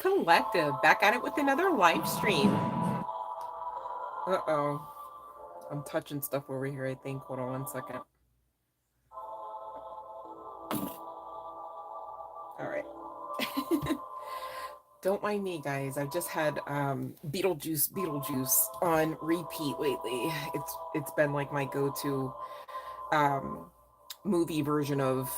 Collective, back at it with another live stream. Uh-oh. I'm touching stuff over here, I think. Hold on 1 second. All right. Don't mind me, guys. I've just had Beetlejuice on repeat lately. It's been like my go-to um movie version of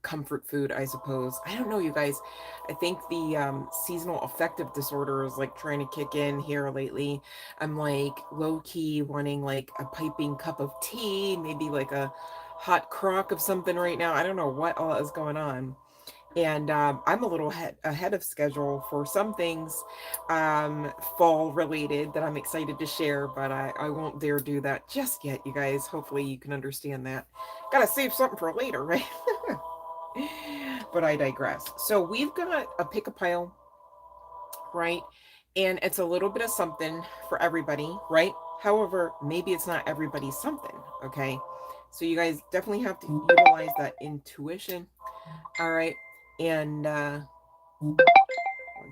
comfort food, I suppose. I don't know, you guys. I think the seasonal affective disorder is like trying to kick in here lately. I'm like low-key wanting like a piping cup of tea, maybe like a hot crock of something right now. I don't know what all is going on. And I'm a little ahead of schedule for some things fall related that I'm excited to share, but I won't dare do that just yet, you guys. Hopefully you can understand that. Gotta save something for later, right? But I digress. So we've got a pick a pile, right? And it's a little bit of something for everybody, right? However, maybe it's not everybody's something, okay? So you guys definitely have to utilize that intuition. All right. And 1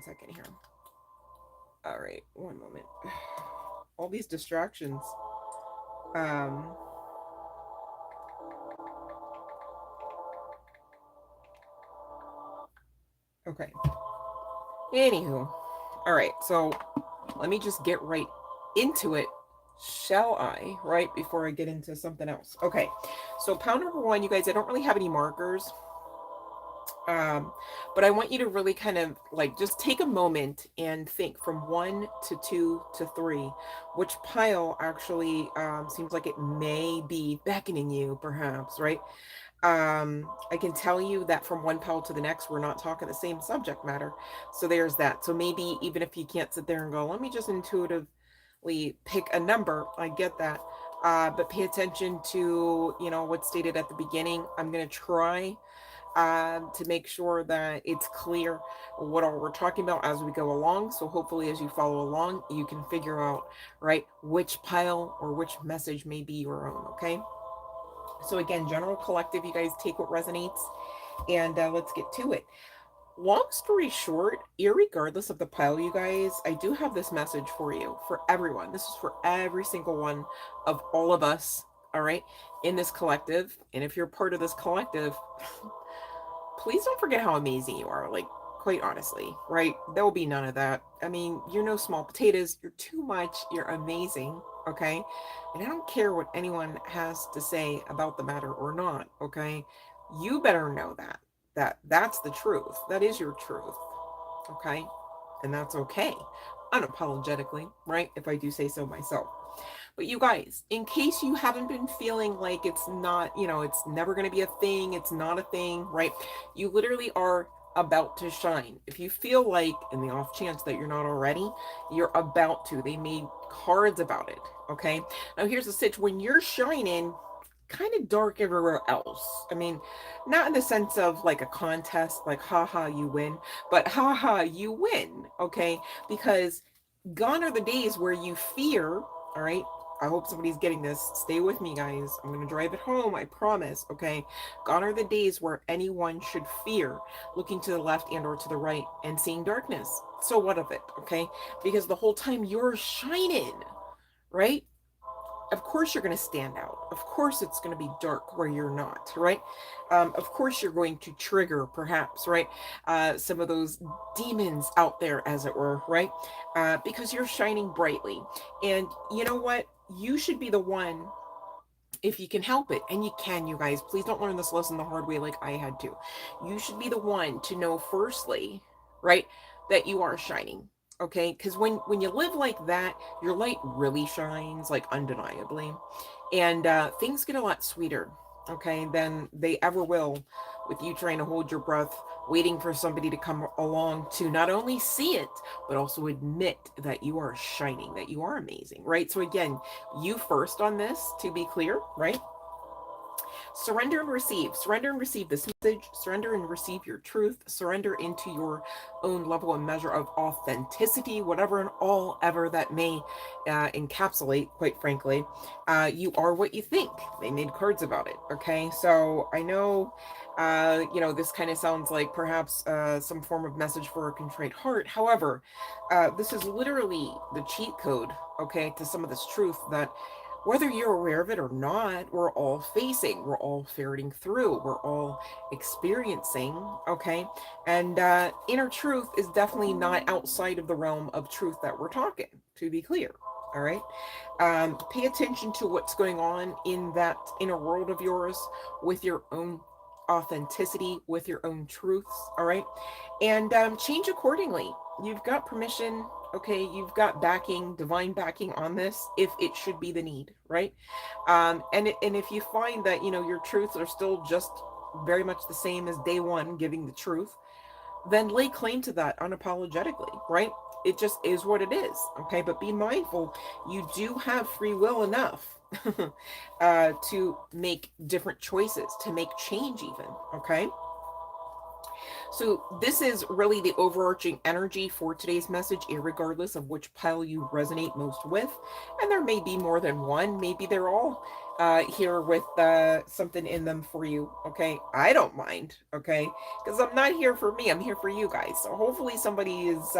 second here. All right, one moment. All these distractions. Um okay. Anywho. All right, so let me just get right into it. Shall I? Right before I get into something else. Okay. So pound number one, you guys, I don't really have any markers. Um, but I want you to really kind of like just take a moment and think from 1 to 2 to 3, which pile actually seems like it may be beckoning you, perhaps, right? I can tell you that from one pile to the next, we're not talking the same subject matter. So there's that. So maybe even if you can't sit there and go, let me just intuitively pick a number, I get that. But pay attention to, what's stated at the beginning. I'm going to try to make sure that it's clear what all we're talking about as we go along. So hopefully as you follow along, you can figure out, right, which pile or which message may be your own, okay? So again, general collective, you guys take what resonates, and let's get to it. Long story short, irregardless of the pile, you guys, I do have this message for you, for everyone. This is for every single one of all of us, all right, in this collective. And if you're part of this collective, please don't forget how amazing you are. Like, quite honestly, right? There will be none of that. I mean, you're no small potatoes. You're too much. You're amazing. Okay. And I don't care what anyone has to say about the matter or not. Okay. You better know that's the truth. That is your truth. Okay. And that's okay. Unapologetically, right? If I do say so myself. But you guys, in case you haven't been feeling like it's not, it's never going to be a thing, it's not a thing, right? You literally are about to shine. If you feel like, in the off chance that you're not already, you're about to. They made cards about it, okay? Now, here's the sitch. When you're shining, kind of dark everywhere else. I mean, not in the sense of like a contest, like, haha, you win, but haha, you win, okay? Because gone are the days where you fear, all right? I hope somebody's getting this. Stay with me, guys. I'm going to drive it home. I promise. Okay. Gone are the days where anyone should fear looking to the left and or to the right and seeing darkness. So what of it? Okay. Because the whole time you're shining, right? Of course you're going to stand out. Of course it's going to be dark where you're not, right? Of course you're going to trigger, perhaps, right? Some of those demons out there, as it were, right? Because you're shining brightly. And you know what? You should be the one, if you can help it, and you can, you guys. Please don't learn this lesson the hard way like I had to. You should be the one to know, firstly, right, that you are shining. Okay, because when you live like that, your light really shines, like, undeniably, and things get a lot sweeter, okay, than they ever will with you trying to hold your breath, waiting for somebody to come along to not only see it, but also admit that you are shining, that you are amazing, right? So again, you first on this, to be clear, right? Surrender and receive. Surrender and receive this message. Surrender and receive your truth. Surrender into your own level and measure of authenticity, whatever and all ever that may encapsulate, quite frankly. You are what you think. They made cards about it. Okay. So I know, this kind of sounds like perhaps some form of message for a contrite heart. However, this is literally the cheat code, okay, to some of this truth that whether you're aware of it or not, we're all facing, we're all ferreting through, we're all experiencing, okay? And inner truth is definitely not outside of the realm of truth that we're talking, to be clear, all right? Pay attention to what's going on in that inner world of yours with your own authenticity, with your own truths, all right? And change accordingly. You've got permission, okay, you've got backing, divine backing on this if it should be the need, right? And if you find that, your truths are still just very much the same as day one, giving the truth, then lay claim to that unapologetically, right? It just is what it is, okay? But be mindful, you do have free will enough to make different choices, to make change even, okay? So this is really the overarching energy for today's message, irregardless of which pile you resonate most with. And there may be more than one. Maybe they're all here with something in them for you. Okay. I don't mind. Okay. Because I'm not here for me. I'm here for you guys. So hopefully somebody is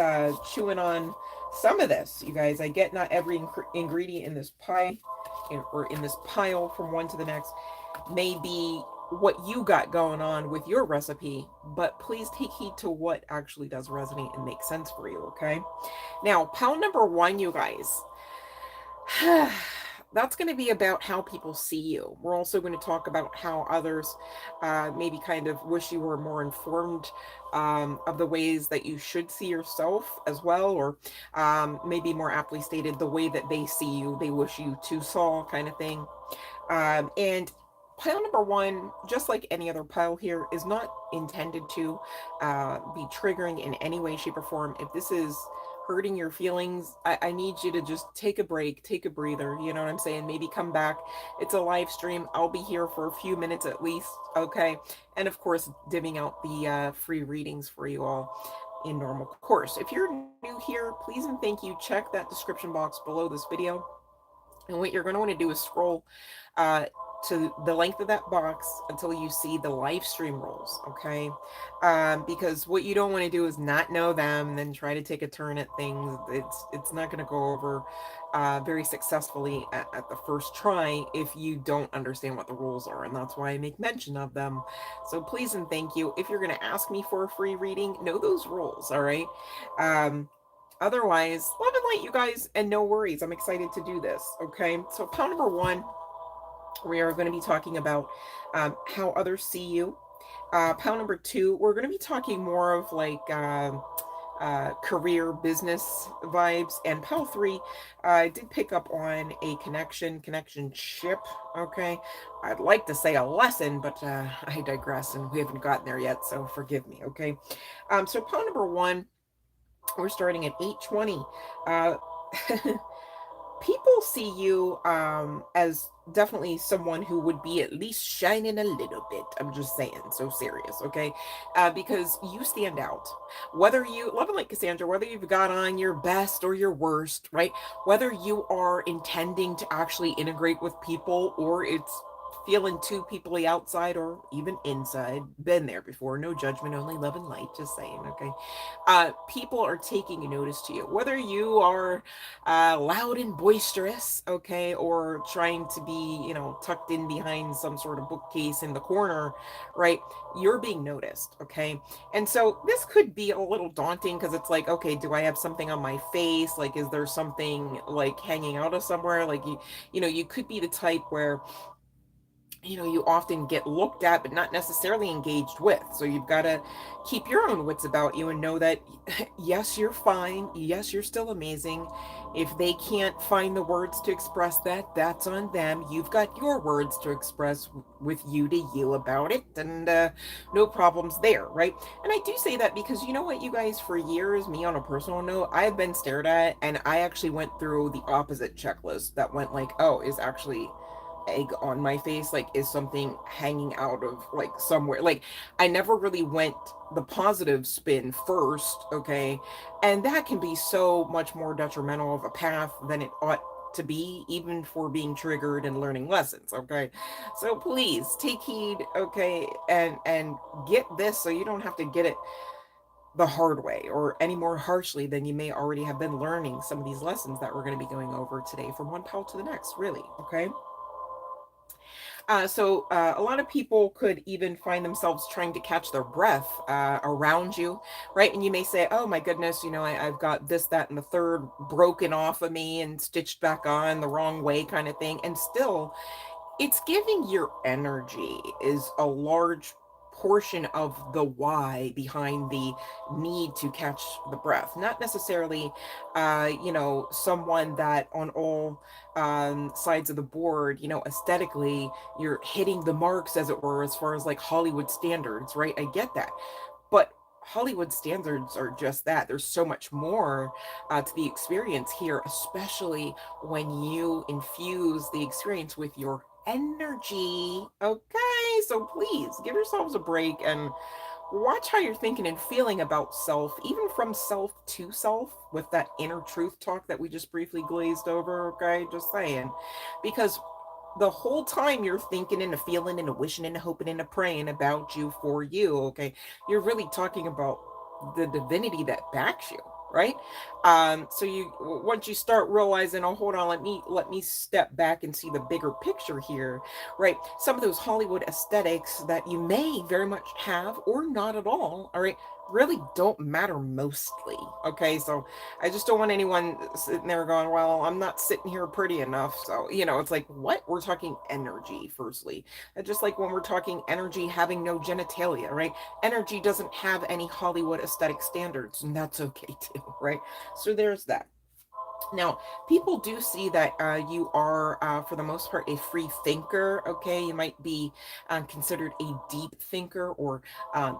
chewing on some of this, you guys. I get not every ingredient in this pie or in this pile from one to the next may be what you got going on with your recipe, but please take heed to what actually does resonate and make sense for you, okay? Now, pile number one, you guys, that's going to be about how people see you. We're also going to talk about how others maybe kind of wish you were more informed of the ways that you should see yourself as well, or maybe more aptly stated, the way that they see you, they wish you to saw, kind of thing. And pile number one, just like any other pile here, is not intended to be triggering in any way, shape, or form. If this is hurting your feelings, I need you to just take a break, take a breather, you know what I'm saying? Maybe come back. It's a live stream. I'll be here for a few minutes at least, okay? And of course, dimming out the free readings for you all in normal course. If you're new here, please and thank you, check that description box below this video. And what you're going to want to do is scroll to the length of that box until you see the live stream rules, okay? Because what you don't want to do is not know them and then try to take a turn at things. It's not going to go over very successfully at the first try if you don't understand what the rules are, and that's why I make mention of them. So please and thank you. If you're going to ask me for a free reading, know those rules, all right? Otherwise, love and light, you guys, and no worries. I'm excited to do this, okay? So pile number one, we are going to be talking about how others see you. Pile number two, we're going to be talking more of like career, business vibes. And pile three, I did pick up on a connection-ship, okay? I'd like to say a lesson, but I digress, and we haven't gotten there yet, so forgive me, okay? So pile number one, we're starting at 8:20. People see you as definitely someone who would be at least shining a little bit. I'm just saying, so serious, okay? Because you stand out. Whether you, love and like Cassandra, whether you've got on your best or your worst, right? Whether you are intending to actually integrate with people or it's feeling too peoply outside or even inside, been there before, no judgment, only love and light, just saying, okay? People are taking notice to you, whether you are loud and boisterous, okay, or trying to be, tucked in behind some sort of bookcase in the corner, right? You're being noticed, okay? And so this could be a little daunting because it's like, okay, do I have something on my face? Like, is there something like hanging out of somewhere? Like, you could be the type where you often get looked at, but not necessarily engaged with. So you've got to keep your own wits about you and know that, yes, you're fine. Yes, you're still amazing. If they can't find the words to express that, that's on them. You've got your words to express with you to you about it, and no problems there, right? And I do say that because you know what, you guys, for years, me on a personal note, I've been stared at, and I actually went through the opposite checklist that went like, oh, is actually egg on my face, like, is something hanging out of like somewhere. Like, I never really went the positive spin first, okay? And that can be so much more detrimental of a path than it ought to be, even for being triggered and learning lessons, okay? So please take heed, okay, and get this so you don't have to get it the hard way or any more harshly than you may already have been learning some of these lessons that we're going to be going over today from one pal to the next, really, okay? A lot of people could even find themselves trying to catch their breath around you, right? And you may say, oh my goodness, I've got this, that, and the third broken off of me and stitched back on the wrong way kind of thing. And still, it's giving your energy is a large portion of the why behind the need to catch the breath, not necessarily someone that on all sides of the board, aesthetically you're hitting the marks, as it were, as far as like Hollywood standards, right? I get that, but Hollywood standards are just that. There's so much more to the experience here, especially when you infuse the experience with your energy. Okay, so please give yourselves a break and watch how you're thinking and feeling about self, even from self to self, with that inner truth talk that we just briefly glazed over. Okay, just saying. Because the whole time you're thinking and a feeling and a wishing and a hoping and a praying about you for you, okay, you're really talking about the divinity that backs you, right? So you once you start realizing, oh, hold on, let me step back and see the bigger picture here, right? Some of those Hollywood aesthetics that you may very much have or not at all right, really don't matter mostly. Okay, so I just don't want anyone sitting there going, well, I'm not sitting here pretty enough. So, it's like, what? We're talking energy, firstly. Just like when we're talking energy having no genitalia, right? Energy doesn't have any Hollywood aesthetic standards, and that's okay too, right? So there's that. Now, people do see that you are, for the most part, a free thinker. Okay, you might be considered a deep thinker, or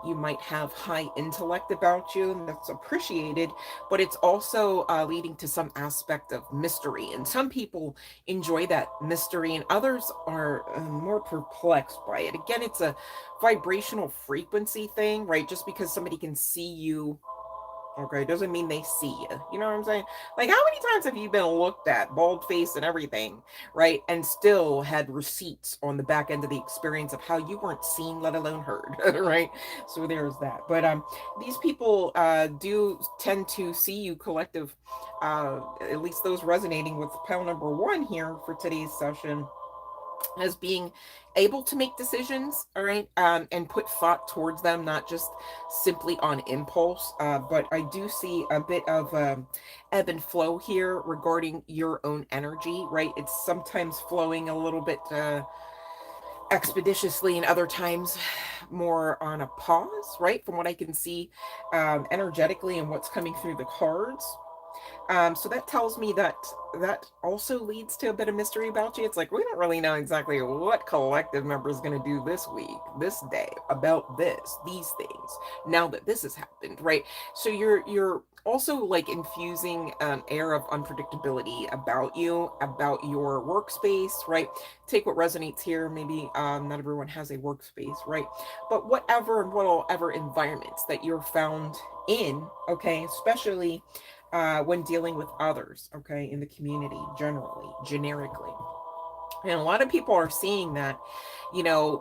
you might have high intellect about you, and that's appreciated. But it's also leading to some aspect of mystery, and some people enjoy that mystery, and others are more perplexed by it. Again, it's a vibrational frequency thing, right? Just because somebody can see you, okay, doesn't mean they see you. You know what I'm saying? Like, how many times have you been looked at, bald face and everything, right? And still had receipts on the back end of the experience of how you weren't seen, let alone heard, right? So there's that. But these people do tend to see you collective, at least those resonating with pile number one here for today's session, as being able to make decisions, all right, and put thought towards them, not just simply on impulse. But I do see a bit of ebb and flow here regarding your own energy, right? It's sometimes flowing a little bit expeditiously, and other times more on a pause, right? From what I can see energetically and what's coming through the cards. So that tells me that that also leads to a bit of mystery about you. It's like, we don't really know exactly what collective member is going to do this week, this day, about these things, now that this has happened, right? So you're also like infusing an air of unpredictability about you, about your workspace, right? Take what resonates here. Maybe not everyone has a workspace, right? But whatever and whatever environments that you're found in, okay, especially when dealing with others, okay, in the community, generically. And a lot of people are seeing that,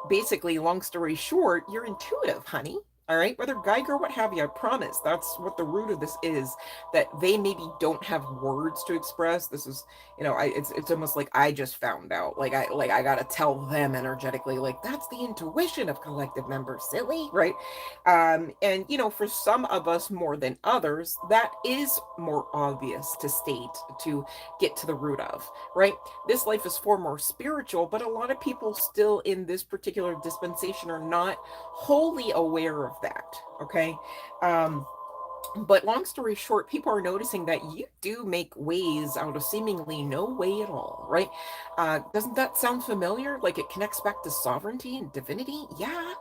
basically, long story short, you're intuitive, honey. All right, whether Geiger, what have you, I promise that's what the root of this is. That they maybe don't have words to express. This is, it's almost like I just found out. Like I gotta tell them energetically. Like, that's the intuition of collective members, silly, right? And for some of us more than others, that is more obvious to state, to get to the root of, right? This life is far more spiritual, but a lot of people still in this particular dispensation are not wholly aware of that. Okay. um but long story short, people are noticing that you do make ways out of seemingly no way at all, right? Doesn't that sound familiar? Like, it connects back to sovereignty and divinity. Yeah,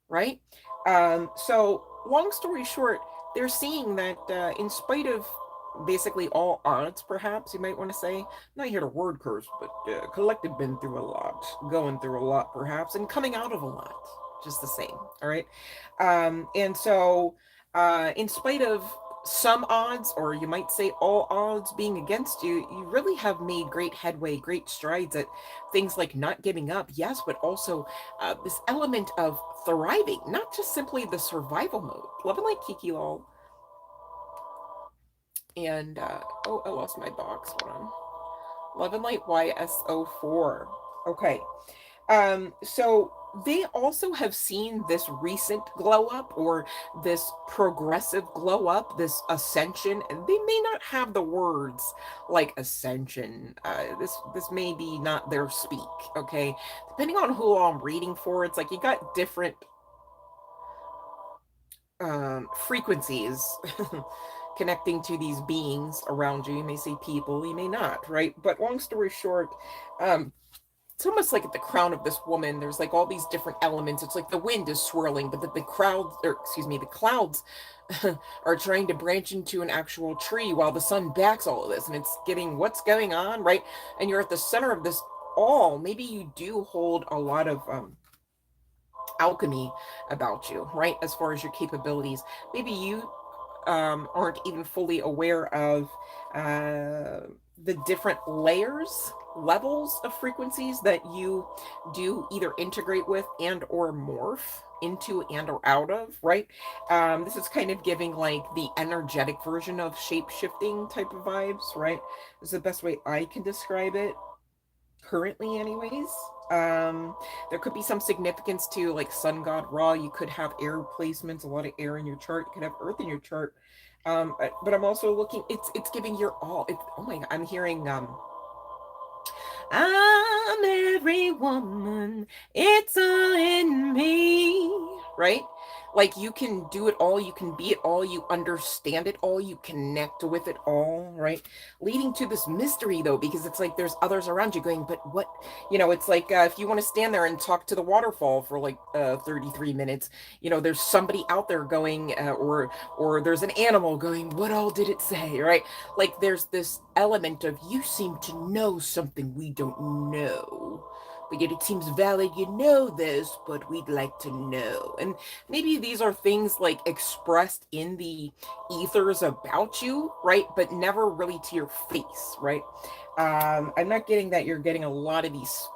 right. So long story short, they're seeing that in spite of basically all odds, perhaps you might want to say. I'm not here to word curse, but collective been through a lot, going through a lot, perhaps, and coming out of a lot, just the same. All right. And so, in spite of some odds, or you might say all odds being against you, you really have made great headway, great strides at things like not giving up, yes, but also this element of thriving, not just simply the survival mode. Love and like Kiki Lol. And oh, I lost my box. Hold on. Love and Light YSO4. Okay. So they also have seen this recent glow up, or this progressive glow up, this ascension. And they may not have the words like ascension. This may be not their speak. Okay, depending on who I'm reading for, it's like you got different frequencies connecting to these beings around you. You may say people, you may not, right? But long story short, um, it's almost like at the crown of this woman, there's like all these different elements. It's like the wind is swirling, but the crowd, or excuse me, the clouds are trying to branch into an actual tree while the sun backs all of this, and it's getting what's going on, right? And you're at the center of this all. Maybe you do hold a lot of alchemy about you, right? As far as your capabilities, maybe you aren't even fully aware of the different layers, levels of frequencies that you do either integrate with and or morph into and or out of, right? This is kind of giving like the energetic version of shape shifting type of vibes, right? This is the best way I can describe it currently, anyways. There could be some significance to like sun god Ra. You could have air placements, a lot of air in your chart. You could have earth in your chart. But I'm also looking, it's giving your all. Oh my god, I'm hearing I'm every woman, it's all in me, right? Like you can do it all, you can be it all, you understand it all, you connect with it all, right? Leading to this mystery though, because it's like there's others around you going, but what, it's like if you want to stand there and talk to the waterfall for like 33 minutes, there's somebody out there going, or there's an animal going, what all did it say, right? Like there's this element of you seem to know something we don't know, but yet it seems valid you know this, but we'd like to know. And maybe these are things like expressed in the ethers about you, right? But never really to your face, right? I'm not getting that you're getting a lot of these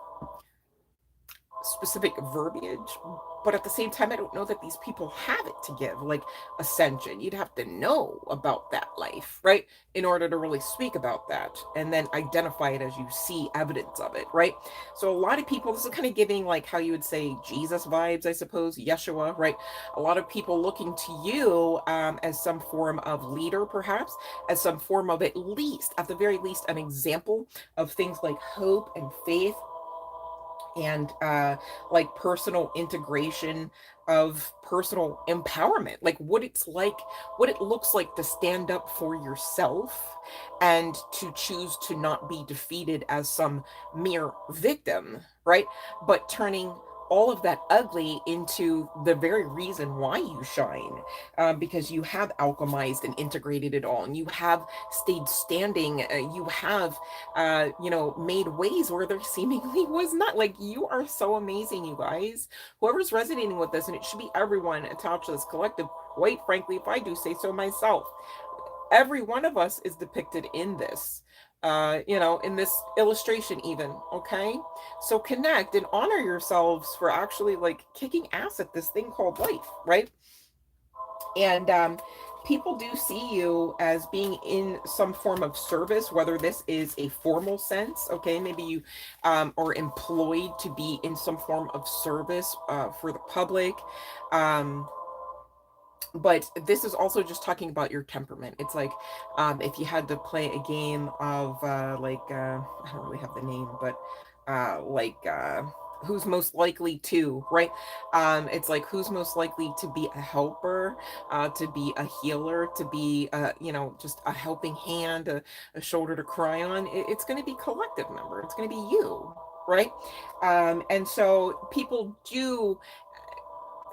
specific verbiage, but at the same time, I don't know that these people have it to give, like ascension. You'd have to know about that life, right? In order to really speak about that and then identify it as you see evidence of it, right? So a lot of people, this is kind of giving like how you would say Jesus vibes, I suppose, Yeshua, right? A lot of people looking to you as some form of leader, perhaps, as some form of at the very least, an example of things like hope and faith and like personal integration of personal empowerment, like what it looks like to stand up for yourself and to choose to not be defeated as some mere victim, right? But turning all of that ugly into the very reason why you shine, because you have alchemized and integrated it all, and you have stayed standing, you have made ways where there seemingly was not. Like, you are so amazing, you guys. Whoever's resonating with this, and it should be everyone attached to this collective, quite frankly, if I do say so myself, every one of us is depicted in this. In this illustration, even, okay? So connect and honor yourselves for actually like kicking ass at this thing called life, right? And people do see you as being in some form of service, whether this is a formal sense, okay? Maybe you are employed to be in some form of service for the public. Um, but this is also just talking about your temperament. It's like if you had to play a game of I don't really have the name, but who's most likely to, right? It's like who's most likely to be a helper, to be a healer, to be just a helping hand, a shoulder to cry on. It's going to be collective member. It's going to be you, right? And so people do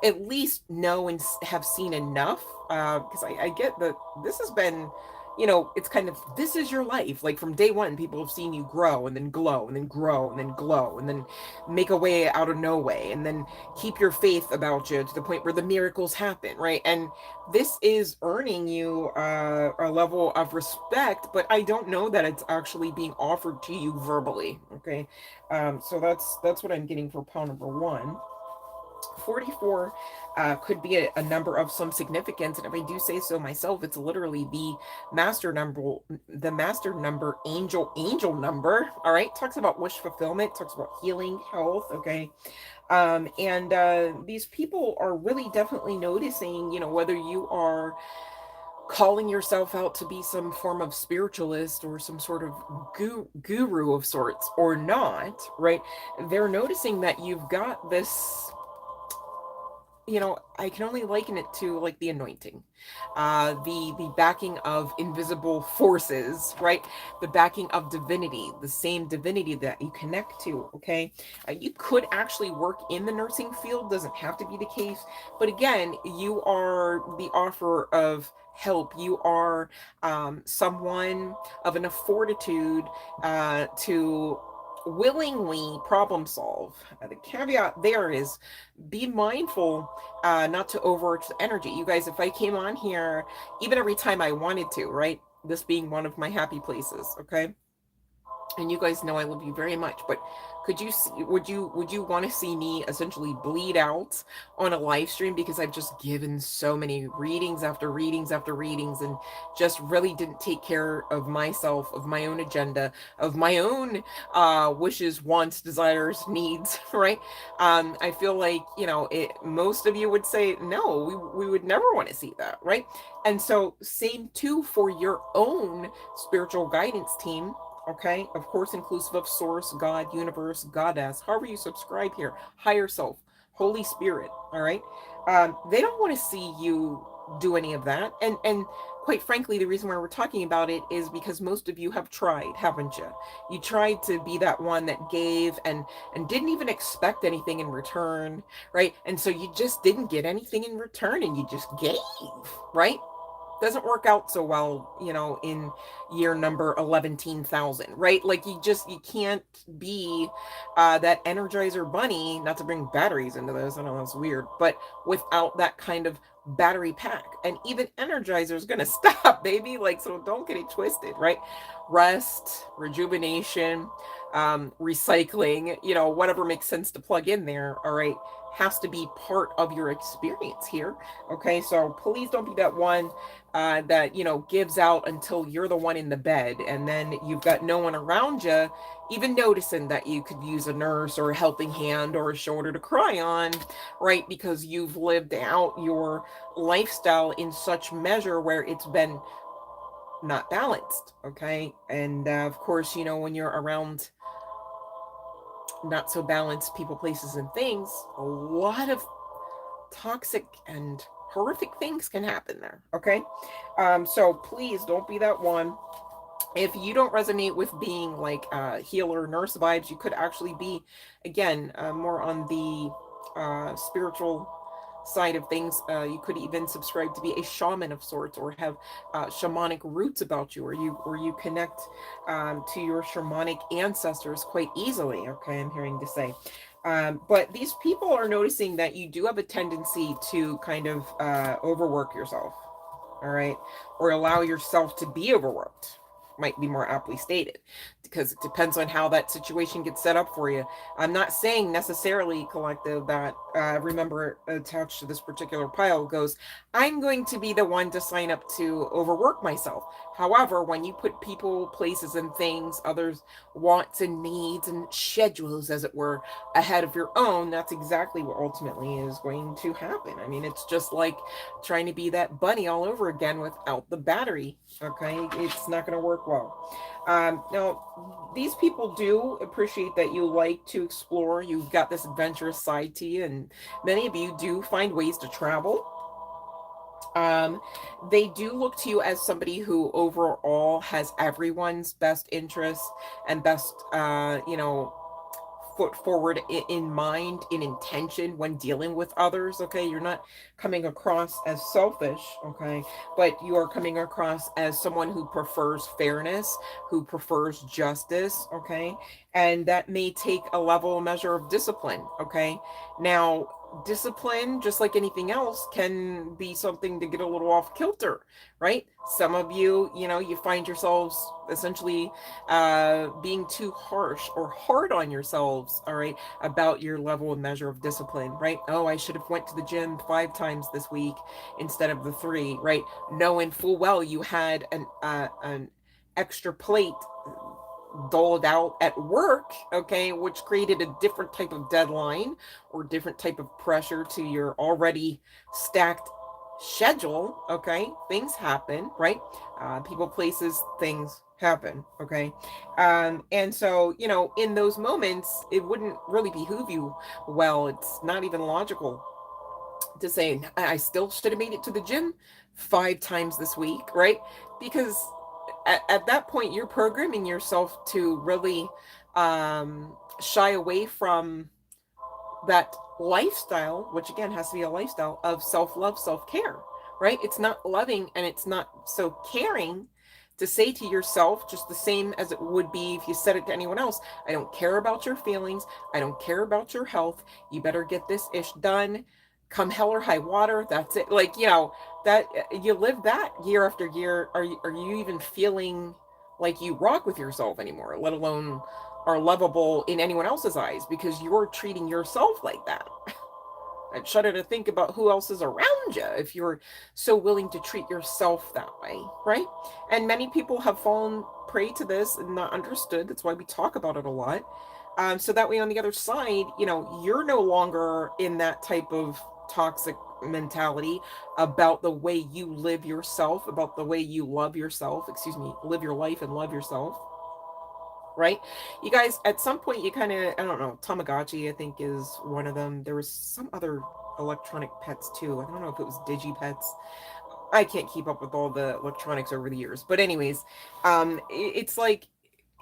at least know and have seen enough, because I get that this has been you know, it's kind of, this is your life. Like from day one, people have seen you grow and then glow and then grow and then glow and then make a way out of no way and then keep your faith about you to the point where the miracles happen, right? And this is earning you a level of respect, but I don't know that it's actually being offered to you verbally. Okay, so that's what I'm getting for pile number one. 44 could be a number of some significance, and if I do say so myself, it's literally the master number, angel number. All right, talks about wish fulfillment, talks about healing, health. Okay, and these people are really definitely noticing, you know, whether you are calling yourself out to be some form of spiritualist or some sort of guru of sorts or not, right? They're noticing that you've got this, you know, I can only liken it to like the anointing, the backing of invisible forces, right? The backing of divinity, the same divinity that you connect to. Okay, you could actually work in the nursing field, doesn't have to be the case, but again, you are the offer of help. You are someone of enough fortitude to willingly problem solve. The caveat there is be mindful not to overwork the energy. You guys, if I came on here, even every time I wanted to, right? This being one of my happy places, okay? And you guys know I love you very much, but could you see, would you want to see me essentially bleed out on a live stream because I've just given so many readings after readings after readings and just really didn't take care of myself, of my own agenda, of my own wishes, wants, desires, needs, right? I feel like, you know, most of you would say no, we would never want to see that, right? And so same too for your own spiritual guidance team. Okay, of course, inclusive of source, God, universe, goddess, however you subscribe here, higher self, Holy Spirit. All right, they don't want to see you do any of that, and quite frankly, the reason why we're talking about it is because most of you have tried, haven't you? You tried to be that one that gave and didn't even expect anything in return, right? And so you just didn't get anything in return, and you just gave, right? Doesn't work out so well, you know, in year number 11,000, right? Like you can't be that Energizer bunny, not to bring batteries into this, I know that's weird, but without that kind of battery pack. And even Energizer is going to stop, baby. Like, so don't get it twisted, right? Rest, rejuvenation, recycling, you know, whatever makes sense to plug in there, all right, has to be part of your experience here. Okay, so please don't be that one that, you know, gives out until you're the one in the bed and then you've got no one around you even noticing that you could use a nurse or a helping hand or a shoulder to cry on, right? Because you've lived out your lifestyle in such measure where it's been not balanced. Okay, and of course, you know, when you're around not so balanced people, places, and things, a lot of toxic and horrific things can happen there. Okay, so please don't be that one. If you don't resonate with being like healer nurse vibes, you could actually be, again, more on the spiritual side of things. You could even subscribe to be a shaman of sorts, or have shamanic roots about you, or you connect to your shamanic ancestors quite easily. Okay, I'm hearing to say. But these people are noticing that you do have a tendency to kind of overwork yourself, all right, or allow yourself to be overworked, might be more aptly stated, because it depends on how that situation gets set up for you. I'm not saying necessarily, collective, that remember, attached to this particular pile goes, I'm going to be the one to sign up to overwork myself. However, when you put people, places, and things, others' wants and needs and schedules, as it were, ahead of your own, that's exactly what ultimately is going to happen. I mean, it's just like trying to be that bunny all over again without the battery. Okay, it's not going to work well. Now, these people do appreciate that you like to explore. You've got this adventurous side to you, and many of you do find ways to travel. They do look to you as somebody who overall has everyone's best interest and best, you know, foot forward in mind, in intention when dealing with others. Okay, you're not coming across as selfish. Okay, but you are coming across as someone who prefers fairness, who prefers justice. Okay, and that may take a level measure of discipline. Okay, now discipline, just like anything else, can be something to get a little off kilter, right? Some of you, you find yourselves essentially being too harsh or hard on yourselves, all right, about your level and measure of discipline, right? Oh, I should have went to the gym 5 times this week instead of the 3, right? Knowing full well you had an extra plate doled out at work, okay, which created a different type of deadline or different type of pressure to your already stacked schedule. Okay, things happen, right? People, places, things happen. Okay, and so in those moments, it wouldn't really behoove you. Well, it's not even logical to say I still should have made it to the gym 5 times this week, right? Because at that point you're programming yourself to really shy away from that lifestyle, which again has to be a lifestyle of self-love, self-care, right? It's not loving and it's not so caring to say to yourself, just the same as it would be if you said it to anyone else, I don't care about your feelings, I don't care about your health, you better get this ish done, come hell or high water, that's it. Like, that you live that year after year. Are you even feeling like you rock with yourself anymore, let alone are lovable in anyone else's eyes, because you're treating yourself like that? I shudder to think about who else is around you if you're so willing to treat yourself that way, right? And many people have fallen prey to this and not understood. That's why we talk about it a lot. So that way, on the other side, you're no longer in that type of toxic mentality about the way you live yourself, about the way you love yourself, excuse me, live your life and love yourself, right? You guys, at some point, you kind of, I don't know, Tamagotchi, I think, is one of them. There was some other electronic pets too. I don't know if it was Digipets. I can't keep up with all the electronics over the years. But anyways, it's like,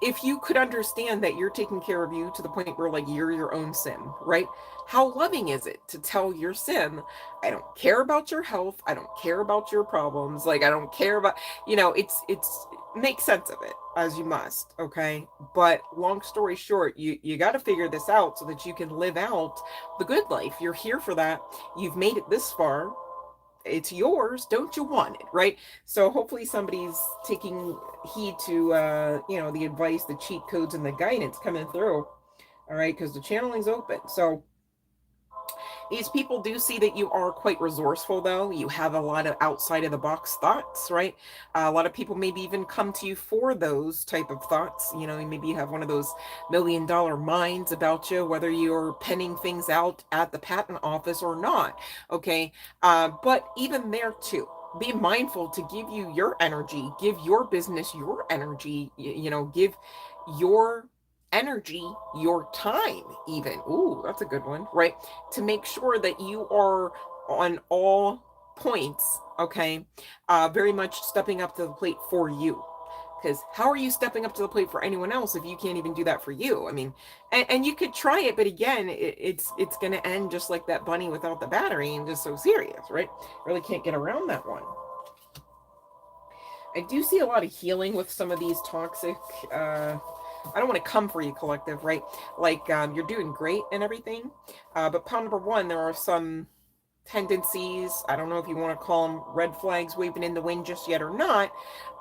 if you could understand that you're taking care of you to the point where like you're your own sim, right? How loving is it to tell your sim, I don't care about your health, I don't care about your problems, like I don't care about, it's make sense of it as you must, okay? But long story short, you got to figure this out so that you can live out the good life. You're here for that. You've made it this far, it's yours, don't you want it, right? So hopefully somebody's taking heed to the advice, the cheat codes, and the guidance coming through, all right, because the channeling's open. So these people do see that you are quite resourceful, though. You have a lot of outside of the box thoughts, right? A lot of people maybe even come to you for those type of thoughts. Maybe you have one of those $1 million minds about you, whether you're penning things out at the patent office or not. Okay. But even there too, be mindful to give you your energy, give your business your energy, give your energy, your time, even. Ooh, that's a good one, right? To make sure that you are on all points, okay, very much stepping up to the plate for you. Because how are you stepping up to the plate for anyone else if you can't even do that for you? I mean, and you could try it, but again, it's going to end just like that bunny without the battery and just so serious, right? Really can't get around that one. I do see a lot of healing with some of these toxic, I don't want to come for you, collective, right? Like, you're doing great and everything. But pile number one, there are some tendencies, I don't know if you want to call them red flags waving in the wind just yet or not,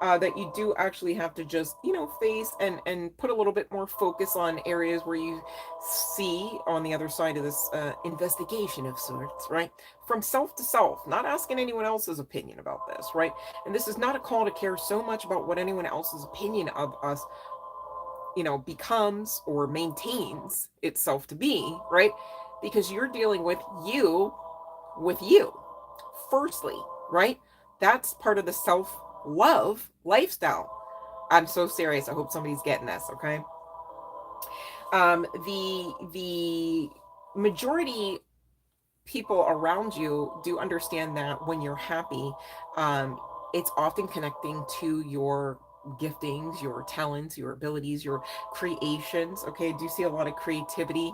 that you do actually have to just, face and put a little bit more focus on areas where you see on the other side of this investigation of sorts, right? From self to self, not asking anyone else's opinion about this, right? And this is not a call to care so much about what anyone else's opinion of us becomes or maintains itself to be, right? Because you're dealing with you firstly, right? That's part of the self-love lifestyle. I'm so serious. I hope somebody's getting this, okay? The majority people around you do understand that when you're happy, it's often connecting to your giftings, your talents, your abilities, your creations. Okay, I do see a lot of creativity,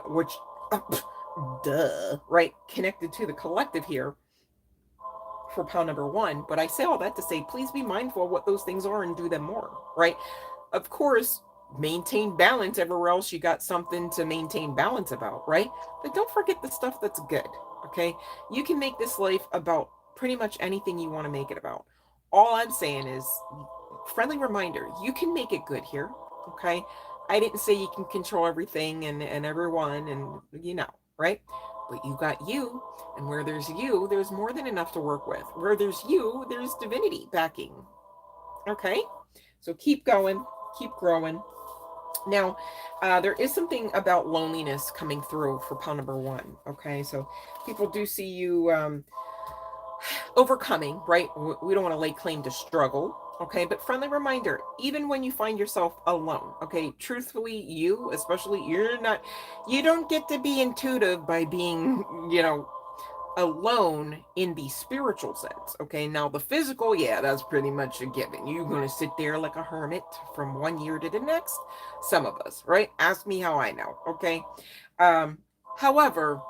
which, duh, right, connected to the collective here for pile number one. But I say all that to say, please be mindful of what those things are and do them more, right? Of course, maintain balance everywhere else you got something to maintain balance about, right? But don't forget the stuff that's good, okay? You can make this life about pretty much anything you want to make it about. All I'm saying is, friendly reminder, you can make it good here, okay? I didn't say you can control everything and everyone and, right? But you got you, and where there's you, there's more than enough to work with. Where there's you, there's divinity backing, okay? So keep going, keep growing. Now, there is something about loneliness coming through for pile number one, okay? So people do see you overcoming, right? We don't want to lay claim to struggle, okay? But friendly reminder, even when you find yourself alone, okay? Truthfully, you, especially, you don't get to be intuitive by being, alone in the spiritual sense, okay? Now, the physical, yeah, that's pretty much a given. You're going to sit there like a hermit from one year to the next. Some of us, right? Ask me how I know, okay? However,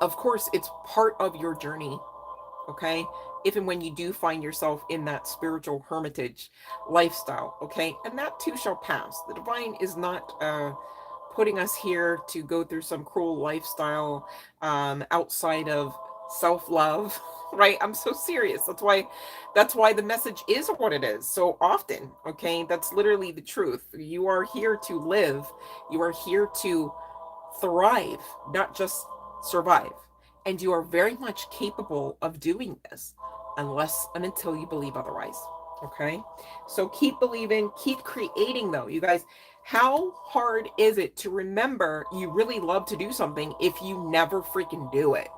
of course, it's part of your journey, okay? If and when you do find yourself in that spiritual hermitage lifestyle, okay? And that too shall pass. The divine is not putting us here to go through some cruel lifestyle outside of self-love, right? I'm so serious. That's why the message is what it is so often, okay? That's literally the truth. You are here to live. You are here to thrive, not just survive. And you are very much capable of doing this unless and until you believe otherwise. Okay? So keep believing, keep creating though. You guys, how hard is it to remember you really love to do something if you never freaking do it?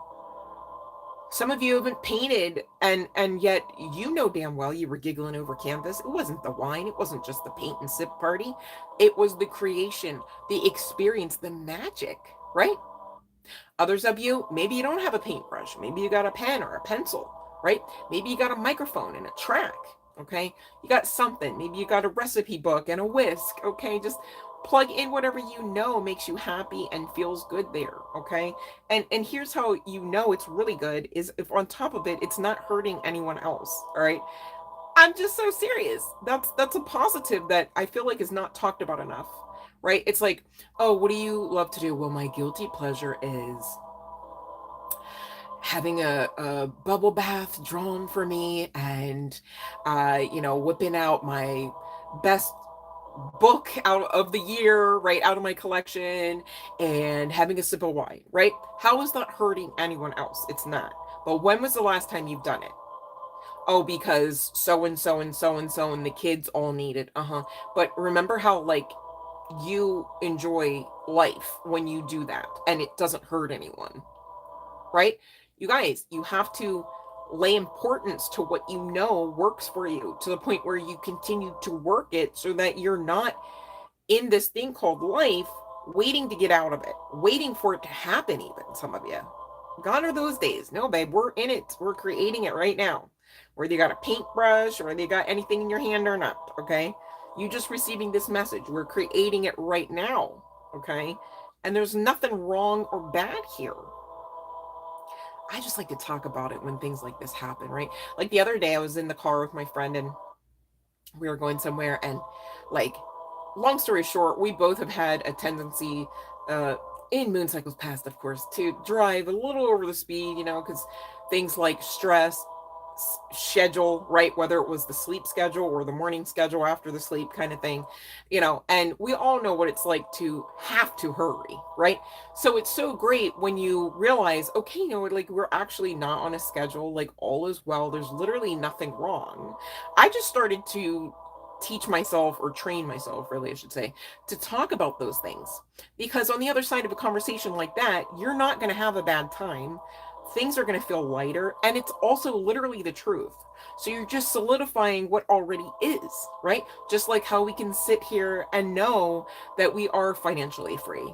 Some of you haven't painted and yet you know damn well you were giggling over canvas. It wasn't the wine, it wasn't just the paint and sip party. It was the creation, the experience, the magic, right? Others of you, maybe you don't have a paintbrush. Maybe you got a pen or a pencil, right? Maybe you got a microphone and a track, okay? You got something. Maybe you got a recipe book and a whisk, okay? Just plug in whatever you know makes you happy and feels good there, okay? And here's how you know it's really good is if on top of it, it's not hurting anyone else, all right? I'm just so serious. That's a positive that I feel like is not talked about enough, right? It's like, oh, what do you love to do? Well, my guilty pleasure is having a bubble bath drawn for me and, whipping out my best book out of the year, right, out of my collection and having a sip of wine, right? How is that hurting anyone else? It's not. But when was the last time you've done it? Oh, because so and so and so and so and the kids all need it. Uh-huh. But remember how like you enjoy life when you do that and it doesn't hurt anyone, right? You guys, you have to lay importance to what you know works for you to the point where you continue to work it so that you're not in this thing called life waiting to get out of it, waiting for it to happen even, some of you. Gone are those days. No, babe, we're in it. We're creating it right now. Whether you got a paintbrush or whether you got anything in your hand or not, okay? You just receiving this message. We're creating it right now, okay? And there's nothing wrong or bad here. I just like to talk about it when things like this happen, right? Like the other day, I was in the car with my friend and we were going somewhere and like, long story short, we both have had a tendency, in moon cycles past, of course, to drive a little over the speed, because things like stress, schedule, right? Whether it was the sleep schedule or the morning schedule after the sleep kind of thing, and we all know what it's like to have to hurry, right? So it's so great when you realize, okay, like we're actually not on a schedule, like all is well, there's literally nothing wrong. I just started to teach myself or train myself, really, I should say, to talk about those things. Because on the other side of a conversation like that, you're not going to have a bad time. Things are going to feel lighter. And it's also literally the truth. So you're just solidifying what already is, right? Just like how we can sit here and know that we are financially free.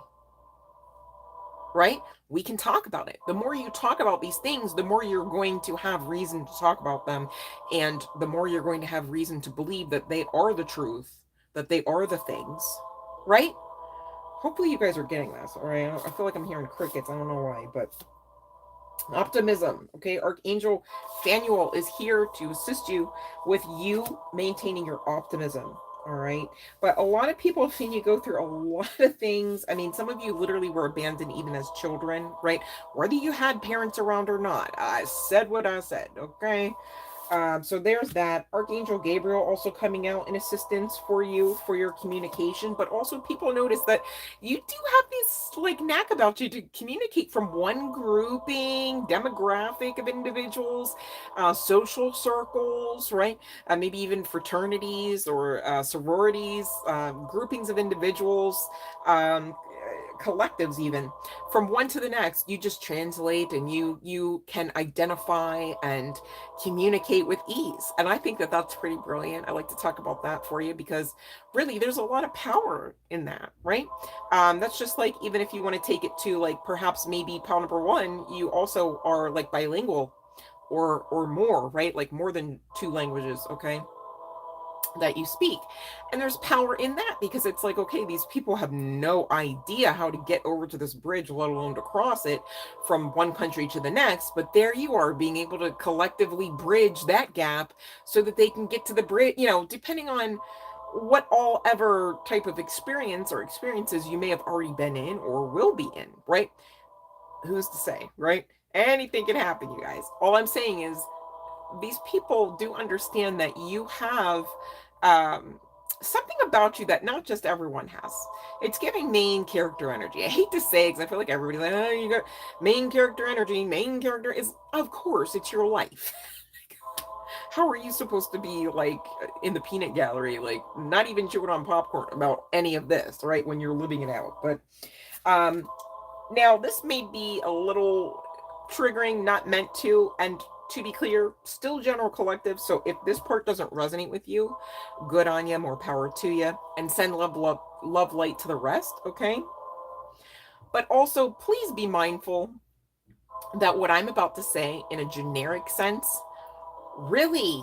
right? We can talk about it. The more you talk about these things, the more you're going to have reason to talk about them. And the more you're going to have reason to believe that they are the truth, that they are the things, right? Hopefully you guys are getting this, all right? I feel like I'm hearing crickets. I don't know why, but optimism, okay? Archangel Phanuel is here to assist you with you maintaining your optimism, all right? But a lot of people have seen you go through a lot of things. I mean, some of you literally were abandoned even as children, right? Whether you had parents around or not. I said what I said, okay? So there's that. Archangel Gabriel also coming out in assistance for you for your communication, but also people notice that you do have this like knack about you to communicate from one grouping, demographic of individuals, social circles, right? Maybe even fraternities or sororities, groupings of individuals, collectives even, from one to the next. You just translate and you can identify and communicate with ease. And I think that that's pretty brilliant. I like to talk about that for you because really there's a lot of power in that, right? That's just like, even if you want to take it to like perhaps maybe power number one, you also are like bilingual or more, right? Like more than two languages, okay? That you speak. And there's power in that because it's like, okay, these people have no idea how to get over to this bridge, let alone to cross it from one country to the next. But there you are, being able to collectively bridge that gap so that they can get to the bridge, you know, depending on what all ever type of experience or experiences you may have already been in or will be in, right? Who's to say, right? Anything can happen, you guys. All I'm saying is these people do understand that you have um, something about you that not just everyone has. It's giving main character energy. I hate to say it because I feel like everybody's like, oh, you got main character energy. Main character is, of course, it's your life. How are you supposed to be like in the peanut gallery, like not even chewing on popcorn about any of this, right? When you're living it out. But um, now, this may be a little triggering, not meant to, and to be clear, still general collective. So if this part doesn't resonate with you, good on you, more power to you, and send love light to the rest, okay? But also, please be mindful that what I'm about to say in a generic sense, really,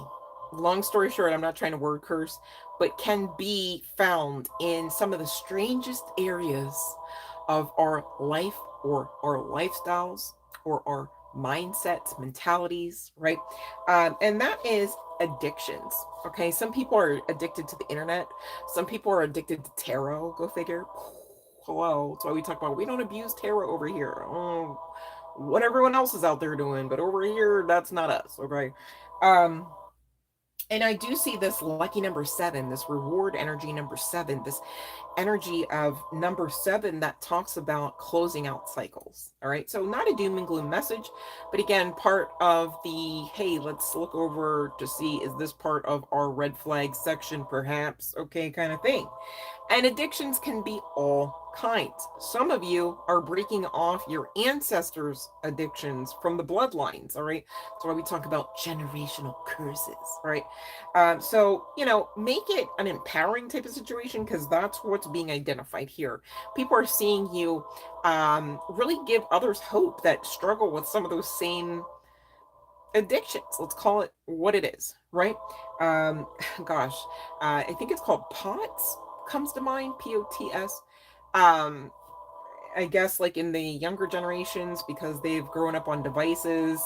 long story short, I'm not trying to word curse, but can be found in some of the strangest areas of our life or our lifestyles or our mindsets, mentalities, right? And that is addictions. Okay, some people are addicted to the internet. Some people are addicted to tarot. Go figure. Hello. That's why we talk about we don't abuse tarot over here. Oh, what everyone else is out there doing, but over here, that's not us. Okay. Um, and I do see this lucky number seven, this reward energy number seven, this energy of number seven that talks about closing out cycles. All right. So, not a doom and gloom message, but again, part of the hey, let's look over to see is this part of our red flag section, perhaps? Okay, kind of thing. And addictions can be all kinds. Some of you are breaking off your ancestors' addictions from the bloodlines, all right? That's why we talk about generational curses, right? So, you know, make it an empowering type of situation because that's what's being identified here. People are seeing you really give others hope that struggle with some of those same addictions. Let's call it what it is, right? Um, gosh, I think it's called POTS comes to mind, POTS. Um, I guess like in the younger generations because they've grown up on devices,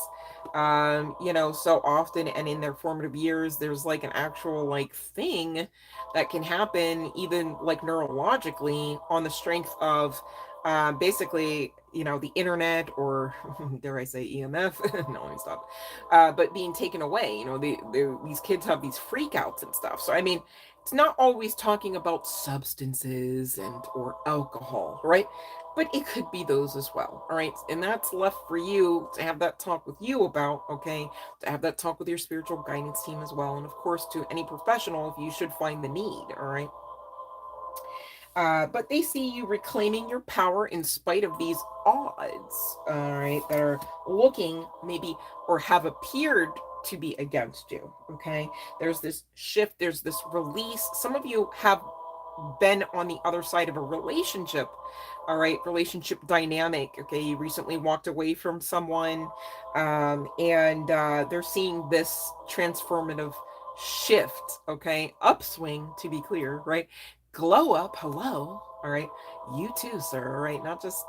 you know, so often and in their formative years, there's like an actual like thing that can happen even like neurologically on the strength of basically, you know, the internet or dare I say EMF? No, let me stop. But being taken away, you know, these kids have these freakouts and stuff. So, I mean, it's not always talking about substances and or alcohol, right? But it could be those as well. All right. And that's left for you to have that talk with you about, okay, to have that talk with your spiritual guidance team as well. And of course, to any professional if you should find the need. All right. But they see you reclaiming your power in spite of these odds, all right, that are looking maybe or have appeared to be against you. Okay. There's this shift, there's this release. Some of you have been on the other side of a relationship, all right, relationship dynamic, okay, you recently walked away from someone, and they're seeing this transformative shift, okay, upswing, to be clear, right, glow up, hello, all right, you too, sir, right, not just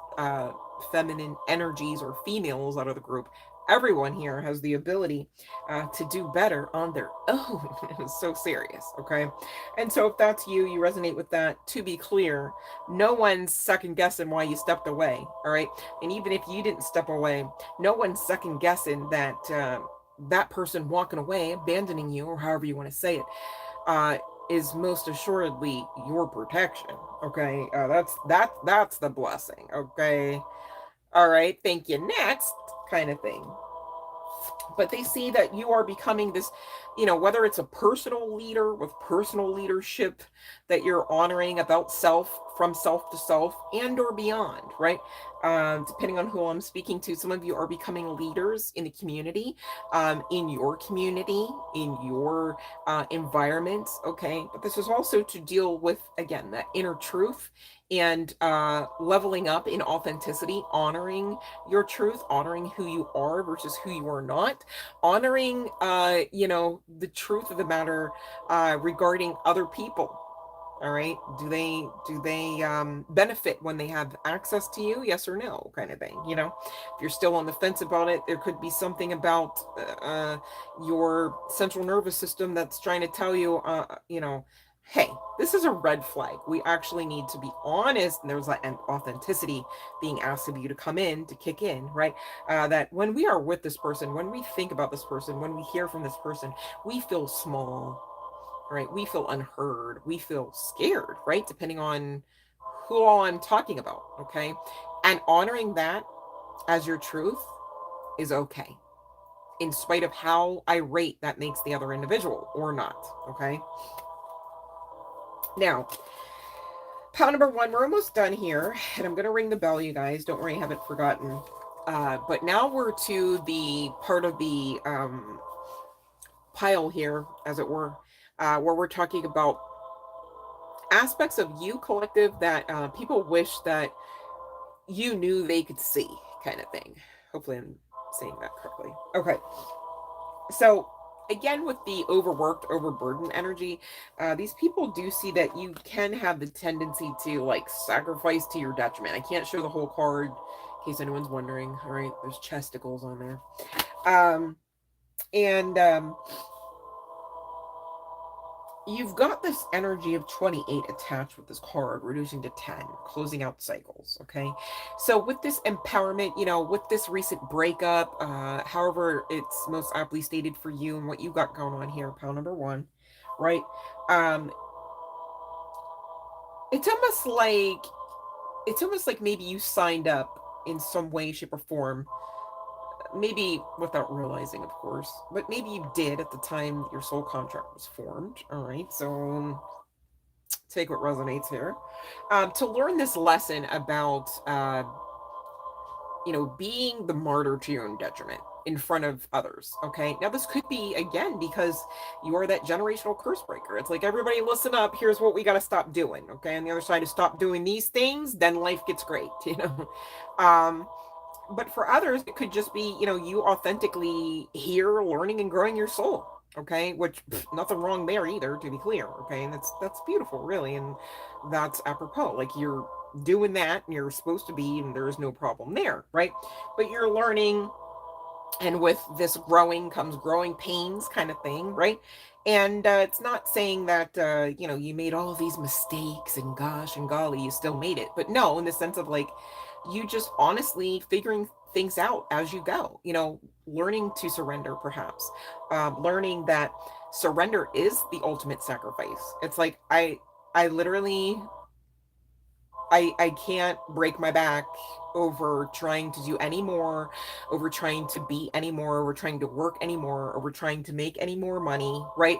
feminine energies or females out of the group. Everyone here has the ability to do better on their own. It's so serious, okay? And so if that's you, you resonate with that, to be clear, no one's second guessing why you stepped away, all right? And even if you didn't step away, no one's second guessing that that person walking away, abandoning you, or however you want to say it, uh, is most assuredly your protection, okay? That's the blessing, okay? All right, thank you, next, kind of thing. But they see that you are becoming this, whether it's a personal leader with personal leadership that you're honoring about self, from self to self, and or beyond, right? Depending on who I'm speaking to, some of you are becoming leaders in the community, in your community, in your environment, okay? But this is also to deal with, again, that inner truth and leveling up in authenticity, honoring your truth, honoring who you are versus who you are not, honoring the truth of the matter regarding other people. All right, do they benefit when they have access to you, yes or no, kind of thing. If you're still on the fence about it, there could be something about your central nervous system that's trying to tell you, hey, this is a red flag. We actually need to be honest. And there's an authenticity being asked of you to come in, to kick in, right? That when we are with this person, when we think about this person, when we hear from this person, we feel small, right? We feel unheard. We feel scared, right? Depending on who all I'm talking about, okay? And honoring that as your truth is okay, in spite of how irate that makes the other individual or not, okay? Now, pile number one, we're almost done here, and I'm going to ring the bell, you guys. Don't worry, I haven't forgotten. But now we're to the part of the pile here, as it were, where we're talking about aspects of you, collective, that people wish that you knew they could see, kind of thing. Hopefully I'm saying that correctly. Okay. So again, with the overworked, overburdened energy, these people do see that you can have the tendency to sacrifice to your detriment. I can't show the whole card in case anyone's wondering. All right, there's chesticles on there. And you've got this energy of 28 attached with this card, reducing to 10, closing out cycles, okay? So with this empowerment, with this recent breakup, however it's most aptly stated for you and what you got going on here, pile number one, right? It's almost like maybe you signed up in some way, shape, or form, maybe without realizing, of course, but maybe you did at the time your soul contract was formed. All right, so take what resonates here, to learn this lesson about being the martyr to your own detriment in front of others. Okay, now this could be, again, because you are that generational curse breaker. It's like, everybody listen up, here's what we got to stop doing. Okay, and the other side is, stop doing these things, then life gets great. But for others, it could just be, you authentically here learning and growing your soul. Okay, which nothing wrong there either, to be clear. Okay, and that's beautiful, really, and that's apropos. Like, you're doing that, and you're supposed to be, and there is no problem there, right? But you're learning, and with this growing comes growing pains, kind of thing, right? And it's not saying that you made all these mistakes and gosh and golly, you still made it, but no, in the sense of you just honestly figuring things out as you go, learning to surrender, perhaps, learning that surrender is the ultimate sacrifice. It's like, I literally, I can't break my back over trying to do any more, over trying to be any more, over trying to work anymore, over trying to make any more money, right?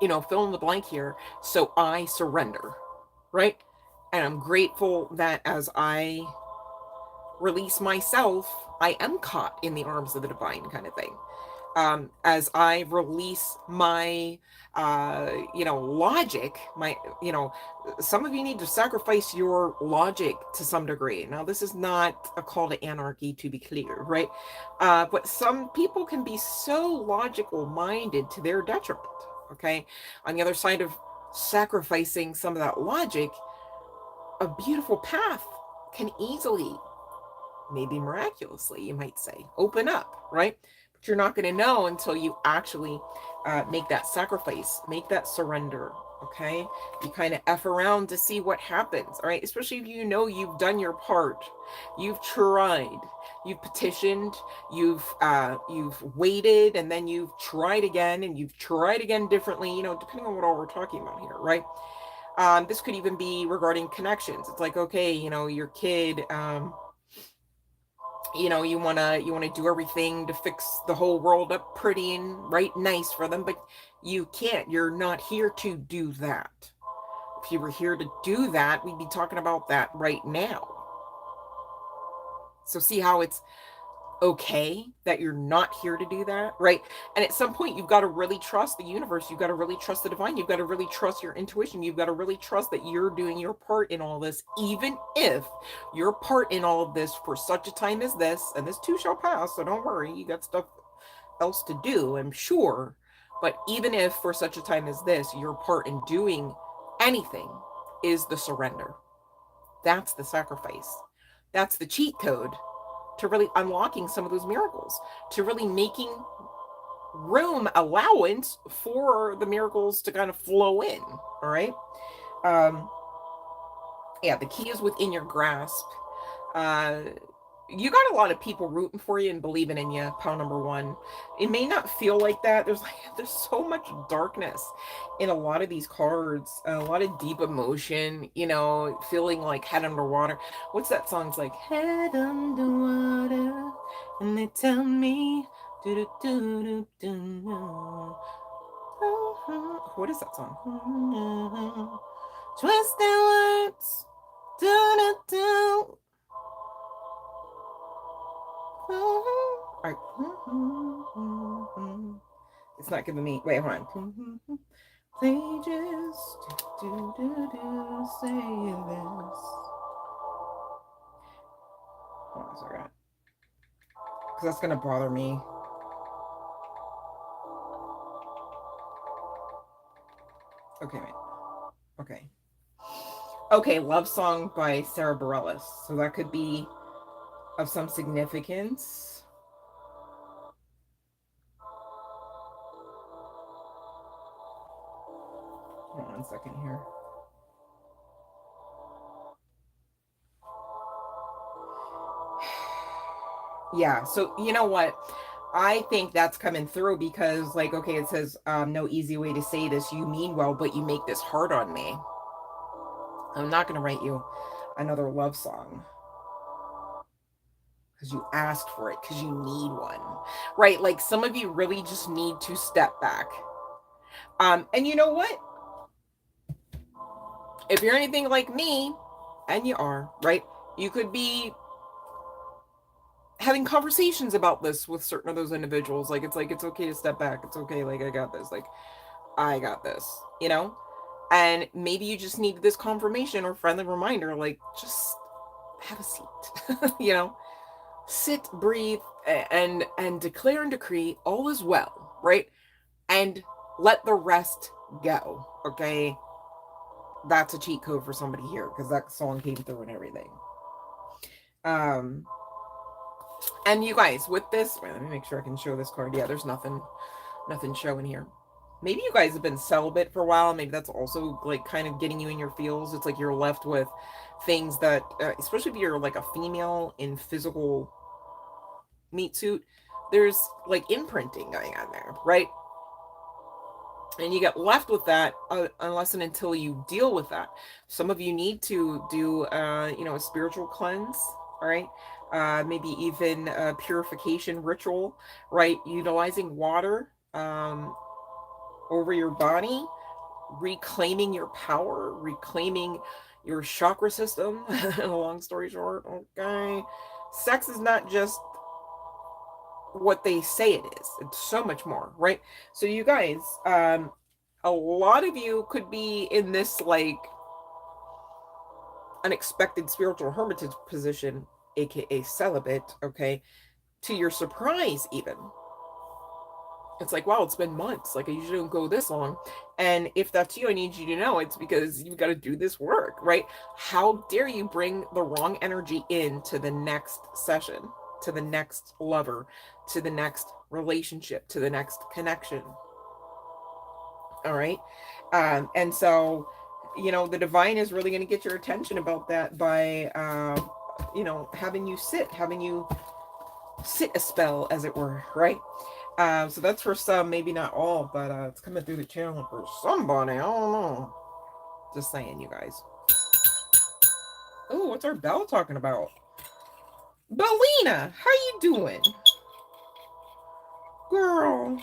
Fill in the blank here. So I surrender, right? And I'm grateful that as I release myself, I am caught in the arms of the divine, kind of thing. as I release my, logic, some of you need to sacrifice your logic to some degree. Now, this is not a call to anarchy, to be clear, right? But some people can be so logical minded to their detriment, okay? On the other side of sacrificing some of that logic, a beautiful path can easily, maybe miraculously, you might say, open up, right? But you're not going to know until you actually make that sacrifice, make that surrender, okay? You kind of F around to see what happens, all right? Especially if you know you've done your part, you've tried, you've petitioned, you've waited, and then you've tried again, and you've tried again differently, depending on what all we're talking about here, right? This could even be regarding connections. It's like, okay, your kid, you want to do everything to fix the whole world up pretty and right nice for them, but you can't. You're not here to do that. If you were here to do that, we'd be talking about that right now. So see how it's okay that you're not here to do that, right? And at some point, you've got to really trust the universe. You've got to really trust the divine. You've got to really trust your intuition. You've got to really trust that you're doing your part in all this, even if your part in all of this for such a time as this, and this too shall pass, so don't worry, you got stuff else to do, I'm sure. But even if for such a time as this, your part in doing anything is the surrender, that's the sacrifice, that's the cheat code to really unlocking some of those miracles, to really making room, allowance for the miracles to kind of flow in. All right. Yeah, the key is within your grasp. You got a lot of people rooting for you and believing in you. Pound number one. It may not feel like that. There's so much darkness in a lot of these cards, a lot of deep emotion, feeling like head underwater. What's that song? It's like head underwater, and they tell me do do do do do. What is that song? Twisted words. Do do do. Right. It's not giving me. Wait, hold on. They just say this. Hold on a second. Because that's gonna bother me. Okay, wait. Okay, Love Song by Sarah Bareilles. So that could be of some significance. Hold on 1 second here. Yeah, so you know what? I think that's coming through because, like, okay, it says, no easy way to say this. You mean well, but you make this hard on me. I'm not going to write you another love song because you asked for it, because you need one, right? Like, some of you really just need to step back. And you know what? If you're anything like me, and you are, right? You could be having conversations about this with certain of those individuals. Like, it's okay to step back. It's okay. Like, I got this. Like, I got this, And maybe you just need this confirmation or friendly reminder, like, just have a seat, sit, breathe, and declare and decree all is well, right? And let the rest go, okay? That's a cheat code for somebody here, because that song came through and everything. And you guys, with this, wait, let me make sure I can show this card. Yeah, there's nothing showing here. Maybe you guys have been celibate for a while. Maybe that's also like kind of getting you in your feels. It's like you're left with things that, especially if you're like a female in physical meat suit, there's like imprinting going on there, right? And you get left with that unless and until you deal with that. Some of you need to do, a spiritual cleanse, all right? Maybe even a purification ritual, right? Utilizing water over your body, reclaiming your power, reclaiming your chakra system. A long story short, okay? Sex is not just what they say it is. It's so much more, right? So you guys, a lot of you could be in this like unexpected spiritual hermitage position, aka celibate, okay, to your surprise even. It's like, wow, it's been months, like I usually don't go this long. And if that's you, I need you to know it's because you've got to do this work, right? How dare you bring the wrong energy into the next session, to the next lover, to the next relationship, to the next connection. All right. And so, you know, the divine is really going to get your attention about that by, you know, having you sit a spell, as it were, right? So that's for some, maybe not all, but it's coming through the channel for somebody. I don't know. Just saying, you guys. Oh, what's our bell talking about? Belina, how you doing? Girl.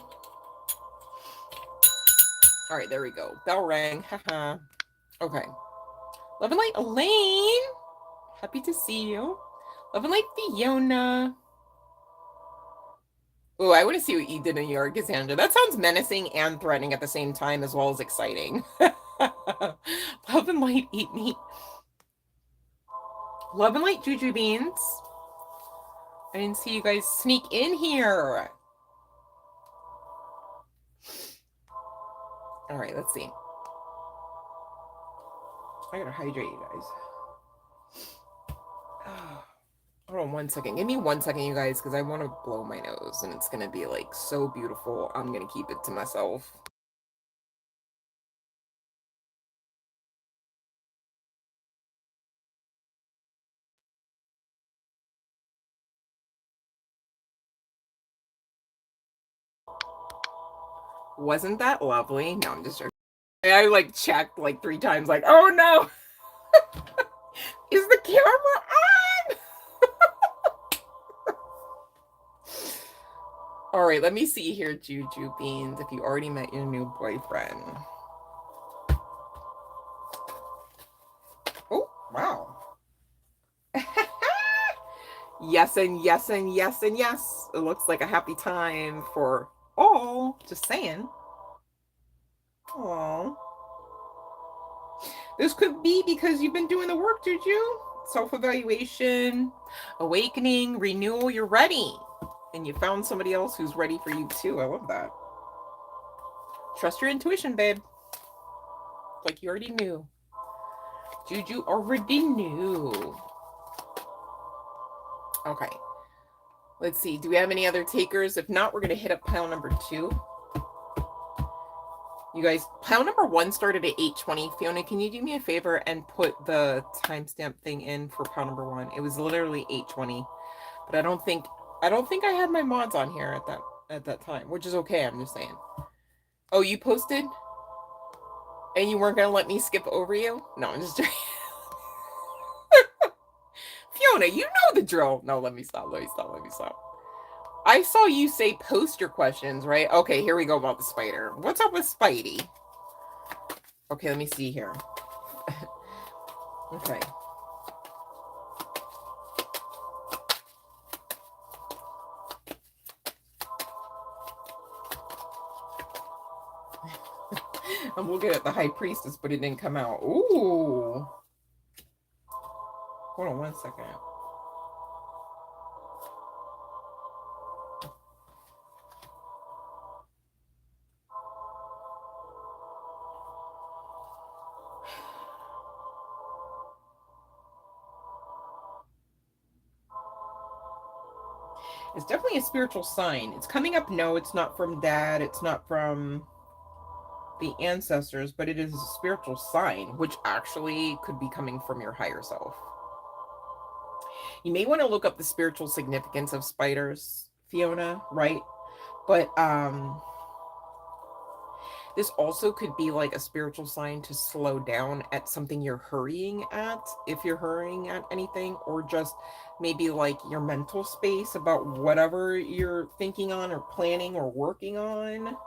All right, there we go. Bell rang. Haha. Okay. Love and light, Elaine. Happy to see you. Love and light, Fiona. Oh, I want to see what you did in New York, Cassandra. That sounds menacing and threatening at the same time, as well as exciting. Love and light, eat me. Love and light, Juju Beans. I didn't see you guys sneak in here. All right, let's see. I gotta hydrate you guys. Hold on 1 second. Give me 1 second, you guys, because I want to blow my nose, and it's gonna be like so beautiful. I'm gonna keep it to myself. Wasn't that lovely? No, I'm just joking. I like checked like 3 times, like, oh no, is the camera on? All right, let me see here, Juju Beans, if you already met your new boyfriend. Oh, wow. Yes, and yes, and yes, and yes. It looks like a happy time for all. Just saying. Oh. This could be because you've been doing the work, Juju. Self-evaluation, awakening, renewal. You're ready. And you found somebody else who's ready for you too. I love that. Trust your intuition, babe. Like you already knew. Juju already knew. Okay. Let's see. Do we have any other takers? If not, we're going to hit up pile number 2. You guys, pile number 1 started at 8:20. Fiona, can you do me a favor and put the timestamp thing in for pile number 1? It was literally 8:20, but I don't think I had my mods on here at that time, which is okay. I'm just saying. Oh, you posted, and you weren't gonna let me skip over you? No, I'm just joking. Fiona, you know the drill. No, let me stop. I saw you say post your questions, right? Okay, here we go about the spider. What's up with Spidey? Okay, let me see here. Okay. I'm looking at the high priestess, but it didn't come out. Ooh. Hold on 1 second. It's definitely a spiritual sign. It's coming up. No, it's not from dad. It's not from the ancestors, but it is a spiritual sign, which actually could be coming from your higher self. You may want to look up the spiritual significance of spiders, Fiona, right? But this also could be like a spiritual sign to slow down at something you're hurrying at, if you're hurrying at anything, or just maybe like your mental space about whatever you're thinking on or planning or working on.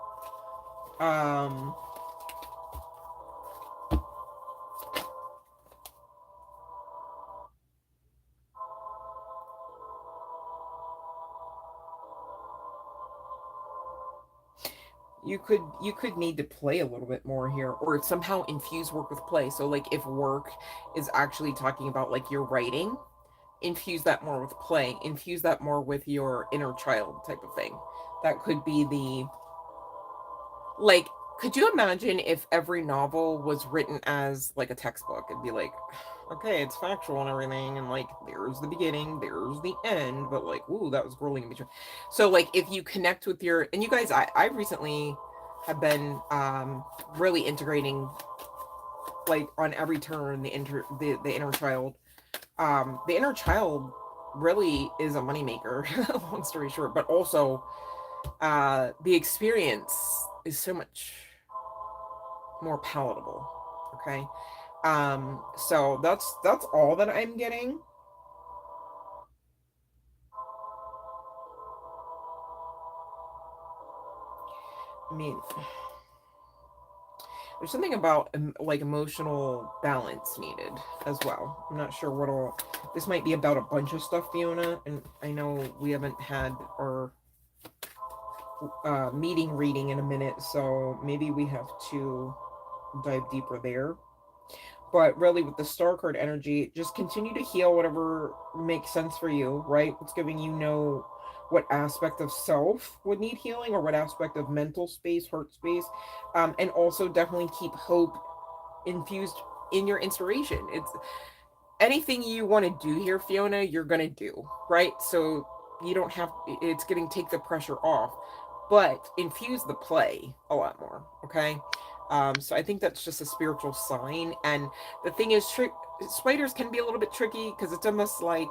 you could need to play a little bit more here, or somehow infuse work with play. So like if work is actually talking about like your writing, infuse that more with play, infuse that more with your inner child type of thing. That could be the, like, could you imagine if every novel was written as like a textbook? It'd be like, okay, it's factual and everything, and like there's the beginning, there's the end, but like, ooh, that was grueling in between. So like if you connect with your, and you guys, I recently have been really integrating, like on every turn, the inner child. The inner child really is a moneymaker, long story short, but also the experience is so much more palatable. Okay. So that's all that I'm getting. I mean, there's something about like emotional balance needed as well. I'm not sure what'll, this might be about a bunch of stuff, Fiona, and I know we haven't had our meeting reading in a minute, so maybe we have to dive deeper there. But really, with the star card energy, just continue to heal whatever makes sense for you, right? What's giving you know what aspect of self would need healing, or what aspect of mental space, heart space. And also definitely keep hope infused in your inspiration. It's anything you want to do here, Fiona, you're going to do, right? So you don't have, it's going to take the pressure off, but infuse the play a lot more, okay? So I think that's just a spiritual sign. And the thing is, spiders can be a little bit tricky because it's almost like,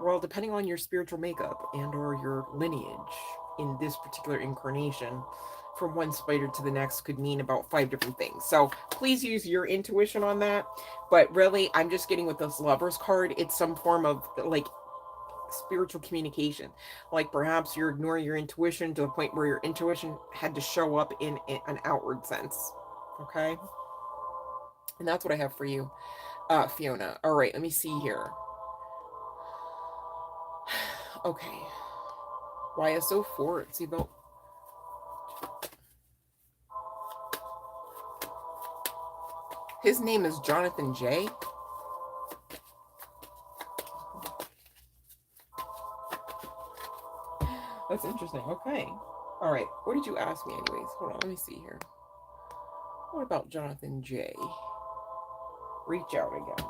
well, depending on your spiritual makeup and or your lineage in this particular incarnation, from one spider to the next could mean about 5 different things. So please use your intuition on that. But really, I'm just getting with this Lovers card, it's some form of like spiritual communication. Like perhaps you're ignoring your intuition to the point where your intuition had to show up in an outward sense. Okay? And that's what I have for you, Fiona. All right, let me see here. Okay. YSO4. Let's see about. His name is Jonathan J. That's interesting. Okay. All right. What did you ask me, anyways? Hold on. Let me see here. What about Jonathan J? Reach out again.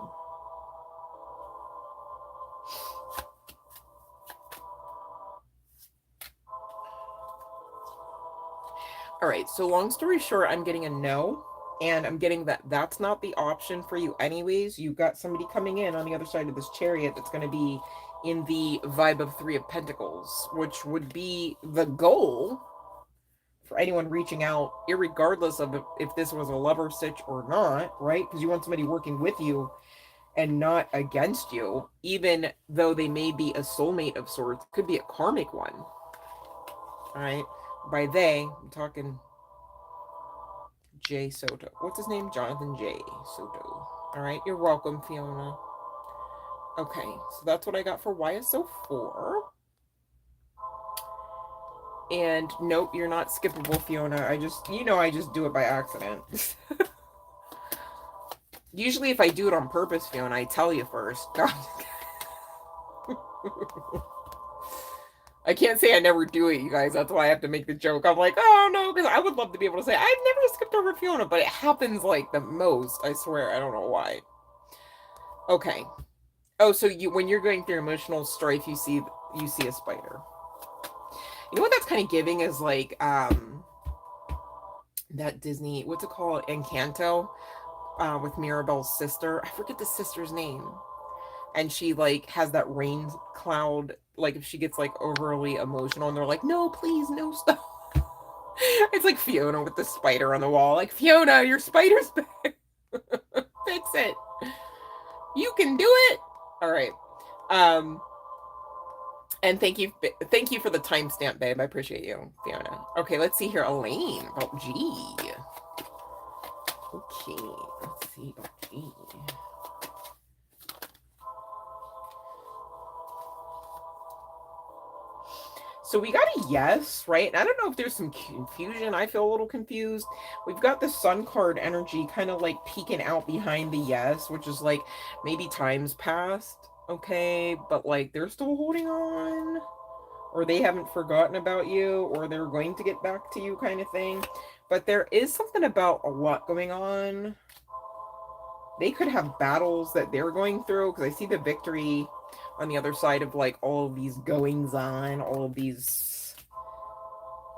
All right. So long story short, I'm getting a no. And I'm getting that that's not the option for you anyways. You've got somebody coming in on the other side of this chariot that's going to be in the vibe of 3 of Pentacles, which would be the goal for anyone reaching out, irregardless of if this was a lover stitch or not, right? Because you want somebody working with you and not against you, even though they may be a soulmate of sorts, could be a karmic one. All right. By they, I'm talking J Soto. What's his name? Jonathan J Soto. All right. You're welcome, Fiona. Okay. So that's what I got for YSO4. And nope, you're not skippable, Fiona. I just do it by accident. Usually if I do it on purpose, Fiona, I tell you first. I can't say I never do it, you guys. That's why I have to make the joke. I'm like, oh no, because I would love to be able to say, I've never skipped over Fiona, but it happens like the most, I swear. I don't know why. Okay. Oh, so when you're going through emotional strife, you see a spider. You know what that's kind of giving is like that Disney, what's it called? Encanto, with Mirabelle's sister. I forget the sister's name. And she like has that rain cloud, like if she gets like overly emotional and they're like, no, please, no, stop. It's like Fiona with the spider on the wall. Like, Fiona, your spider's back. Fix it. You can do it. All right. And thank you for the timestamp, babe. I appreciate you, Fiona. Okay, let's see here. Elaine about G. Okay, let's see about G. So we got a yes, right? And I don't know if there's some confusion. I feel a little confused. We've got the sun card energy kind of like peeking out behind the yes, which is like maybe time's passed, okay? But like they're still holding on, or they haven't forgotten about you, or they're going to get back to you kind of thing. But there is something about a lot going on. They could have battles that they're going through, because I see the victory on the other side of like all of these goings on, all of these,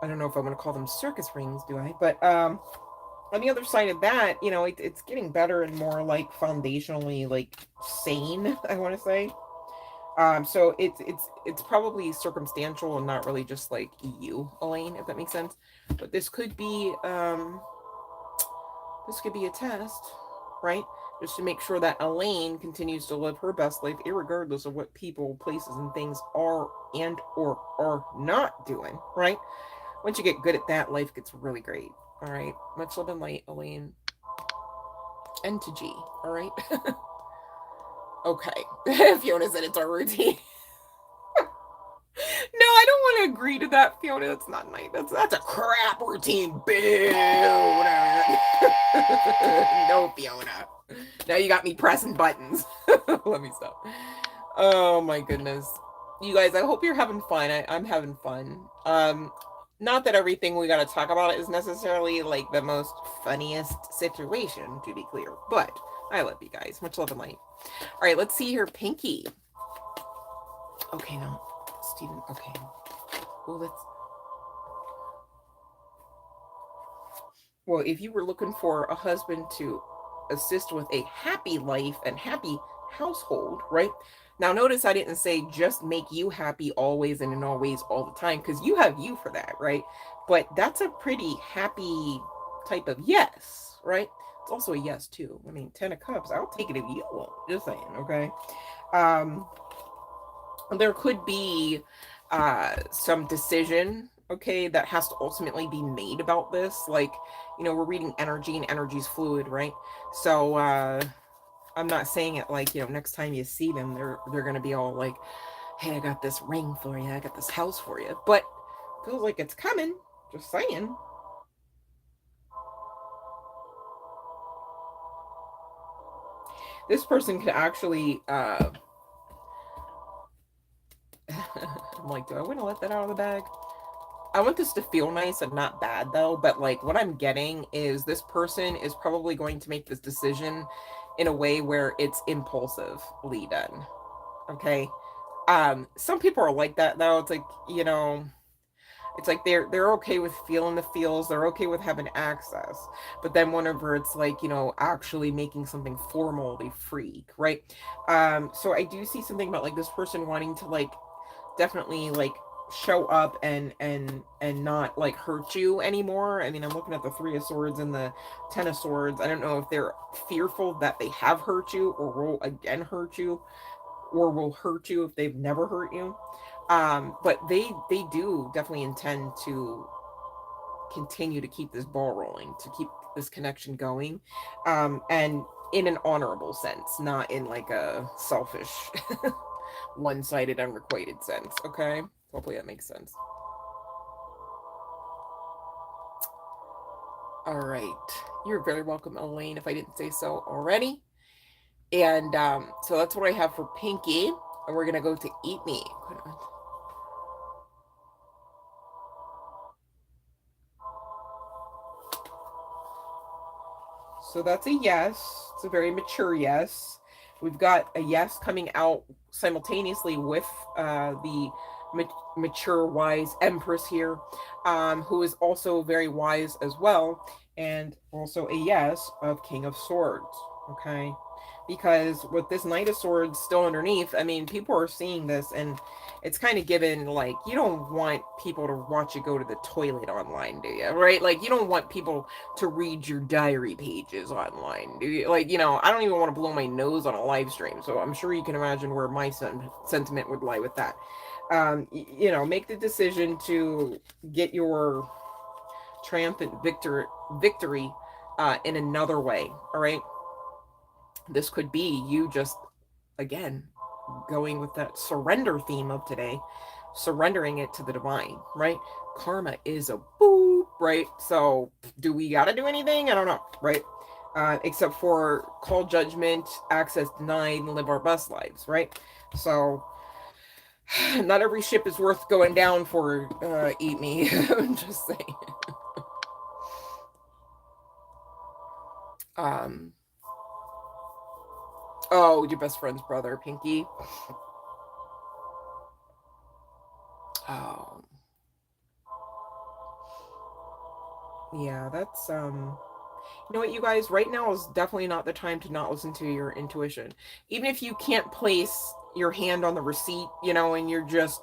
I don't know if I want to call them circus rings, do I? But on the other side of that, you know, it's getting better and more like foundationally like sane, I want to say. So it's probably circumstantial and not really just like you, Elaine, if that makes sense. But this could be a test, right? Just to make sure that Elaine continues to live her best life, irregardless of what people, places, and things are and or are not doing, right? Once you get good at that, life gets really great. All right. Much love and light, Elaine. N to G. All right. Okay. Fiona said it's our routine. No, I don't want to agree to that, Fiona. That's not nice. That's a crap routine. Boo. No, Fiona. Now you got me pressing buttons. Let me stop. Oh my goodness. You guys, I hope you're having fun. I'm having fun. Not that everything we gotta talk about is necessarily like the most funniest situation, to be clear, but I love you guys. Much love and light. All right, let's see here. Pinky. Okay, no. Steven, okay. Well, if you were looking for a husband to assist with a happy life and happy household, right? Now, notice I didn't say just make you happy always and in all ways all the time, because you have you for that, right? But that's a pretty happy type of yes, right? It's also a yes, too. I mean, 10 of Cups, I'll take it if you won't. Just saying, okay? There could be some decision, okay, that has to ultimately be made about this. Like, you know, we're reading energy and energy's fluid, right? So I'm not saying it like, you know, next time you see them, they're gonna be all like, hey, I got this ring for you, I got this house for you. But feels like it's coming. Just saying. This person could actually I'm like, do I want to let that out of the bag? I want this to feel nice and not bad though, but like what I'm getting is this person is probably going to make this decision in a way where it's impulsively done. Okay. Some people are like that though. It's like, you know, it's like they're okay with feeling the feels, they're okay with having access. But then whenever it's like, you know, actually making something formal, they freak, right? So I do see something about like this person wanting to like definitely like show up and not like hurt you anymore. I mean, I'm looking at the 3 of Swords and the 10 of Swords. I don't know if they're fearful that they have hurt you or will again hurt you, or will hurt you if they've never hurt you. But they do definitely intend to continue to keep this ball rolling, to keep this connection going, and in an honorable sense, not in like a selfish one-sided unrequited sense. Okay, hopefully that makes sense. All right, you're very welcome, Elaine, if I didn't say so already. And so that's what I have for Pinky, and we're gonna go to Eat Me. So that's a yes. It's a very mature yes. We've got a yes coming out simultaneously with the mature, wise Empress here, who is also very wise as well, and also a yes of King of Swords. Okay, because with this Knight of Swords still underneath, I mean, people are seeing this, and it's kind of given like you don't want people to watch you go to the toilet online, do you? Right? Like you don't want people to read your diary pages online, do you? Like, you know, I don't even want to blow my nose on a live stream, so I'm sure you can imagine where my sentiment would lie with that. You know, make the decision to get your triumphant victory in another way. All right, this could be you just again going with that surrender theme of today, surrendering it to the divine, right? Karma is a boop, right? So do we got to do anything? I don't know, right? Except for call judgment, access denied, and live our best lives, right? So not every ship is worth going down for, eat me. I'm just saying. Um, oh, your best friend's brother, Pinky. Oh, yeah, that's, you know what, you guys, right now is definitely not the time to not listen to your intuition. Even if you can't place your hand on the receipt, you know, and you're just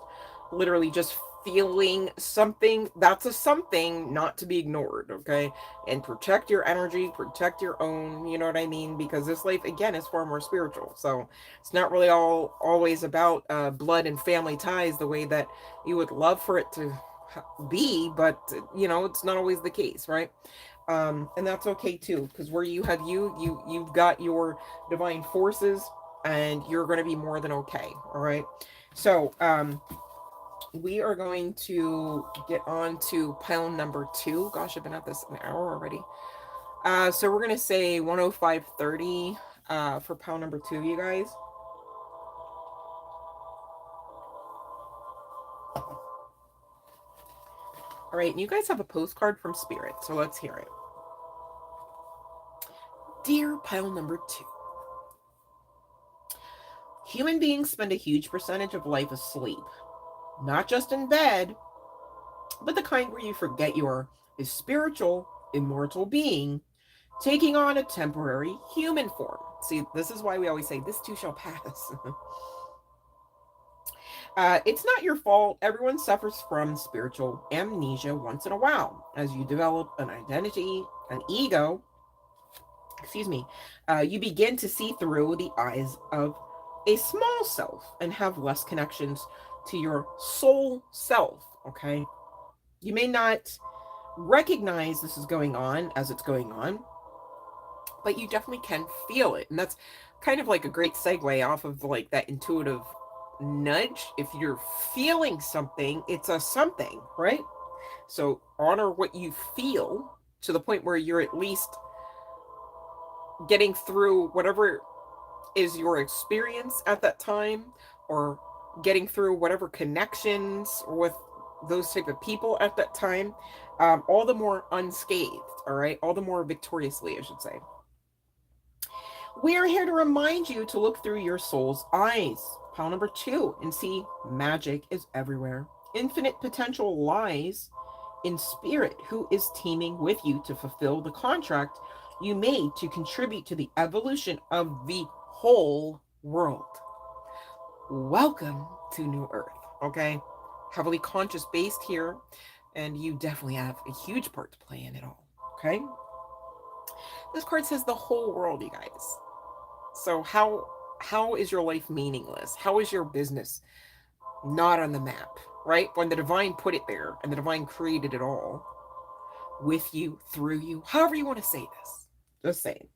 literally just feeling something, that's a something not to be ignored, okay? And protect your energy, protect your own, you know what I mean? Because this life, again, is far more spiritual. So it's not really always about blood and family ties the way that you would love for it to be, but, you know, it's not always the case, right? And that's okay too, because where you have you've got your divine forces, and you're going to be more than okay. All right. So we are going to get on to pile number 2. Gosh, I've been at this an hour already. So we're going to say 105.30 for pile number 2, you guys. All right, and you guys have a postcard from Spirit, so let's hear it. Dear pile number 2, human beings spend a huge percentage of life asleep, not just in bed, but the kind where you forget you are a spiritual, immortal being taking on a temporary human form. See, this is why we always say, this too shall pass. It's not your fault. Everyone suffers from spiritual amnesia once in a while. As you develop an identity, an ego, you begin to see through the eyes of a small self and have less connections to your soul self, okay? You may not recognize this is going on as it's going on, but you definitely can feel it. And that's kind of like a great segue off of like that intuitive nudge. If you're feeling something, it's a something, right? So honor what you feel to the point where you're at least getting through whatever is your experience at that time, or getting through whatever connections with those type of people at that time, all the more unscathed, all right? All the more victoriously, I should say. We are here to remind you to look through your soul's eyes, pile number 2, and see magic is everywhere. Infinite potential lies in Spirit, who is teaming with you to fulfill the contract you made to contribute to the evolution of the whole world. Welcome to New Earth, okay? Heavily conscious based here, and you definitely have a huge part to play in it all, okay? This card says the whole world, you guys. So how is your life meaningless? How is your business not on the map, right? When the divine put it there, and the divine created it all with you, through you, however you want to say this. Just saying.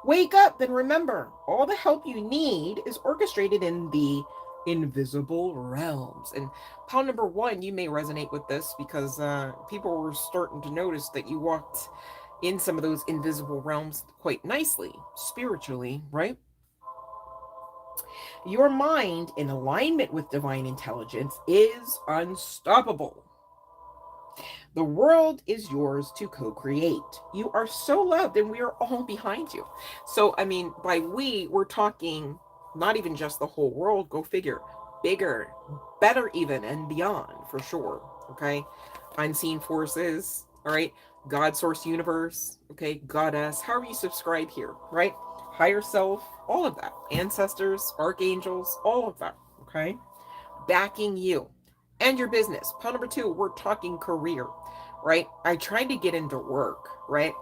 Wake up and remember, all the help you need is orchestrated in the invisible realms. And pile number 1, you may resonate with this because people were starting to notice that you walked in some of those invisible realms quite nicely, spiritually, right? Your mind, in alignment with divine intelligence, is unstoppable. The world is yours to co-create. You are so loved, and we are all behind you. So, I mean, by we, we're talking not even just the whole world, go figure, bigger, better even, and beyond, for sure, okay? Unseen forces, all right? God, source, universe, okay? Goddess, however you subscribe here, right? Higher self, all of that. Ancestors, archangels, all of that, okay? Backing you and your business. Pile number 2, we're talking career, right? I tried to get into work, right?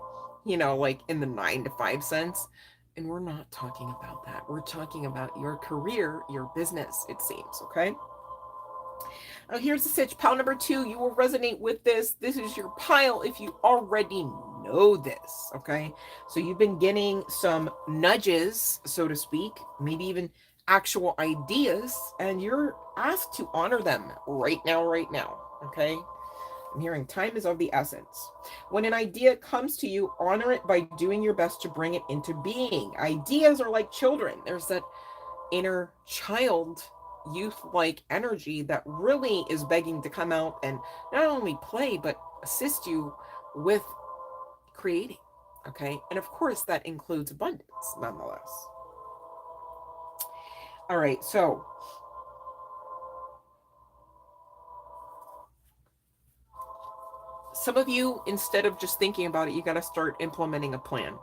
You know, like in the 9 to 5 sense. And we're not talking about that. We're talking about your career, your business, it seems, okay? Now here's the sitch. Pile number 2, you will resonate with this. This is your pile if you already know this, okay? So you've been getting some nudges, so to speak, maybe even actual ideas, and you're asked to honor them right now, okay? I'm hearing time is of the essence. When an idea comes to you, honor it by doing your best to bring it into being. Ideas are like children. There's that inner child, youth-like energy that really is begging to come out and not only play, but assist you with creating, okay? And of course, that includes abundance, nonetheless. All right, so some of you, instead of just thinking about it, you got to start implementing a plan,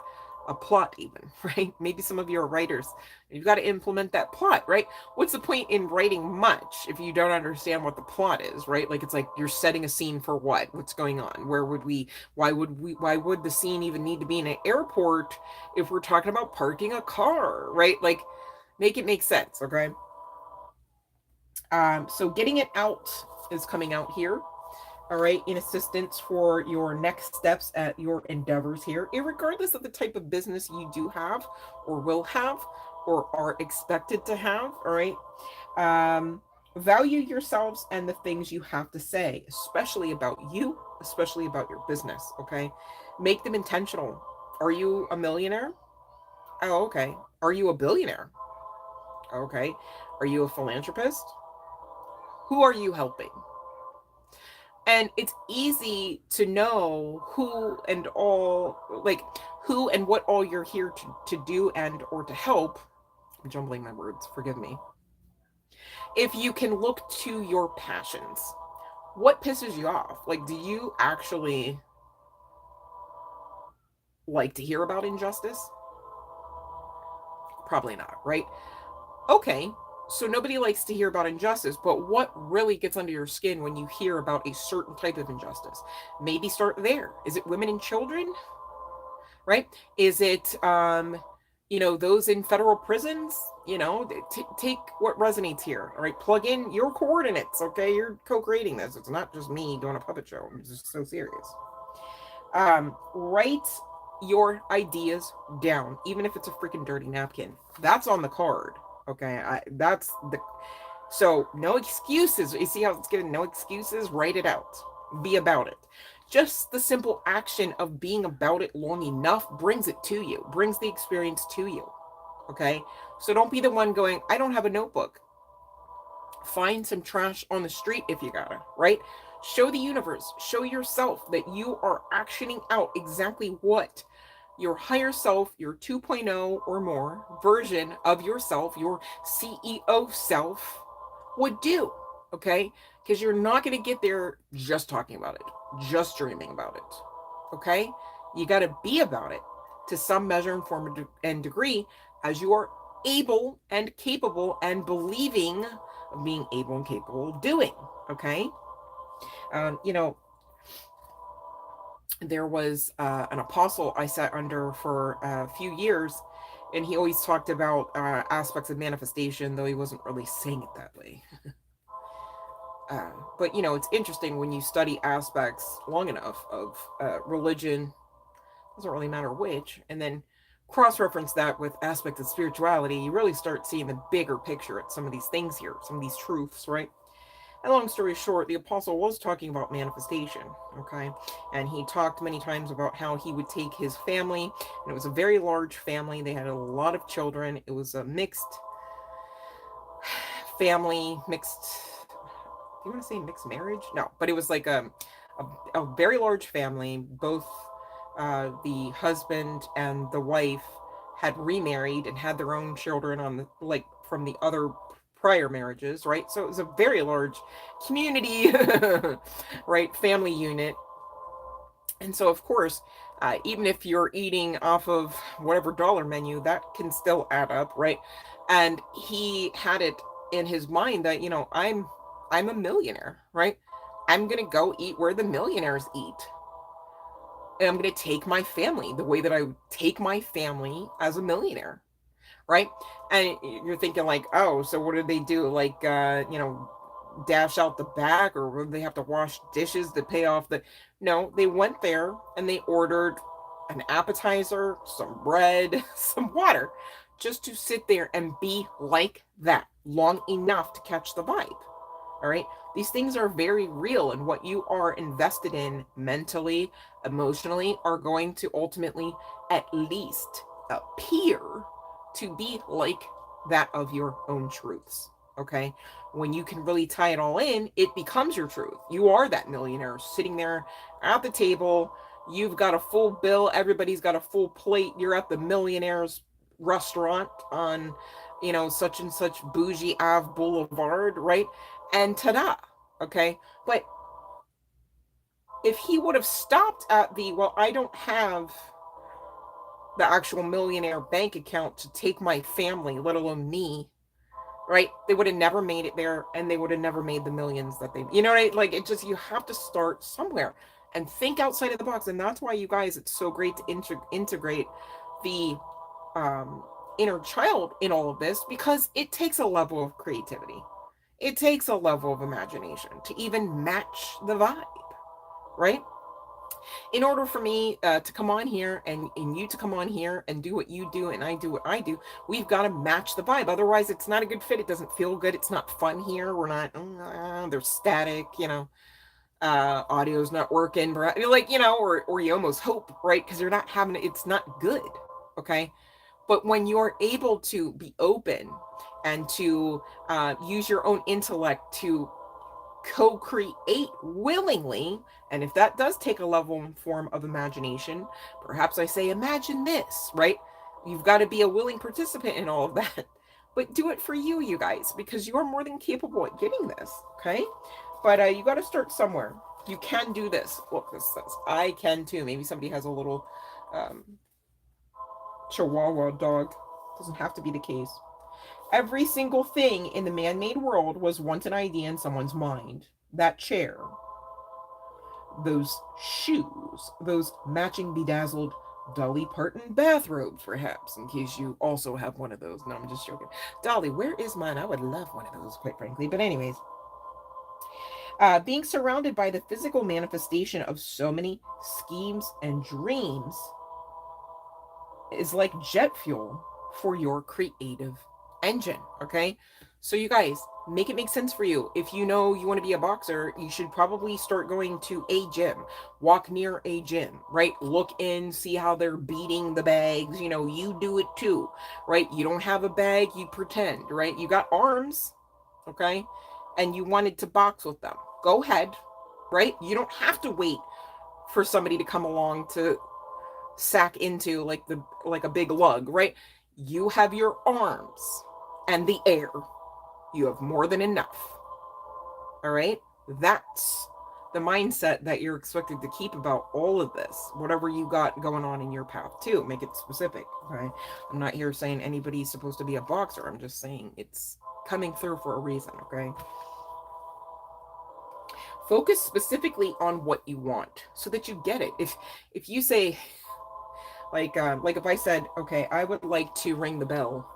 a plot even, right? Maybe some of you are writers. You've got to implement that plot, right? What's the point in writing much if you don't understand what the plot is, right? Like, it's like you're setting a scene for what? What's going on? Why would the scene even need to be in an airport if we're talking about parking a car, right? Like, make it make sense, okay? So getting it out is coming out here. All right, in assistance for your next steps at your endeavors here, regardless of the type of business you do have or will have or are expected to have. All right, value yourselves and the things you have to say, especially about you, especially about your business. Okay, make them intentional. Are you a millionaire? Oh, okay. Are you a billionaire? Okay. Are you a philanthropist? Who are you helping? And it's easy to know who and all, like, who and what all you're here to do and or to help. I'm jumbling my words, forgive me. If you can look to your passions. What pisses you off? Like, do you actually like to hear about injustice? Probably not, right? Okay, so nobody likes to hear about injustice, but what really gets under your skin when you hear about a certain type of injustice? Maybe start there. Is it women and children? Right? Is it, those in federal prisons? Take what resonates here. All right, plug in your coordinates. Okay, you're co-creating this. It's not just me doing a puppet show. I'm just so serious. Write your ideas down, even if it's a freaking dirty napkin. That's on the card. Okay, so no excuses. You see how it's given no excuses? Write it out. Be about it. Just the simple action of being about it long enough brings it to you, brings the experience to you. Okay, so don't be the one going, I don't have a notebook. Find some trash on the street if you gotta, right? Show the universe, show yourself that you are actioning out exactly what your higher self, your 2.0 or more version of yourself, your CEO self would do, okay? Because you're not going to get there just talking about it, just dreaming about it, okay? You got to be about it to some measure and form and degree as you are able and capable and believing of being able and capable of doing, okay? There was an apostle I sat under for a few years, and he always talked about aspects of manifestation, though he wasn't really saying it that way. But it's interesting when you study aspects long enough of religion, doesn't really matter which, and then cross-reference that with aspects of spirituality, you really start seeing the bigger picture at some of these things here, some of these truths, right? And long story short, the apostle was talking about manifestation, okay? And he talked many times about how he would take his family, and it was a very large family. They had a lot of children. It was a mixed family, mixed, do you want to say mixed marriage? No, but it was like a very large family. Both the husband and the wife had remarried and had their own children on from the other prior marriages, right? So it was a very large community, right? Family unit. And so, of course, even if you're eating off of whatever dollar menu, that can still add up, right? And he had it in his mind that, I'm a millionaire, right? I'm going to go eat where the millionaires eat. And I'm going to take my family the way that I would take my family as a millionaire, right? And you're thinking like, oh, so what did they do? Like, dash out the back, or would they have to wash dishes to pay off the... No, they went there and they ordered an appetizer, some bread, some water. just to sit there and be like that long enough to catch the vibe. All right. These things are very real, and what you are invested in mentally, emotionally, are going to ultimately at least appear to be like that of your own truths. Okay. When you can really tie it all in, it becomes your truth. You are that millionaire sitting there at the table. You've got a full bill. Everybody's got a full plate. You're at the millionaire's restaurant on, such and such bougie Ave Boulevard, right? And ta-da. Okay. But if he would have stopped at well, I don't have the actual millionaire bank account to take my family, let alone me, right? They would have never made it there, and they would have never made the millions that they, right? Like, it just, you have to start somewhere and think outside of the box. And that's why, you guys, it's so great to integrate the inner child in all of this, because it takes a level of creativity. It takes a level of imagination to even match the vibe, right? In order for me to come on here and you to come on here and do what you do and I do what I do, we've got to match the vibe. Otherwise, it's not a good fit. It doesn't feel good. It's not fun here. We're not, there's static, audio's not working, like, or you almost hope, right? Because you're not having it. It's not good. Okay. But when you're able to be open and to use your own intellect to co-create willingly, and if that does take a level and form of imagination, perhaps I say, imagine this, right? You've got to be a willing participant in all of that. But do it for you, you guys, because you're more than capable at getting this, okay? But you got to start somewhere. You can do this. Look, this says, I can too. Maybe somebody has a little Chihuahua dog. Doesn't have to be the case. Every single thing in the man-made world was once an idea in someone's mind. That chair, those shoes, those matching bedazzled Dolly Parton bathrobes, perhaps, in case you also have one of those. No, I'm just joking. Dolly, where is mine? I would love one of those, quite frankly. But anyways, being surrounded by the physical manifestation of so many schemes and dreams is like jet fuel for your creative engine. Okay, so you guys, make it make sense for you. If you know you want to be a boxer, you should probably start going to a gym, walk near a gym, right? Look in, see how they're beating the bags. You do it too, right? You don't have a bag, you pretend, right? You got arms, okay, and you wanted to box with them. Go ahead, right? You don't have to wait for somebody to come along to sack into like a big lug, right? You have your arms and the air. You have more than enough. All right? That's the mindset that you're expected to keep about all of this, whatever you got going on in your path too. Make it specific. Okay? I'm not here saying anybody's supposed to be a boxer. I'm just saying it's coming through for a reason. Okay? Focus specifically on what you want so that you get it. If you say, like if I said, okay, I would like to ring the bell.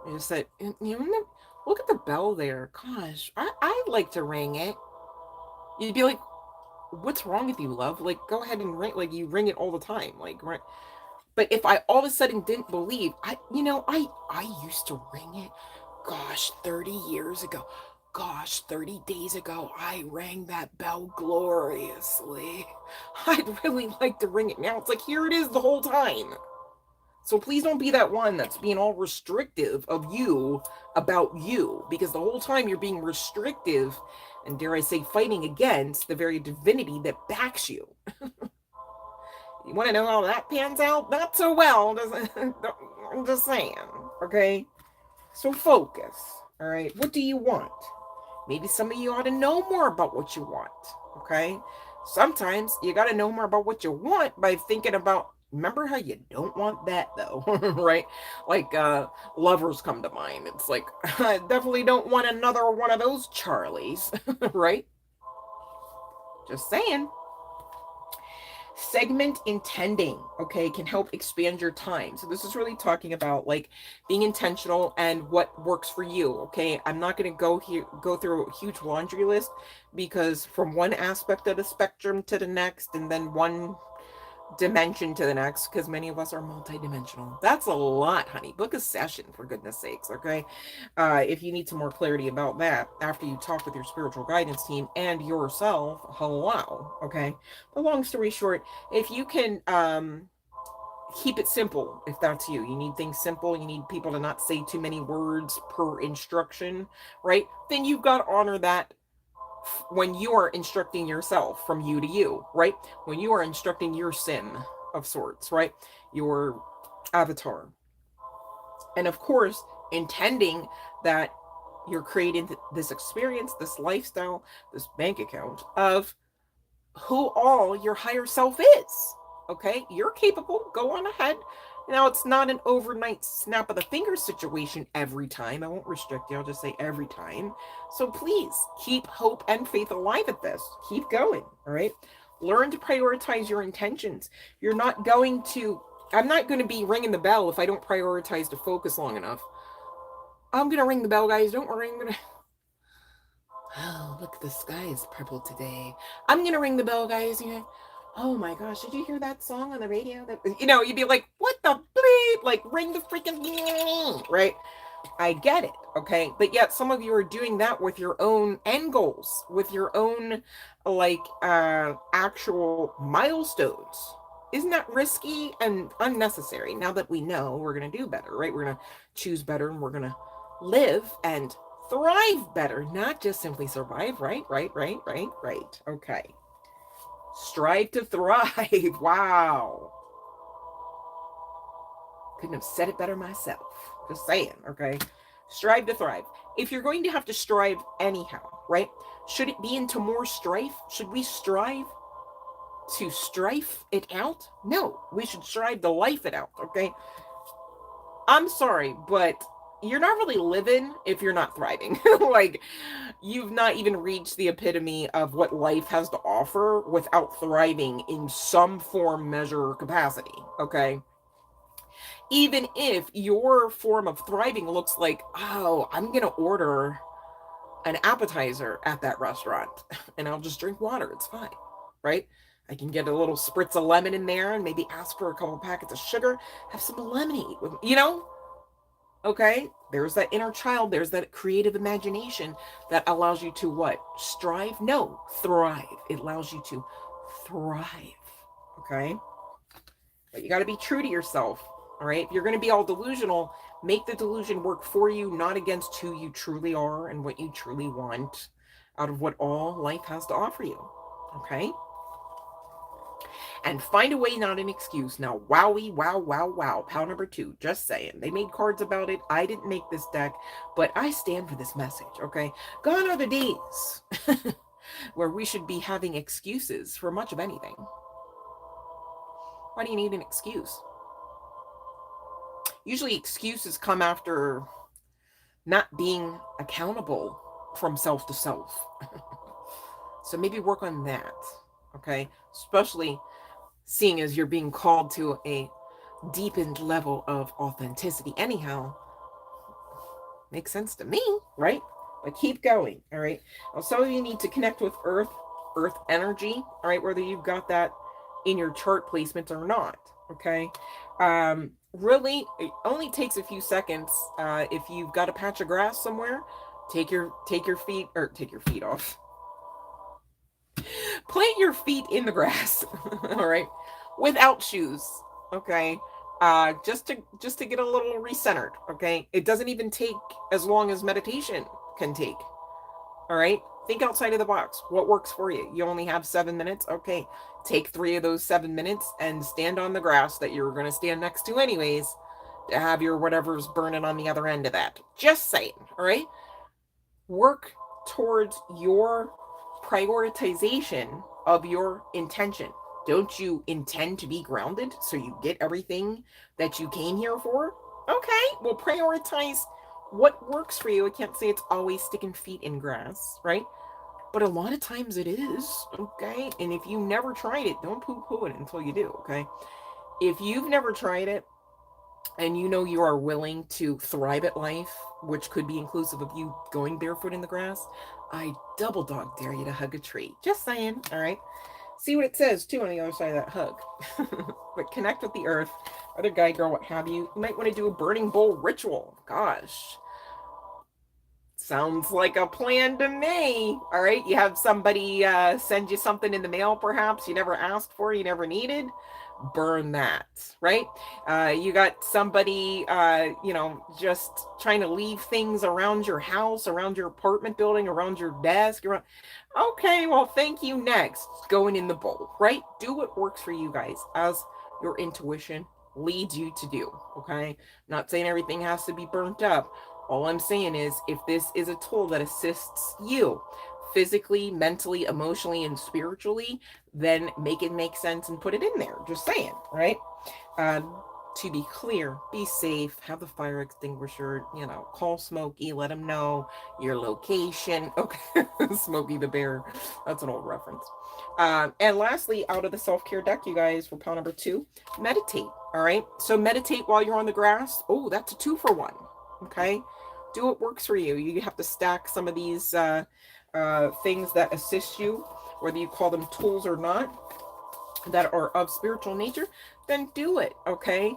I just said, look at the bell there. Gosh, I'd like to ring it. You'd be like, what's wrong with you, love? Like, go ahead and ring. Like, you ring it all the time. Like, right. But if I all of a sudden didn't believe, I used to ring it. Gosh, 30 years ago. Gosh, 30 days ago, I rang that bell gloriously. I'd really like to ring it now. It's like, here it is the whole time. So please don't be that one that's being all restrictive of you about you, because the whole time you're being restrictive and, dare I say, fighting against the very divinity that backs you. You want to know how that pans out? Not so well, doesn't it? I'm just saying, okay? So focus, all right? What do you want? Maybe some of you ought to know more about what you want, okay? Sometimes you got to know more about what you want by thinking about, remember how you don't want that, though, right? Like, lovers come to mind. It's like, I definitely don't want another one of those Charlies, right? Just saying. Segment intending, okay, can help expand your time. So this is really talking about like being intentional and what works for you, okay? I'm not going to go through a huge laundry list, because from one aspect of the spectrum to the next, and then one dimension to the next, because many of us are multidimensional. That's a lot, honey. Book a session, for goodness sakes, okay? If you need some more clarity about that after you talk with your spiritual guidance team and yourself, hello, okay? But long story short, if you can keep it simple, if that's you need things simple, you need people to not say too many words per instruction, right? Then you've got to honor that when you are instructing yourself from you to you, right? When you are instructing your sim of sorts, right? Your avatar. And of course, intending that you're creating this experience, this lifestyle, this bank account of who all your higher self is. Okay, you're capable. Go on ahead. Now, it's not an overnight snap of the finger situation every time. I won't restrict you. I'll just say every time. So please keep hope and faith alive at this. Keep going. All right. Learn to prioritize your intentions. You're not going to, I'm not going to be ringing the bell if I don't prioritize to focus long enough. I'm going to ring the bell, guys. Don't worry. I'm going to. Oh, look, the sky is purple today. I'm going to ring the bell, guys. Yeah. Oh my gosh, did you hear that song on the radio? That, you'd be like, what the bleep? Like, ring the freaking, right? I get it, okay? But yet some of you are doing that with your own end goals, with your own, like, actual milestones. Isn't that risky and unnecessary? Now that we know, we're going to do better, right? We're going to choose better, and we're going to live and thrive better, not just simply survive, right? Right. Okay. Strive to thrive. Wow. Couldn't have said it better myself. Just saying, okay? Strive to thrive. If you're going to have to strive anyhow, right? Should it be into more strife? Should we strive to strife it out? No, we should strive to life it out, okay? I'm sorry, but you're not really living if you're not thriving. Like, you've not even reached the epitome of what life has to offer without thriving in some form, measure, or capacity, okay? Even if your form of thriving looks like, oh, I'm going to order an appetizer at that restaurant and I'll just drink water. It's fine, right? I can get a little spritz of lemon in there and maybe ask for a couple packets of sugar, have some lemonade with, okay? There's that inner child. There's that creative imagination that allows you to what? Strive? No, thrive. It allows you to thrive, okay? But you got to be true to yourself, all right? If you're going to be all delusional, make the delusion work for you, not against who you truly are and what you truly want out of what all life has to offer you, okay? And find a way, not an excuse. Now, wowie, wow. Pal number 2, just saying. They made cards about it. I didn't make this deck, but I stand for this message, okay? Gone are the days where we should be having excuses for much of anything. Why do you need an excuse? Usually excuses come after not being accountable from self to self. So maybe work on that, okay? Especially seeing as you're being called to a deepened level of authenticity. Anyhow, makes sense to me, right? But keep going, all right? Now, some of you need to connect with earth energy, all right? Whether you've got that in your chart placement or not, okay? Really, it only takes a few seconds. If you've got a patch of grass somewhere, take your feet off. Plant your feet in the grass, all right, without shoes, okay, just to get a little recentered, okay. It doesn't even take as long as meditation can take, all right. Think outside of the box. What works for you? You only have 7 minutes, okay. Take 3 of those 7 minutes and stand on the grass that you're going to stand next to anyways, to have your whatever's burning on the other end of that. Just saying, all right. Work towards your prioritization of your intention. Don't you intend to be grounded so you get everything that you came here for? Okay, well, prioritize what works for you. I can't say it's always sticking feet in grass, right? But a lot of times it is, okay? And if you never tried it, don't poo-poo it until you do, okay? If you've never tried it, and you are willing to thrive at life, which could be inclusive of you going barefoot in the grass, I double dog dare you to hug a tree. Just saying, all right? See what it says, too, on the other side of that hug. But connect with the earth, other guy, girl, what have you. You might want to do a burning bowl ritual. Gosh. Sounds like a plan to me. All right, you have somebody send you something in the mail, perhaps you never asked for, you never needed. Burn that, right? You got somebody, just trying to leave things around your house, around your apartment building, around your desk. Around... Okay, well, thank you. Next, going in the bowl, right? Do what works for you guys as your intuition leads you to do. Okay, not saying everything has to be burnt up. All I'm saying is, if this is a tool that assists you physically, mentally, emotionally, and spiritually, then make it make sense and put it in there. Just saying, right? To be clear, be safe, have the fire extinguisher, call Smokey, let him know your location. Okay, Smokey the Bear. That's an old reference. And lastly, out of the self-care deck, you guys, for pile number 2, meditate. All right, so meditate while you're on the grass. Oh, that's a 2-for-1. Okay, do what works for you. You have to stack some of these things that assist you, whether you call them tools or not, that are of spiritual nature, then do it. Okay,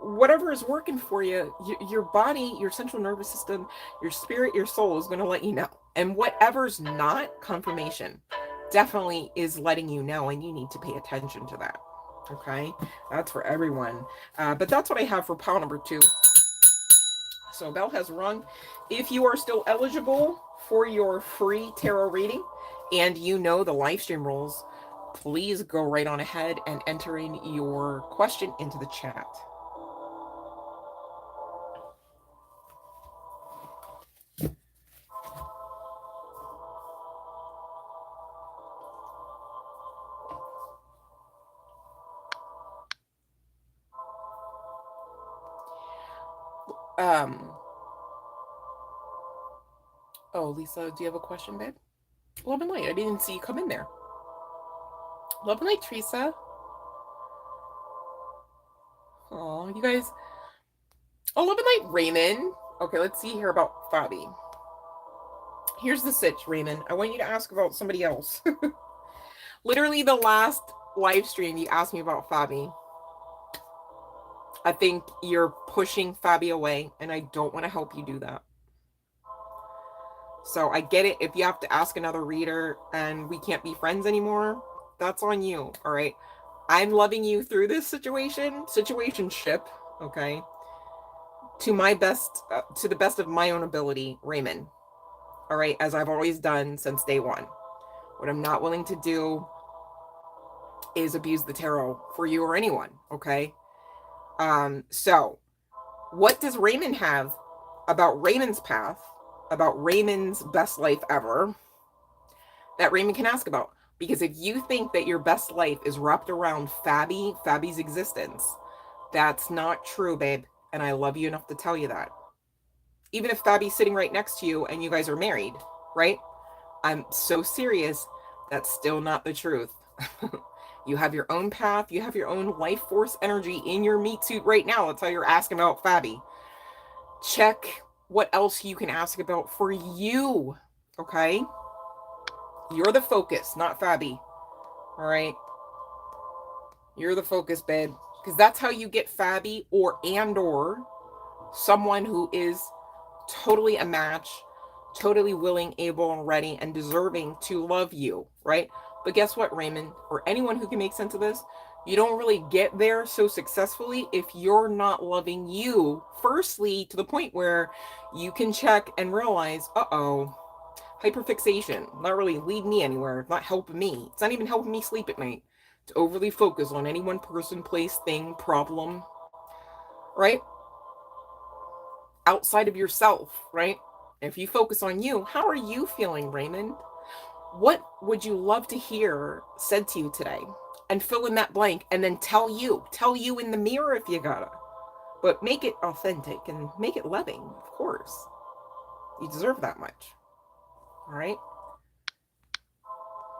whatever is working for you, your body, your central nervous system, your spirit, your soul is going to let you know. And whatever's not confirmation definitely is letting you know, and you need to pay attention to that. Okay, that's for everyone. But that's what I have for pile number 2. So bell has rung. If you are still eligible for your free tarot reading and you know the live stream rules, please go right on ahead and enter in your question into the chat. Oh, Lisa, do you have a question, babe? Love and light. I didn't see you come in there. Love and light, Teresa. Oh, you guys. Oh, love and light, Raymond. Okay, let's see here about Fabi. Here's the sitch, Raymond. I want you to ask about somebody else. Literally the last live stream you asked me about Fabi. I think you're pushing Fabi away, and I don't want to help you do that. So I get it. If you have to ask another reader and we can't be friends anymore, that's on you. All right. I'm loving you through this situationship. Okay. To my best, to the best of my own ability, Raymond. All right. As I've always done since day one. What I'm not willing to do is abuse the tarot for you or anyone. Okay. So what does Raymond have about Raymond's path, about Raymond's best life ever, that Raymond can ask about? Because if you think that your best life is wrapped around Fabi's existence, that's not true, babe. And I love you enough to tell you that. Even if Fabi's sitting right next to you and you guys are married, right? I'm so serious. That's still not the truth. You have your own path. You have your own life force energy in your meat suit right now. That's how you're asking about Fabi. Check what else you can ask about for you. Okay? You're the focus, not Fabi. All right? You're the focus, babe. Because that's how you get Fabi or someone who is totally a match, totally willing, able, and ready, and deserving to love you, right? But guess what, Raymond, or anyone who can make sense of this, you don't really get there so successfully if you're not loving you, firstly, to the point where you can check and realize, uh-oh, hyperfixation, not really lead me anywhere, not helping me. It's not even helping me sleep at night. To overly focus on any one person, place, thing, problem, right? Outside of yourself, right? If you focus on you, how are you feeling, Raymond? What would you love to hear said to you today? And fill in that blank, and then tell you in the mirror if you gotta. But make it authentic and make it loving, of course. You deserve that much. All right?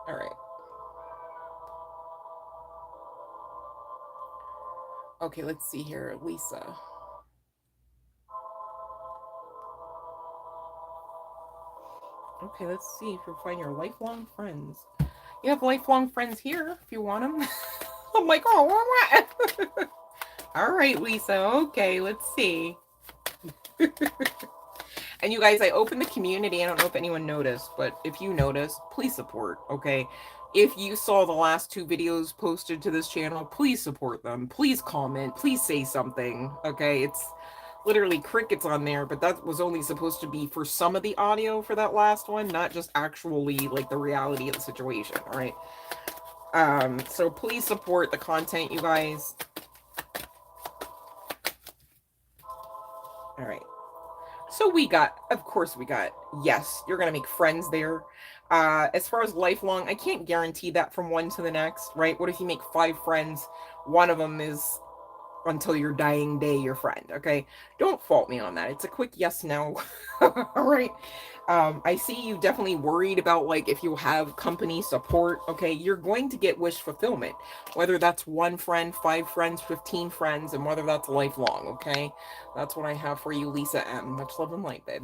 All right. Okay, let's see here. Lisa. Okay, let's see if you'll find your lifelong friends. You have lifelong friends here if you want them. I'm like, oh, what? All right, Lisa. Okay, let's see. And you guys, I opened the community. I don't know if anyone noticed, but if you noticed, please support, okay? If you saw the last 2 videos posted to this channel, please support them. Please comment. Please say something, okay? It's literally crickets on there, but that was only supposed to be for some of the audio for that last one, not just actually, like, the reality of the situation, all right? So please support the content, you guys. All right. So we got, of course we got, yes, you're going to make friends there. As far as lifelong, I can't guarantee that from one to the next, right? What if you make 5 friends? One of them is until your dying day your friend, okay? Don't fault me on that. It's a quick yes, no. All right. I see you definitely worried about, like, if you have company support, okay? You're going to get wish fulfillment, whether that's 1 friend, 5 friends, 15 friends, and whether that's lifelong, okay? That's what I have for you, Lisa M. Much love and light, babe.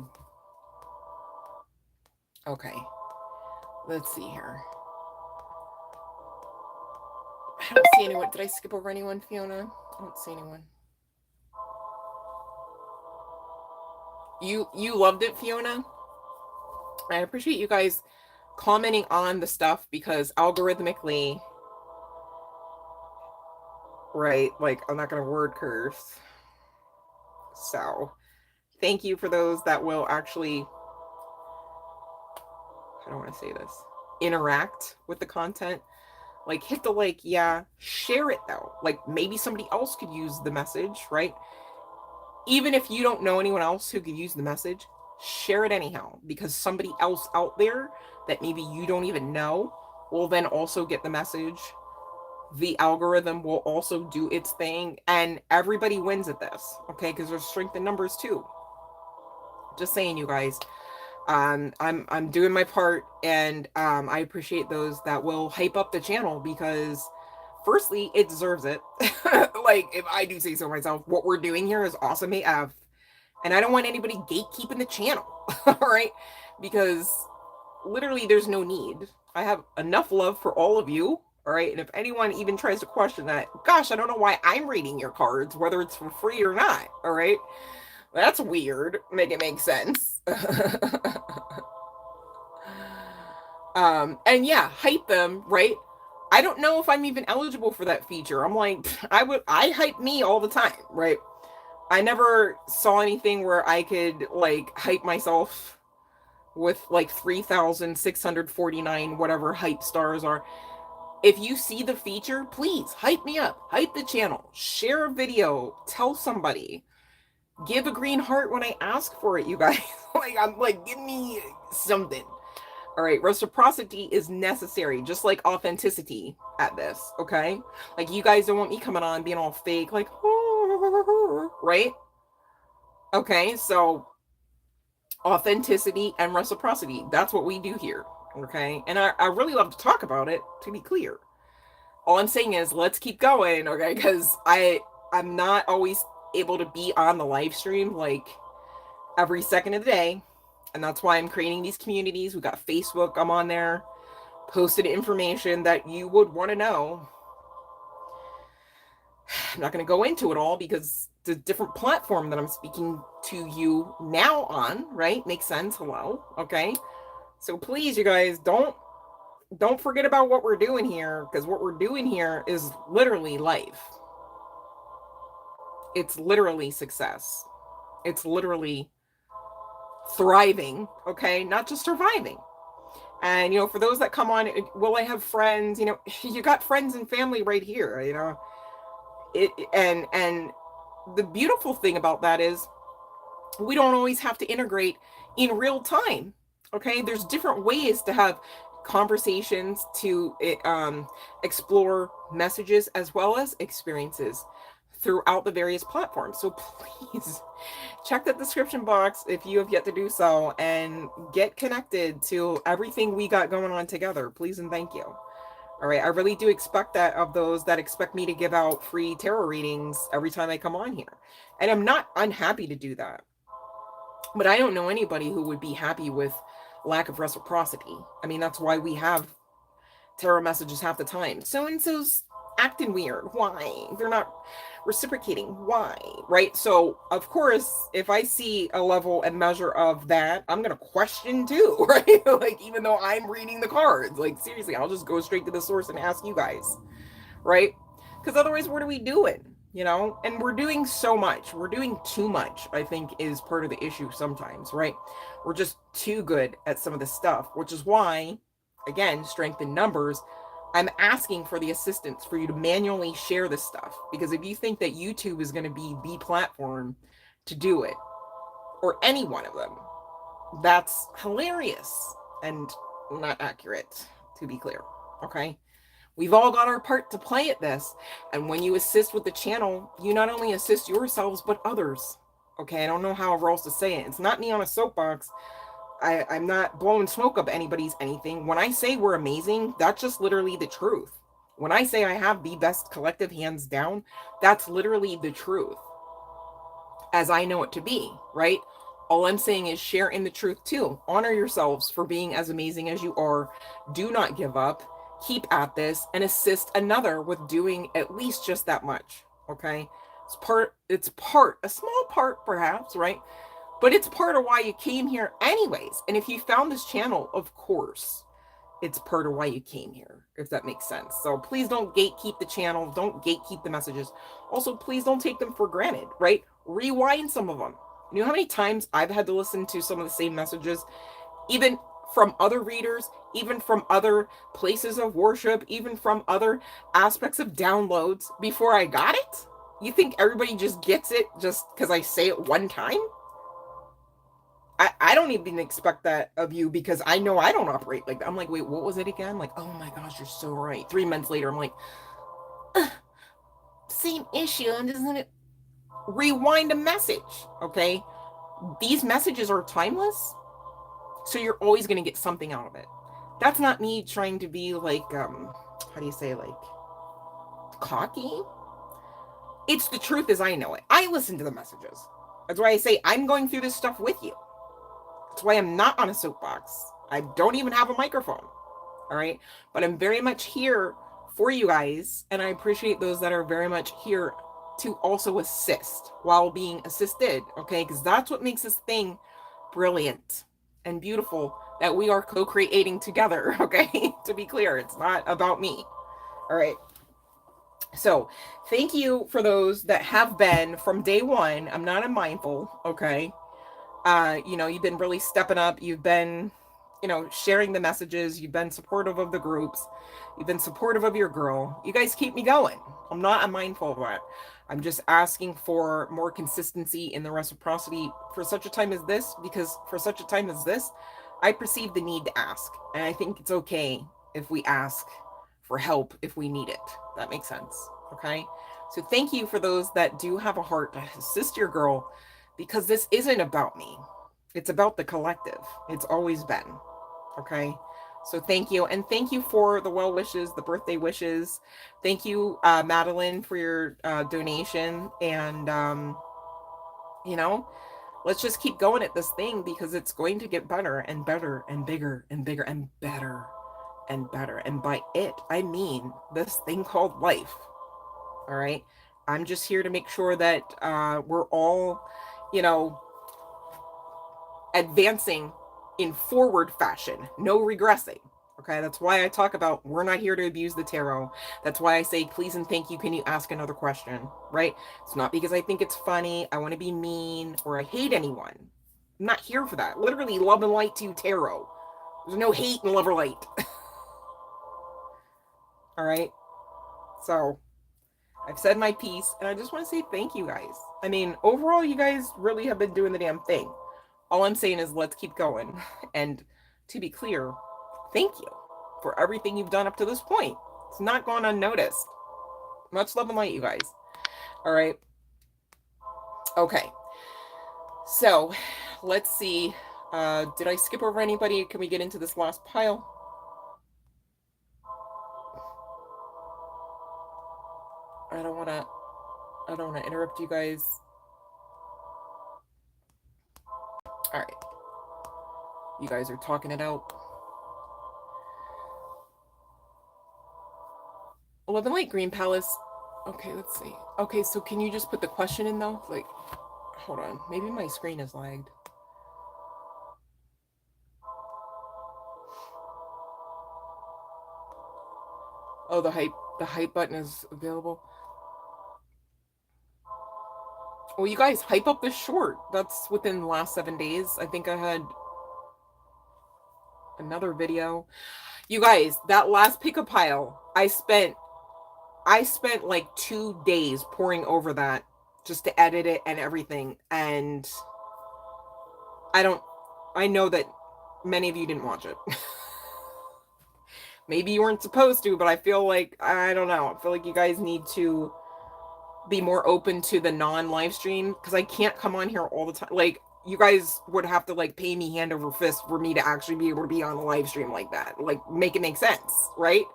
Okay. Let's see here. I don't see anyone. Did I skip over anyone, Fiona? I don't see anyone. You loved it, Fiona? I appreciate you guys commenting on the stuff because algorithmically, right, like, I'm not going to word curse. So, thank you for those that will actually, I don't want to say this, interact with the content. Like, hit the like, yeah, share it though. Like, maybe somebody else could use the message, right? Even if you don't know anyone else who could use the message, share it anyhow, because somebody else out there that maybe you don't even know will then also get the message. The algorithm will also do its thing, and everybody wins at this, okay? Because there's strength in numbers too. Just saying, you guys. I'm doing my part, and I appreciate those that will hype up the channel because, firstly, it deserves it. Like, if I do say so myself, what we're doing here is awesome AF, and I don't want anybody gatekeeping the channel, all right? Because literally, there's no need. I have enough love for all of you, all right? And if anyone even tries to question that, gosh, I don't know why I'm reading your cards, whether it's for free or not, all right? That's weird. Make it make sense. And yeah, hype them, right? I don't know if I'm even eligible for that feature. I'm like, I hype me all the time, right? I never saw anything where I could, like, hype myself with like 3,649 whatever hype stars are. If you see the feature, please hype me up, hype the channel, share a video, tell somebody, give a green heart when I ask for it, you guys. Like, I'm like, give me something. All right, reciprocity is necessary, just like authenticity at this, okay? Like, you guys don't want me coming on being all fake, like, right? Okay, so authenticity and reciprocity, that's what we do here, okay? And I really love to talk about it, to be clear. All I'm saying is, let's keep going, okay? Because I'm not always able to be on the live stream, like, every second of the day. And that's why I'm creating these communities. We got Facebook, I'm on there, posted information that you would want to know. I'm not going to go into it all because it's a different platform that I'm speaking to you now on, right? Makes sense. Hello. Okay. So please, you guys, don't forget about what we're doing here, because what we're doing here is literally life. It's literally success. It's literally thriving, okay? Not just surviving. And, you know, for those that come on, will I have friends? You know, you got friends and family right here, you know? And the beautiful thing about that is we don't always have to integrate in real time, okay? There's different ways to have conversations, to explore messages as well as experiences throughout the various platforms. So please check the description box if you have yet to do so and get connected to everything we got going on together. Please and thank you. All right, I really do expect that of those that expect me to give out free tarot readings every time I come on here. And I'm not unhappy to do that. But I don't know anybody who would be happy with lack of reciprocity. I mean, that's why we have tarot messages half the time. So-and-so's acting weird. Why? They're not reciprocating. Why? Right? So, of course, if I see a level and measure of that, I'm going to question too, right? Like, even though I'm reading the cards, like, seriously, I'll just go straight to the source and ask you guys, right? Because otherwise, what are we doing? You know, and we're doing so much. We're doing too much, I think, is part of the issue sometimes, right? We're just too good at some of this stuff, which is why, again, strength in numbers, I'm asking for the assistance for you to manually share this stuff. Because if you think that YouTube is going to be the platform to do it, or any one of them, that's hilarious and not accurate, to be clear. Okay? We've all got our part to play at this. And when you assist with the channel, you not only assist yourselves, but others. Okay, I don't know how else to say it. It's not me on a soapbox. I'm not blowing smoke up anybody's anything. When I say we're amazing, that's just literally the truth. When I say I have the best collective hands down, that's literally the truth, as I know it to be, right? All I'm saying is share in the truth too. Honor yourselves for being as amazing as you are. Do not give up. Keep at this and assist another with doing at least just that much. Okay? It's part, a small part perhaps, right? But it's part of why you came here anyways. And if you found this channel, of course, it's part of why you came here, if that makes sense. So please don't gatekeep the channel. Don't gatekeep the messages. Also, please don't take them for granted, right? Rewind some of them. You know how many times I've had to listen to some of the same messages, even from other readers, even from other places of worship, even from other aspects of downloads before I got it? You think everybody just gets it just because I say it one time? I don't even expect that of you because I know I don't operate like that. I'm like, wait, what was it again? Like, oh my gosh, you're so right. 3 months later, I'm like, same issue. And doesn't it rewind a message? Okay. These messages are timeless. So you're always going to get something out of it. That's not me trying to be like, how do you say, like, cocky? It's the truth as I know it. I listen to the messages. That's why I say I'm going through this stuff with you. That's why I'm not on a soapbox. I don't even have a microphone. All right. But I'm very much here for you guys. And I appreciate those that are very much here to also assist while being assisted. Okay. Because that's what makes this thing brilliant and beautiful that we are co-creating together. Okay. To be clear, it's not about me. All right. So thank you for those that have been from day one. I'm not unmindful. Okay. You know, you've been really stepping up. You've been, you know, sharing the messages. You've been supportive of the groups. You've been supportive of your girl. You guys keep me going. I'm not unmindful of that. I'm just asking for more consistency in the reciprocity for such a time as this, because for such a time as this, I perceive the need to ask. And I think it's okay if we ask for help if we need it. That makes sense. Okay. So thank you for those that do have a heart to assist your girl, because this isn't about me. It's about the collective. It's always been. Okay. So thank you. And thank you for the well wishes, the birthday wishes. Thank you, Madeline, for your donation. And, you know, let's just keep going at this thing because it's going to get better and better and bigger and bigger and better and better. And by it, I mean this thing called life. All right. I'm just here to make sure that we're all, you know, advancing in forward fashion, no regressing. Okay, that's why I talk about we're not here to abuse the tarot. That's why I say please and thank you. Can you ask another question? Right? It's not because I think it's funny, I want to be mean, or I hate anyone. I'm not here for that. Literally, love and light to you, tarot. There's no hate in love or light. All right. So I've said my piece, and I just want to say thank you guys. I mean, overall, you guys really have been doing the damn thing. All I'm saying is let's keep going. And to be clear, thank you for everything you've done up to this point. It's not gone unnoticed. Much love and light, you guys. All right. Okay. So let's see. Did I skip over anybody? Can we get into this last pile? I don't want to interrupt you guys. All right. You guys are talking it out. Love and Light Green Palace. Okay, let's see. Okay, so can you just put the question in though? Like, hold on. Maybe my screen is lagged. Oh, the hype button is available. Well, you guys, hype up this short. That's within the last 7 days. I think I had another video. You guys, that last pick a pile, I spent like 2 days pouring over that just to edit it and everything. And I know that many of you didn't watch it. Maybe you weren't supposed to, but I feel like, I don't know. I feel like you guys need to be more open to the non-live stream, because I can't come on here all the time. Like, you guys would have to like pay me hand over fist for me to actually be able to be on a live stream like that. Like, make it make sense, right?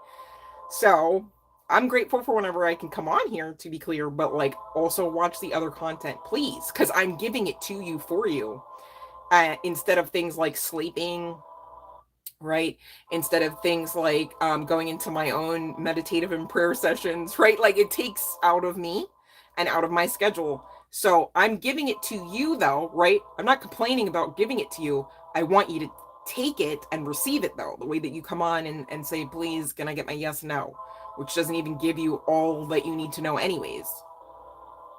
So I'm grateful for whenever I can come on here, to be clear, but like also watch the other content, please, because I'm giving it to you for you, instead of things like sleeping, right? Instead of things like going into my own meditative and prayer sessions, right? Like, it takes out of me and out of my schedule. So I'm giving it to you though, right? I'm not complaining about giving it to you. I want you to take it and receive it though, the way that you come on and say, please, can I get my yes, no, which doesn't even give you all that you need to know anyways.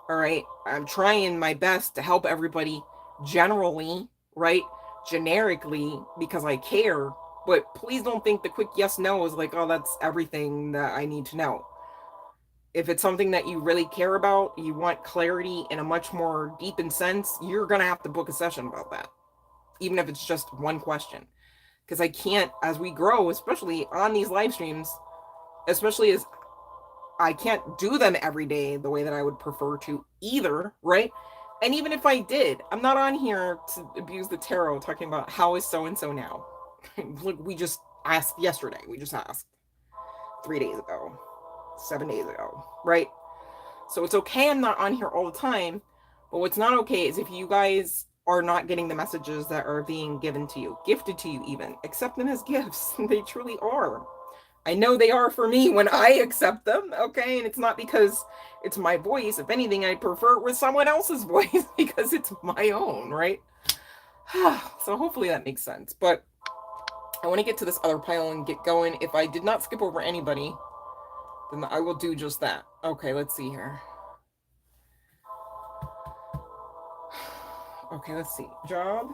All right. I'm trying my best to help everybody generally, right? Generically, because I care, but please don't think the quick yes, no is like, oh, that's everything that I need to know. If it's something that you really care about, you want clarity in a much more deepened sense, you're going to have to book a session about that, even if it's just one question. Because I can't, as we grow, especially on these live streams, especially as I can't do them every day the way that I would prefer to either, right? And even if I did, I'm not on here to abuse the tarot talking about how is so-and-so now. Look, we just asked yesterday. We just asked 3 days ago, 7 days ago, right? So it's okay I'm not on here all the time, but what's not okay is if you guys are not getting the messages that are being given to you, gifted to you even. Accept them as gifts. They truly are. I know they are for me when I accept them, okay? And it's not because it's my voice. If anything, I prefer it with someone else's voice because it's my own, right? So hopefully that makes sense. But I want to get to this other pile and get going. If I did not skip over anybody, then I will do just that. Okay, let's see here. Okay, let's see. Job,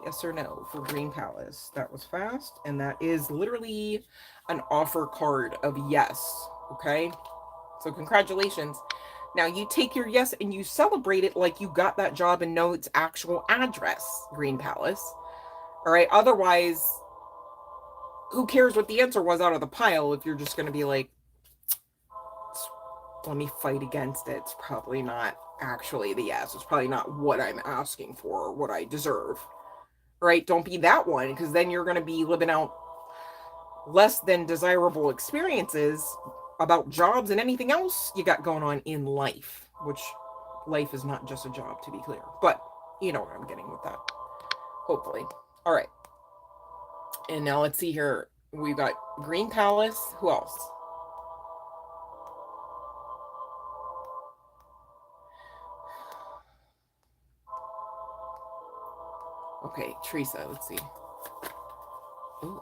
yes or no for Green Palace. That was fast. And that is literally an offer card of yes. Okay, so congratulations. Now you take your yes and you celebrate it like you got that job and know its actual address, Green Palace. All right, otherwise, who cares what the answer was out of the pile if you're just going to be like, let me fight against it. It's probably not actually the yes. It's probably not what I'm asking for or what I deserve. Right? Don't be that one, because then you're going to be living out less than desirable experiences about jobs and anything else you got going on in life, which life is not just a job, to be clear. But you know where I'm getting with that. Hopefully. All right. And now let's see here. We've got Green Palace. Who else? Okay, Teresa, let's see. Ooh.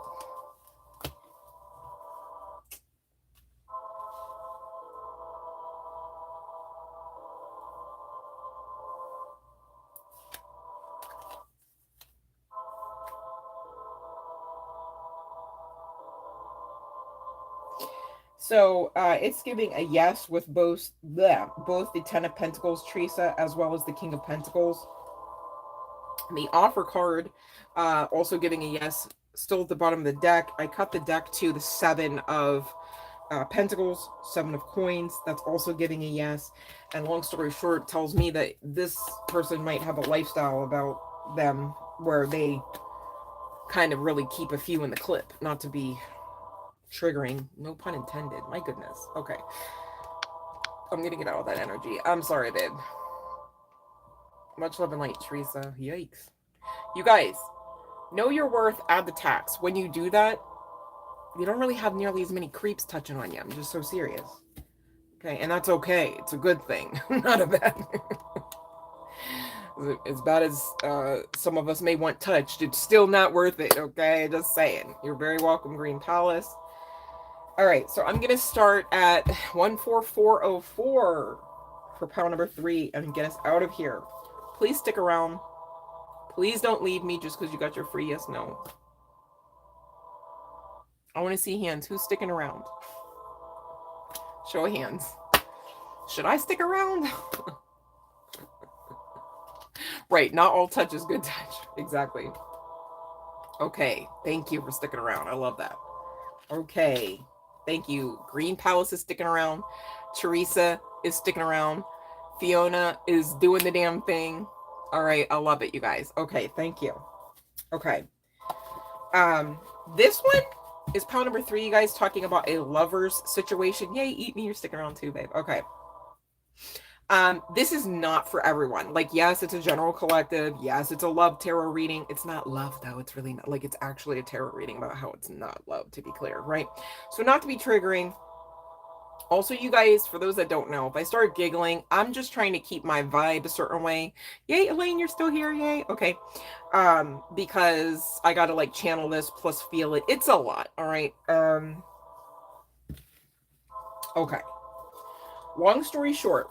So it's giving a yes with both the Ten of Pentacles, Teresa, as well as the King of Pentacles. The offer card also giving a yes, still at the bottom of the deck. I cut the deck to the Seven of Pentacles, Seven of Coins. That's also giving a yes. And long story short, tells me that this person might have a lifestyle about them where they kind of really keep a few in the clip. Not to be triggering, no pun intended. My goodness. Okay, I'm gonna get out of that energy. I'm sorry, babe. Much love and light, Teresa. Yikes. You guys, know your worth, add the tax. When you do that, you don't really have nearly as many creeps touching on you. I'm just so serious. Okay, and that's okay. It's a good thing, not a bad thing. As bad as some of us may want touched, it's still not worth it, okay? Just saying. You're very welcome, Green Palace. All right, so I'm going to start at 14404 for pile number 3 and get us out of here. Please stick around. Please don't leave me just because you got your free yes, no. I want to see hands. Who's sticking around? Show of hands. Should I stick around? Right, not all touch is good touch. Exactly. Okay, thank you for sticking around. I love that. Okay, thank you. Green Palace is sticking around. Teresa is sticking around. Fiona is doing the damn thing. All right, I love it, you guys. Okay, thank you. Okay. This one is pile number 3, you guys, talking about a lover's situation. Yay, eat me, you're sticking around too, babe. Okay. This is not for everyone. Like, yes, it's a general collective. Yes, it's a love tarot reading. It's not love, though. It's really not. Like, it's actually a tarot reading about how it's not love, to be clear, right? So not to be triggering. Also, you guys, for those that don't know, if I start giggling, I'm just trying to keep my vibe a certain way. Yay, Elaine, you're still here. Yay. Okay. Because I got to like channel this plus feel it. It's a lot. All right. Okay. Long story short,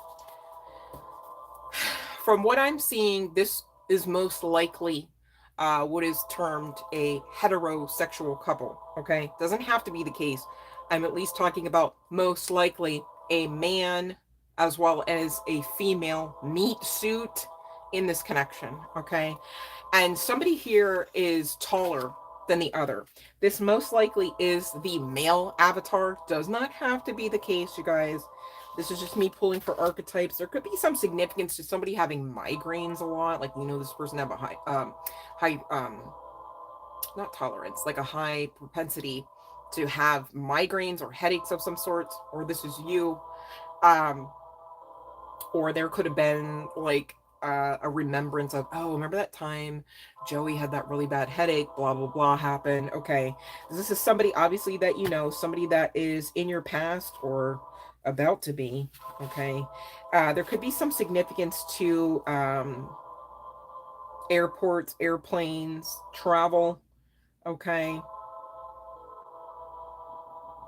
from what I'm seeing, this is most likely what is termed a heterosexual couple. Okay. Doesn't have to be the case. I'm at least talking about most likely a man as well as a female meet suit in this connection. Okay. And somebody here is taller than the other. This most likely is the male avatar. Does not have to be the case, you guys. This is just me pulling for archetypes. There could be some significance to somebody having migraines a lot. Like, you know, this person have a high, not tolerance, like a high propensity to have migraines or headaches of some sort. Or this is you. Or there could have been like a remembrance of, oh, remember that time Joey had that really bad headache, blah, blah, blah happened. Okay. This is somebody obviously that you know, somebody that is in your past or about to be. Okay. There could be some significance to airports, airplanes, travel. Okay.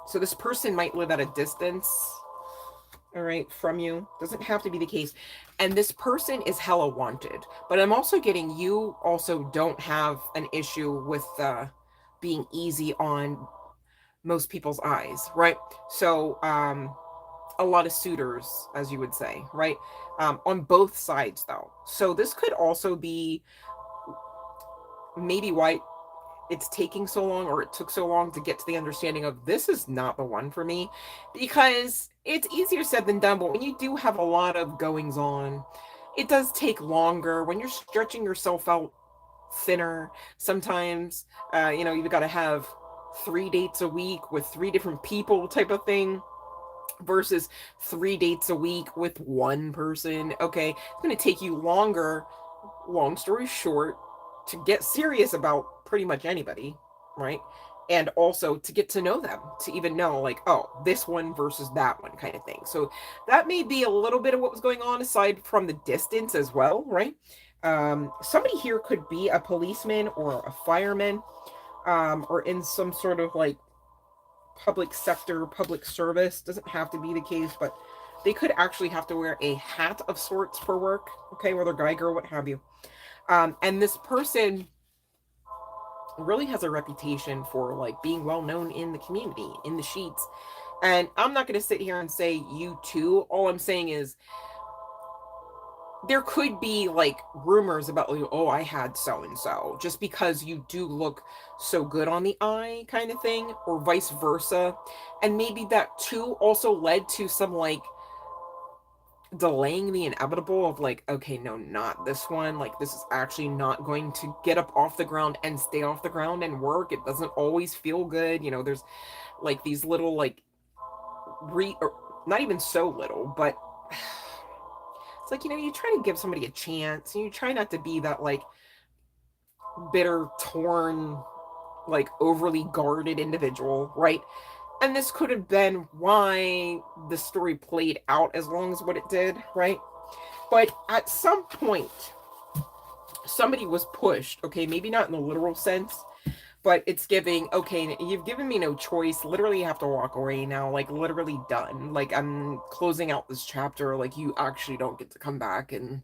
So this person might live at a distance, all right, from you. Doesn't have to be the case. And this person is hella wanted. But I'm also getting you also don't have an issue with being easy on most people's eyes, right? So a lot of suitors, as you would say, right? On both sides, though. So this could also be maybe why it's taking so long, or it took so long to get to the understanding of this is not the one for me, because it's easier said than done. But when you do have a lot of goings on, it does take longer. When you're stretching yourself out thinner, sometimes you know, you've got to have 3 dates a week with 3 different people type of thing versus 3 dates a week with one person. Okay, it's going to take you longer, long story short, to get serious about pretty much anybody, right? And also to get to know them, to even know like, oh, this one versus that one kind of thing. So that may be a little bit of what was going on aside from the distance as well, right? Somebody here could be a policeman or a fireman, or in some sort of like public sector, public service. Doesn't have to be the case, but they could actually have to wear a hat of sorts for work, okay, whether guy, girl, what have you. And this person really has a reputation for like being well known in the community, in the sheets. And I'm not going to sit here and say you too. All I'm saying is there could be like rumors about, like, oh, I had so and so, just because you do look so good on the eye kind of thing, or vice versa. And maybe that too also led to some like delaying the inevitable of like, okay, no, not this one. Like, this is actually not going to get up off the ground and stay off the ground and work. It doesn't always feel good. You know, there's like these little like or not even so little, but it's like, you know, you try to give somebody a chance and you try not to be that like bitter, torn like overly guarded individual, right? And this could have been why the story played out as long as what it did, right? But at some point, somebody was pushed, okay, maybe not in the literal sense, but it's giving, okay, you've given me no choice. Literally, you have to walk away now. Like, literally done. Like, I'm closing out this chapter. Like, you actually don't get to come back and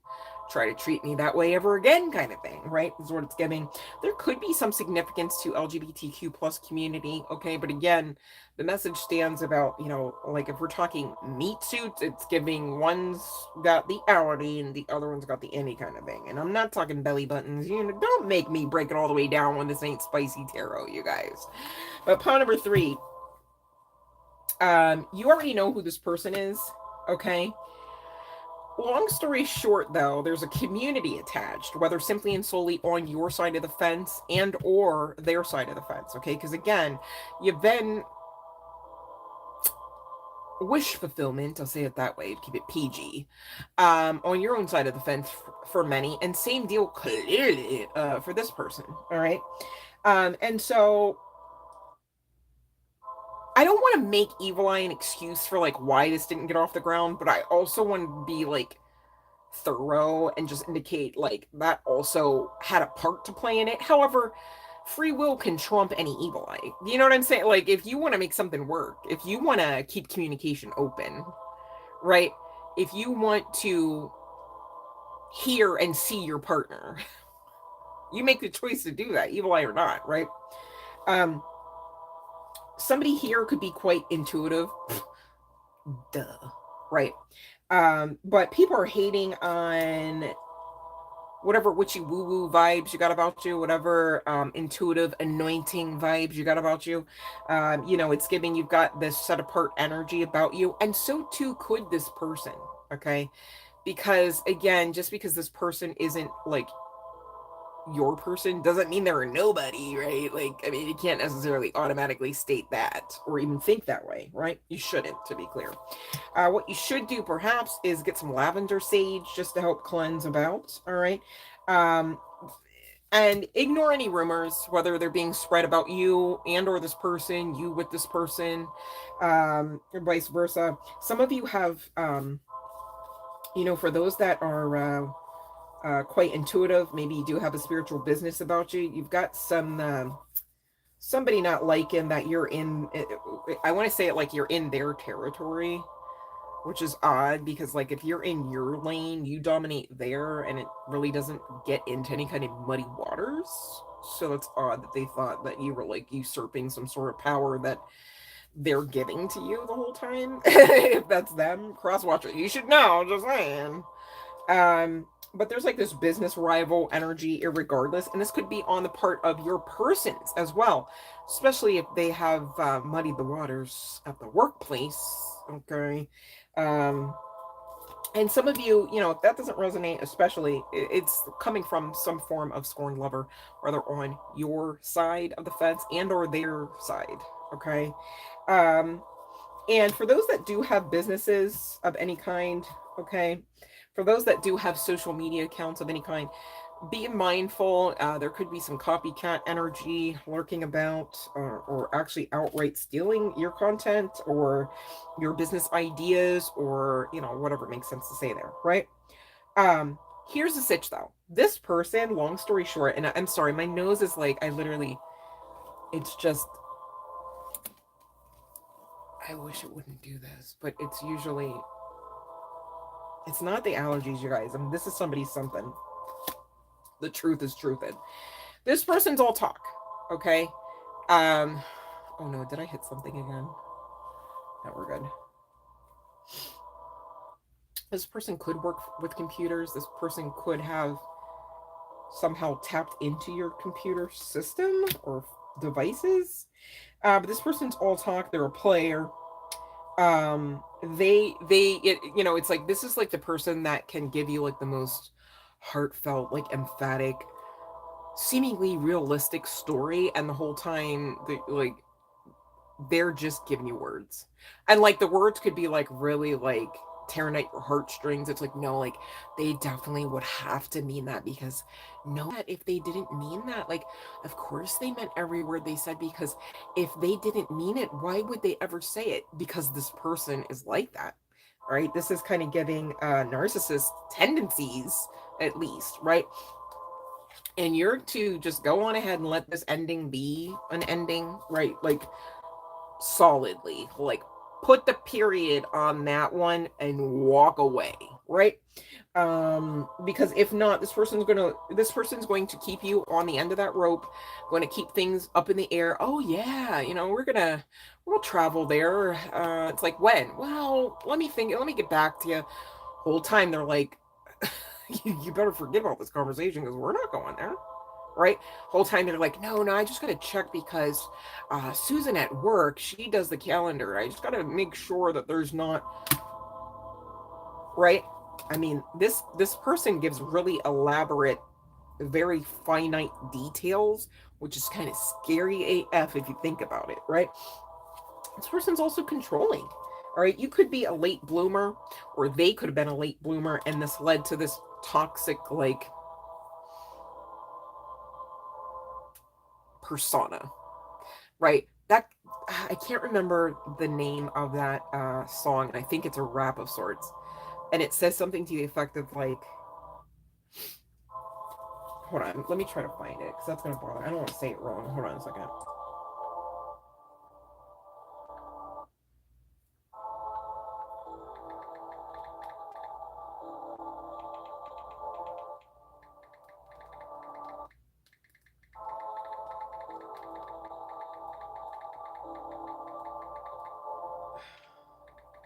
try to treat me that way ever again, kind of thing, right? Is what it's giving. There could be some significance to LGBTQ plus community, okay? But again, the message stands about, you know, like if we're talking meat suits, it's giving one's got the outie and the other one's got the innie kind of thing. And I'm not talking belly buttons. You know, don't make me break it all the way down when this ain't spicy tarot, you guys. But pawn number 3, you already know who this person is, okay? Long story short, though, there's a community attached, whether simply and solely on your side of the fence and or their side of the fence, okay? Because again, you've been wish fulfillment, I'll say it that way to keep it PG, on your own side of the fence for many, and same deal clearly for this person, all right? And so I don't want to make Evil Eye an excuse for like why this didn't get off the ground, but I also want to be like thorough and just indicate like that also had a part to play in it. However, free will can trump any evil eye. You know what I'm saying? Like if you want to make something work, if you want to keep communication open, right? If you want to hear and see your partner, you make the choice to do that, evil eye or not, right? Somebody here could be quite intuitive. Duh, right? But people are hating on whatever witchy woo woo vibes you got about you, whatever intuitive anointing vibes you got about you. You know, it's giving you've got this set apart energy about you, and so too could this person, okay? Because again, just because this person isn't like your person doesn't mean they're a nobody, right? Like, I mean, you can't necessarily automatically state that or even think that way, right? You shouldn't, to be clear. What you should do perhaps is get some lavender sage just to help cleanse about, all right? And ignore any rumors, whether they're being spread about you and or this person, you with this person, or vice versa. Some of you have, you know, for those that are quite intuitive, maybe you do have a spiritual business about you. You've got some somebody not liking that you're in. I want to say it like you're in their territory, which is odd because like if you're in your lane, you dominate there, and it really doesn't get into any kind of muddy waters. So it's odd that they thought that you were like usurping some sort of power that they're giving to you the whole time. If that's them, cross watcher, you should know. Just saying. But there's like this business rival energy irregardless, and this could be on the part of your persons as well, especially if they have muddied the waters at the workplace, okay? And some of you, you know, if that doesn't resonate, especially, it's coming from some form of scorned lover, whether on your side of the fence and or their side, okay? And for those that do have businesses of any kind, okay, for those that do have social media accounts of any kind, be mindful. There could be some copycat energy lurking about, or actually outright stealing your content or your business ideas, or, you know, whatever makes sense to say there, right? Here's the sitch though. This person, long story short, and I'm sorry, my nose is like, it's just, I wish it wouldn't do this, but it's usually, it's not the allergies, you guys. I mean, this is somebody's something. The truth is truthed. This person's all talk, okay? Oh no, did I hit something again? No, we're good. This person could work with computers. This person could have somehow tapped into your computer system or devices. But this person's all talk. They're a player. You know, it's like, this is like the person that can give you like the most heartfelt, like emphatic, seemingly realistic story, and the whole time they're just giving you words, and like the words could be like really like tearing at your heartstrings. It's like, no, like they definitely would have to mean that, because no, that if they didn't mean that, like, of course they meant every word they said, because if they didn't mean it, why would they ever say it? Because this person is like that, right? This is kind of giving narcissist tendencies, at least, right? And you're to just go on ahead and let this ending be an ending, right? Like, solidly, like, put the period on that one and walk away, right? Because if not, this person's going to keep you on the end of that rope, going to keep things up in the air. Oh yeah, we'll travel there. It's like, when? Well, let me think, let me get back to you. Whole time they're like, you better forget about this conversation, because we're not going there, right? Whole time they're like, no, I just gotta check, because Susan at work, she does the calendar. I just gotta make sure that there's not, right? I mean, this person gives really elaborate, very finite details, which is kind of scary AF if you think about it, right? This person's also controlling. All right, you could be a late bloomer, or they could have been a late bloomer, and this led to this toxic, like, persona, right? That, I can't remember the name of that song, and I think it's a rap of sorts, and it says something to the effect of, like, hold on, let me try to find it, because that's gonna bother. I don't want to say it wrong. Hold on a second.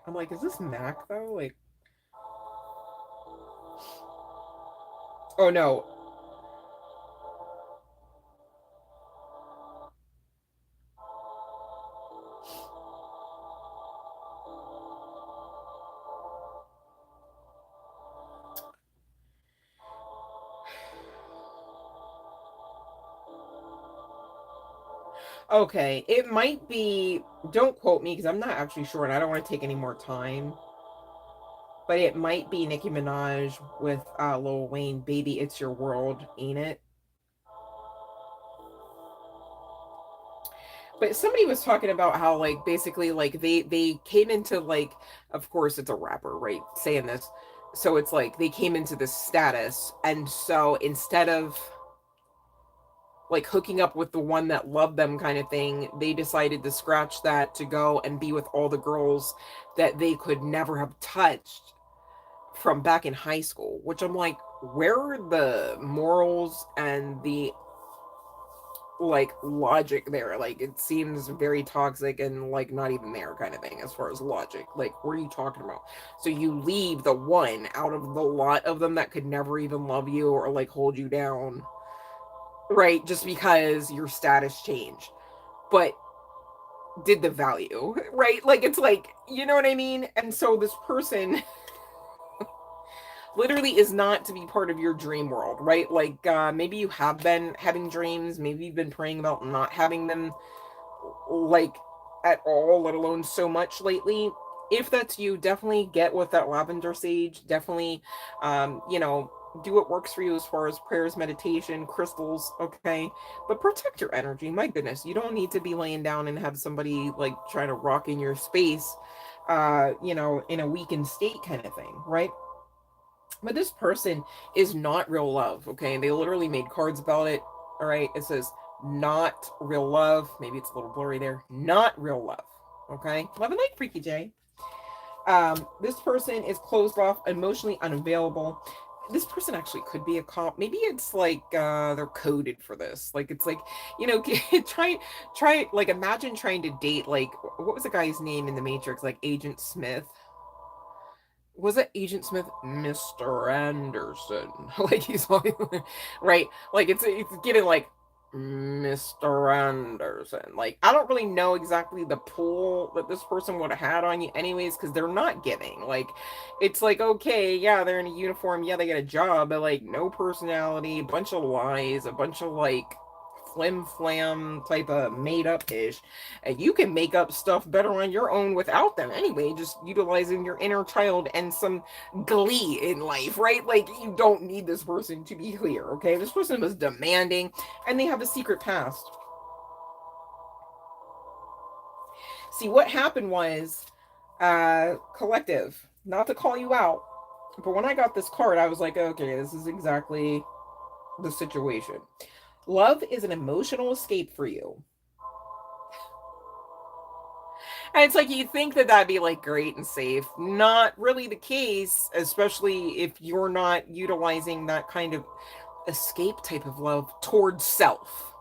I'm like, is this Mac though? Like, oh no. Okay, it might be, don't quote me because I'm not actually sure and I don't want to take any more time. But it might be Nicki Minaj with Lil Wayne, Baby It's Your World, Ain't It? But somebody was talking about how, like, basically, like, they came into, like, of course it's a rapper, right, saying this. So it's like they came into this status, and so instead of, like, hooking up with the one that loved them kind of thing, they decided to scratch that to go and be with all the girls that they could never have touched from back in high school, which I'm like, where are the morals and the, like, logic there? Like, it seems very toxic and, like, not even there kind of thing as far as logic. Like, what are you talking about? So you leave the one out of the lot of them that could never even love you or, like, hold you down, right? Just because your status changed. But did the value, right? Like, it's like, you know what I mean? And so this person literally is not to be part of your dream world, right? Like, maybe you have been having dreams, maybe you've been praying about not having them, like, at all, let alone so much lately. If that's you, definitely get with that lavender sage. Definitely, do what works for you as far as prayers, meditation, crystals, okay? But protect your energy. My goodness, you don't need to be laying down and have somebody, like, trying to rock in your space, in a weakened state kind of thing, right? But this person is not real love, okay? They literally made cards about it. All right, it says not real love. Maybe it's a little blurry there. Not real love, okay? Love and light, Freaky J. This person is closed off, emotionally unavailable. This person actually could be a cop. Maybe it's like they're coded for this. Like, it's like, try like, imagine trying to date, like, what was the guy's name in the Matrix? Like, Agent Smith. Was it Agent Smith? Mr. Anderson. Like, he's like, right? Like, it's getting like, Mr. Anderson. Like, I don't really know exactly the pull that this person would have had on you anyways, because they're not giving. Like, it's like, okay, yeah, they're in a uniform, yeah, they get a job, but, like, no personality, a bunch of lies, a bunch of, like, flim flam type of made up ish. And you can make up stuff better on your own without them anyway, just utilizing your inner child and some glee in life, right? Like, you don't need this person, to be clear, okay? This person was demanding and they have a secret past. See, what happened was, collective, not to call you out, but when I got this card, I was like, okay, this is exactly the situation. Love is an emotional escape for you. And it's like, you think that that'd be like great and safe. Not really the case, especially if you're not utilizing that kind of escape type of love towards self.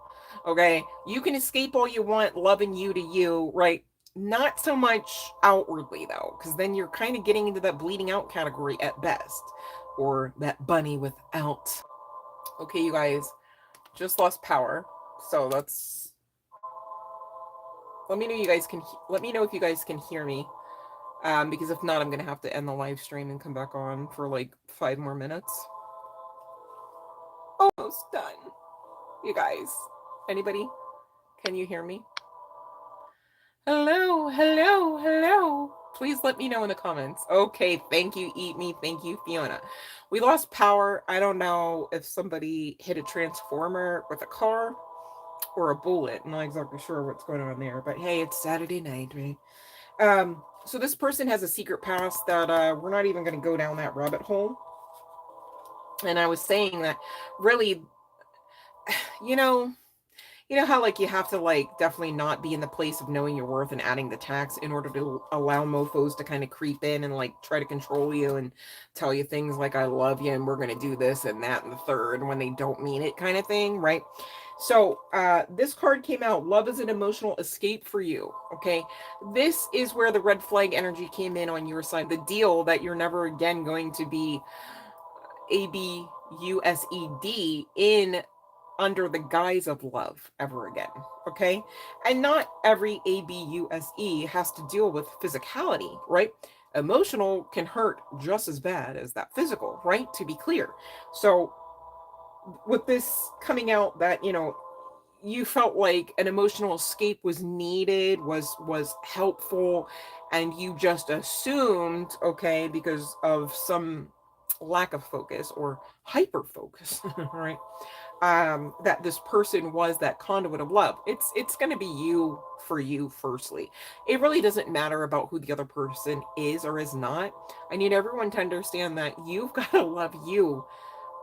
Okay? You can escape all you want, loving you to you, right? Not so much outwardly, though, because then you're kind of getting into that bleeding out category at best, or that bunny without. Okay, you guys, just lost power, so let's. Let me know you guys can. Let me know if you guys can hear me, because if not, I'm gonna have to end the live stream and come back on for like 5 more minutes. Almost done, you guys. Anybody? Can you hear me? Hello, hello, hello. Please let me know in the comments. Okay, thank you, Eat Me. Thank you, Fiona. We lost power. I don't know if somebody hit a transformer with a car or a bullet. I'm not exactly sure what's going on there, but hey, it's Saturday night, right? So this person has a secret past that we're not even going to go down that rabbit hole. And I was saying that really, you know how like you have to like definitely not be in the place of knowing your worth and adding the tax in order to allow mofos to kind of creep in and like try to control you and tell you things like I love you and we're going to do this and that and the third when they don't mean it, kind of thing, right? So this card came out. Love is an emotional escape for you. Okay, this is where the red flag energy came in on your side. The deal that you're never again going to be ABUSED in under the guise of love ever again. Okay, and not every ABUSE has to deal with physicality, right? Emotional can hurt just as bad as that physical, right? To be clear. So with this coming out that, you felt like an emotional escape was needed, was helpful, and you just assumed, okay, because of some lack of focus or hyper focus, right? That this person was that conduit of love. It's going to be you for you firstly. It really doesn't matter about who the other person is or is not. I need everyone to understand that you've got to love you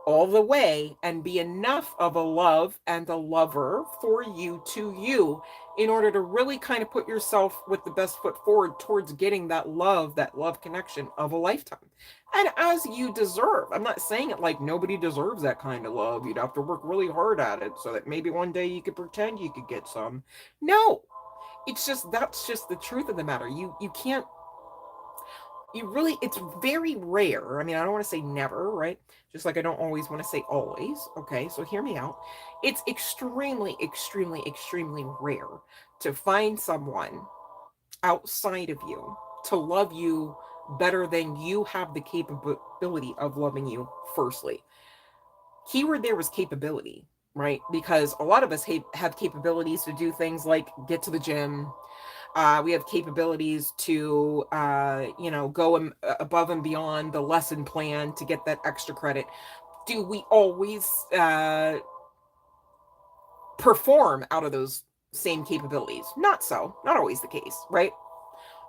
all the way and be enough of a love and a lover for you to you in order to really kind of put yourself with the best foot forward towards getting that love connection of a lifetime. And as you deserve. I'm not saying it like nobody deserves that kind of love. You'd have to work really hard at it so that maybe one day you could pretend you could get some. No, it's just, that's just the truth of the matter. You can't, it's very rare. I mean, I don't want to say never, right? Just like I don't always want to say always. Okay, so hear me out. It's extremely, extremely, extremely rare to find someone outside of you to love you better than you have the capability of loving you, firstly. Keyword there was capability, right? Because a lot of us have capabilities to do things like get to the gym. We have capabilities to, go above and beyond the lesson plan to get that extra credit. Do we always perform out of those same capabilities? Not so. Not always the case, right?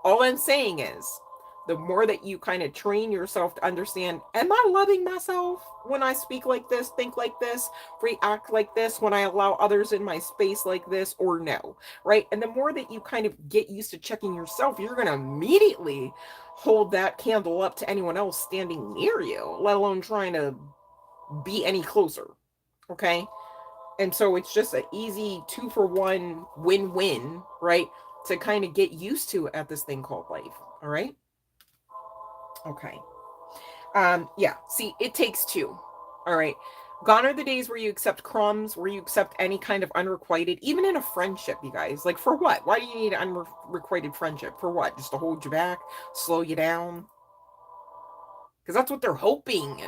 All I'm saying is, the more that you kind of train yourself to understand, am I loving myself when I speak like this, think like this, react like this, when I allow others in my space like this, or no, right? And the more that you kind of get used to checking yourself, you're going to immediately hold that candle up to anyone else standing near you, let alone trying to be any closer, okay? And so it's just an easy 2-for-1 win-win, right? To kind of get used to at this thing called life, all right? Okay. Yeah, see, it takes two. All right. Gone are the days where you accept crumbs, where you accept any kind of unrequited, even in a friendship, you guys. Like, for what? Why do you need unrequited friendship? For what? Just to hold you back, slow you down? Because that's what they're hoping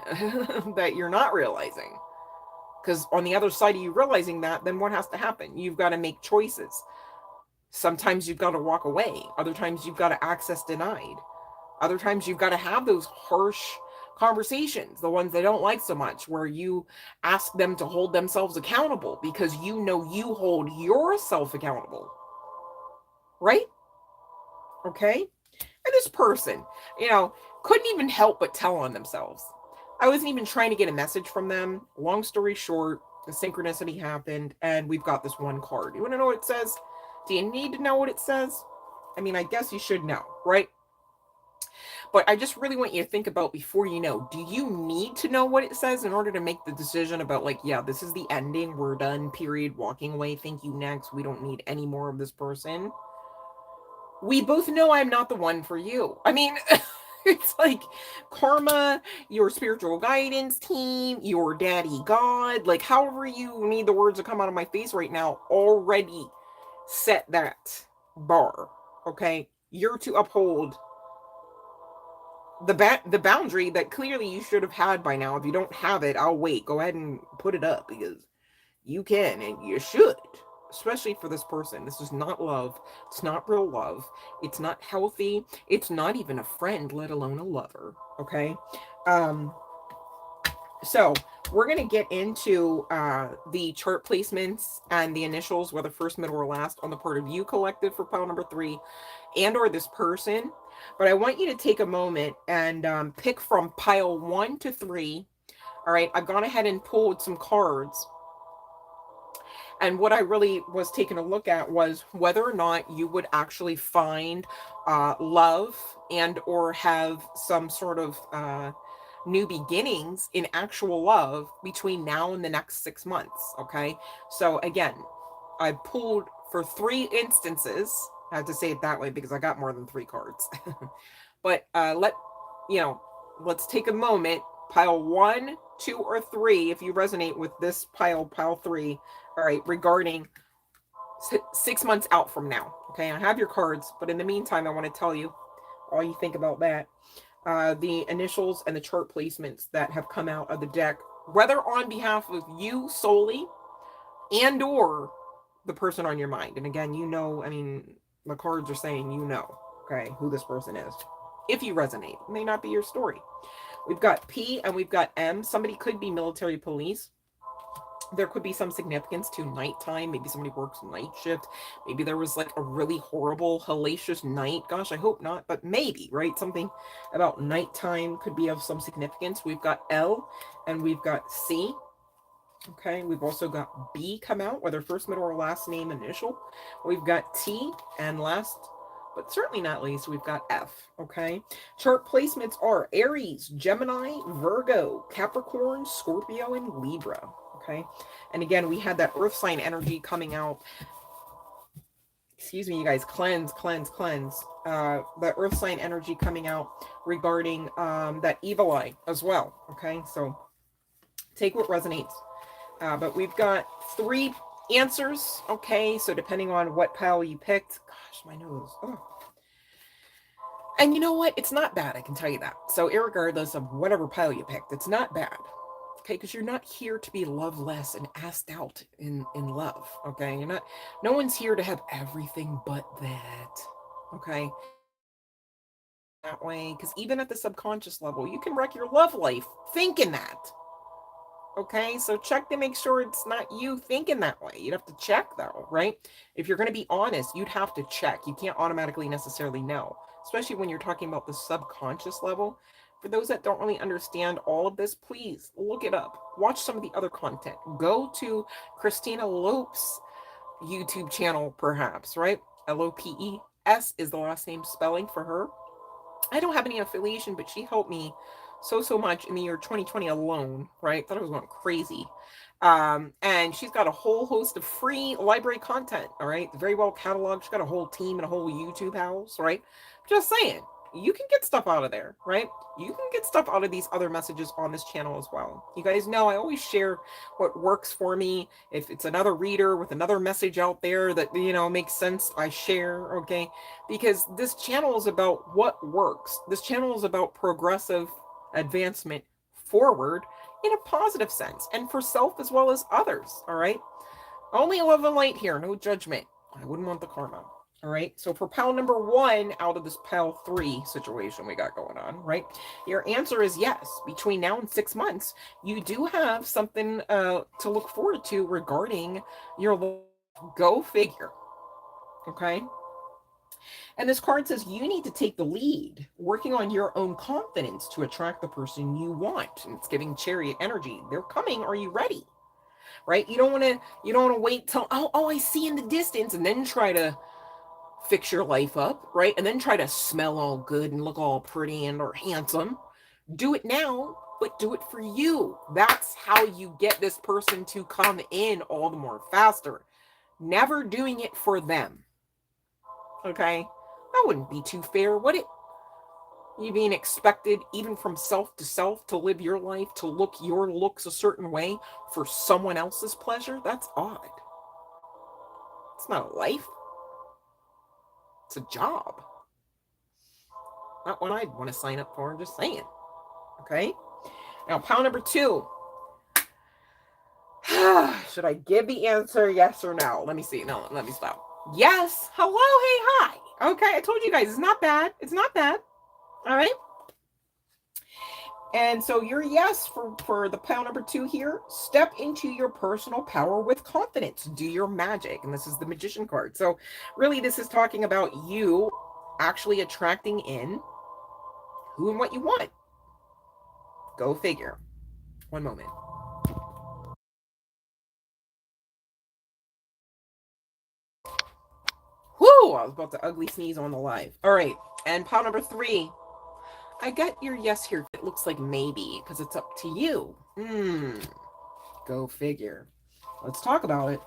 that you're not realizing. Because on the other side of you realizing that, then what has to happen? You've got to make choices. Sometimes you've got to walk away. Other times you've got to access denied. Other times you've got to have those harsh conversations, the ones they don't like so much, where you ask them to hold themselves accountable because you know you hold yourself accountable. Right? Okay? And this person, couldn't even help but tell on themselves. I wasn't even trying to get a message from them. Long story short, the synchronicity happened, and we've got this one card. You want to know what it says? Do you need to know what it says? I mean, I guess you should know, right? But I just really want you to think about before you know, do you need to know what it says in order to make the decision about, like, yeah, this is the ending, we're done, period, walking away, thank you, next, we don't need any more of this person? We both know I'm not the one for you. I mean, it's like karma, your spiritual guidance team, your daddy God, like however you need the words to come out of my face right now, already set that bar, okay? You're to uphold the boundary that clearly you should have had by now. If you don't have it, I'll wait. Go ahead and put it up because you can and you should. Especially for this person. This is not love. It's not real love. It's not healthy. It's not even a friend, let alone a lover. Okay? So we're going to get into the chart placements and the initials, whether first, middle, or last, on the part of you collective for pile number 3 and or this person. But I want you to take a moment and pick from pile 1 to 3. All right? I've gone ahead and pulled some cards. And what I really was taking a look at was whether or not you would actually find love and or have some sort of new beginnings in actual love between now and the next 6 months. Okay. So again, I pulled for 3 instances. I have to say it that way because I got more than 3 cards. But let's take a moment. Pile 1, 2, or 3, if you resonate with this pile 3, all right, regarding 6 months out from now. Okay, I have your cards, but in the meantime, I want to tell you, while you think about that, the initials and the chart placements that have come out of the deck, whether on behalf of you solely and or the person on your mind. And again, I mean, the cards are saying okay, who this person is. If you resonate, it may not be your story. We've got P and we've got M. Somebody could be military police. There could be some significance to nighttime. Maybe somebody works night shift. Maybe there was like a really horrible, hellacious night. Gosh, I hope not, but maybe, right? Something about nighttime could be of some significance. We've got L and we've got C. Okay, we've also got B come out, whether first, middle, or last name initial. We've got T, and last but certainly not least, we've got F, okay? Chart placements are Aries, Gemini, Virgo, Capricorn, Scorpio, and Libra, okay? And again, we had that earth sign energy coming out. Excuse me, you guys, cleanse. The earth sign energy coming out regarding that evil eye as well, okay? So take what resonates. But we've got 3 answers, okay? So depending on what pile you picked, gosh, my nose. Oh. And you know what? It's not bad, I can tell you that. So irregardless of whatever pile you picked, it's not bad, okay? Because you're not here to be loveless and asked out in love, okay? No one's here to have everything but that, okay? That way, because even at the subconscious level, you can wreck your love life thinking that. Okay, so check to make sure it's not you thinking that way. You'd have to check though, right? If you're going to be honest, you'd have to check. You can't automatically necessarily know, especially when you're talking about the subconscious level. For those that don't really understand all of this, please look it up. Watch some of the other content. Go to Christina Lopes' YouTube channel, perhaps, right? Lopes is the last name spelling for her. I don't have any affiliation, but she helped me so much in the year 2020 alone, right? Thought I was going crazy. And she's got a whole host of free library content, all right? Very well cataloged. She's got a whole team and a whole YouTube house, right? Just saying, you can get stuff out of there, right? You can get stuff out of these other messages on this channel as well. You guys know I always share what works for me. If it's another reader with another message out there that, makes sense, I share, okay? Because this channel is about what works. This channel is about progressive advancement forward in a positive sense, and for self as well as others, all right? Only love and light here, no judgment. I wouldn't want the karma. All right. So for pile number 1 out of this pile 3 situation we got going on, right? Your answer is yes. Between now and 6 months, you do have something to look forward to regarding your life. Go figure. Okay. And this card says you need to take the lead, working on your own confidence to attract the person you want. And it's giving Chariot energy. They're coming. Are you ready? Right? You don't want to wait till, oh, I see in the distance, and then try to fix your life up, right? And then try to smell all good and look all pretty and or handsome. Do it now, but do it for you. That's how you get this person to come in all the more faster. Never doing it for them. Okay? That wouldn't be too fair, would it? You being expected, even from self to self, to live your life, to look your looks a certain way for someone else's pleasure? That's odd. It's not a life. It's a job. Not one I'd want to sign up for, I'm just saying. Okay? Now, pile number 2. Should I give the answer yes or no? Let me see. No, let me stop. Yes. Hello, hey, hi. Okay, I told you guys, it's not bad. It's not bad. All right. And so your yes for the pile number 2 here, step into your personal power with confidence. Do your magic. And this is the Magician card. So really this is talking about you actually attracting in who and what you want. Go figure. One moment. Whoo! I was about to ugly sneeze on the live. All right. And pile number 3. I got your yes here. It looks like maybe, because it's up to you. Go figure. Let's talk about it.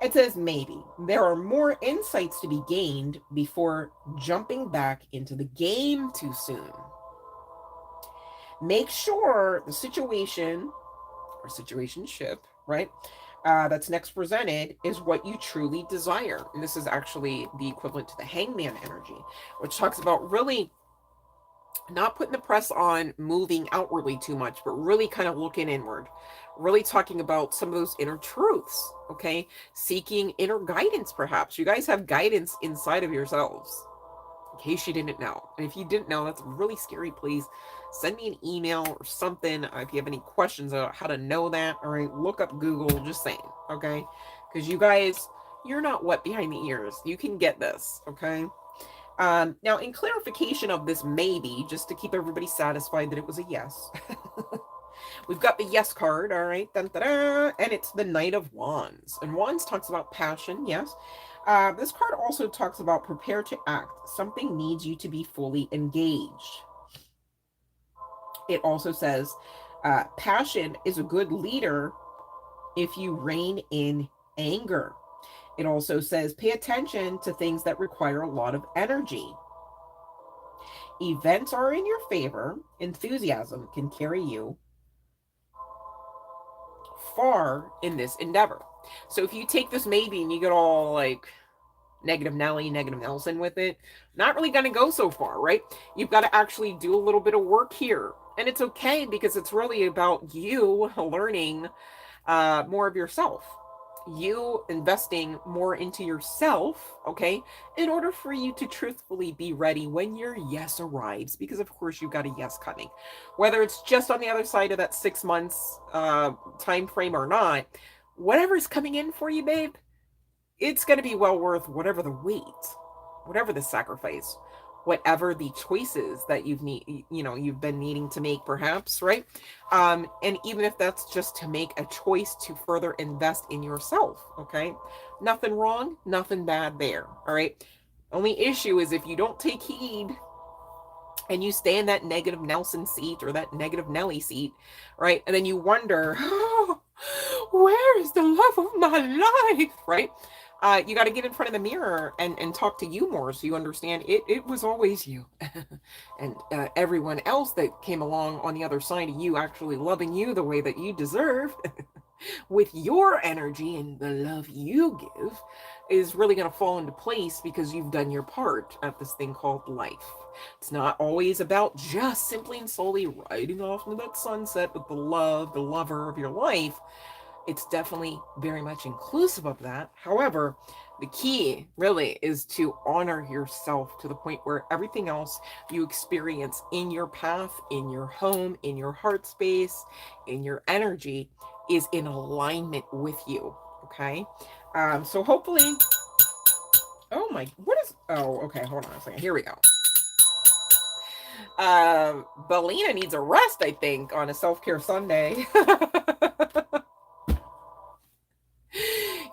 It says maybe. There are more insights to be gained before jumping back into the game too soon. Make sure the situation or situationship, right, that's next presented is what you truly desire. And this is actually the equivalent to the Hangman energy, which talks about really not putting the press on moving outwardly too much, but really kind of looking inward, really talking about some of those inner truths, okay? Seeking inner guidance, perhaps. You guys have guidance inside of yourselves, in case you didn't know. And if you didn't know, that's really scary. Please send me an email or something if you have any questions about how to know that. All right, look up Google, just saying, okay? Because you guys, you're not wet behind the ears. You can get this, okay? Now, in clarification of this maybe, just to keep everybody satisfied that it was a yes, we've got the yes card, all right, dun, dun, dun, and it's the Knight of Wands. And Wands talks about passion, yes. This card also talks about prepare to act. Something needs you to be fully engaged. It also says passion is a good leader if you rein in anger. It also says, pay attention to things that require a lot of energy. Events are in your favor. Enthusiasm can carry you far in this endeavor. So if you take this maybe and you get all like negative Nelly, negative Nelson with it, not really going to go so far, right? You've got to actually do a little bit of work here. And it's okay because it's really about you learning more of yourself. You investing more into yourself, okay, in order for you to truthfully be ready when your yes arrives, because of course you've got a yes coming, whether it's just on the other side of that 6 months time frame or not. Whatever's coming in for you, babe, it's going to be well worth whatever the wait, whatever the sacrifice, whatever the choices that you've been needing to make, perhaps, right? And even if that's just to make a choice to further invest in yourself, okay? Nothing wrong, nothing bad there, all right? Only issue is if you don't take heed and you stay in that negative Nelson seat or that negative Nelly seat, right? And then you wonder, oh, where is the love of my life, right? You got to get in front of the mirror and talk to you more so you understand it was always you. And everyone else that came along on the other side of you actually loving you the way that you deserve with your energy and the love you give is really going to fall into place because you've done your part at this thing called life. It's not always about just simply and solely riding off into that sunset with the love, the lover of your life. It's definitely very much inclusive of that. However, the key really is to honor yourself to the point where everything else you experience in your path, in your home, in your heart space, in your energy is in alignment with you. Okay. So hopefully, oh my, what is, oh, okay. Hold on a second. Here we go. Belina needs a rest, I think, on a self-care Sunday.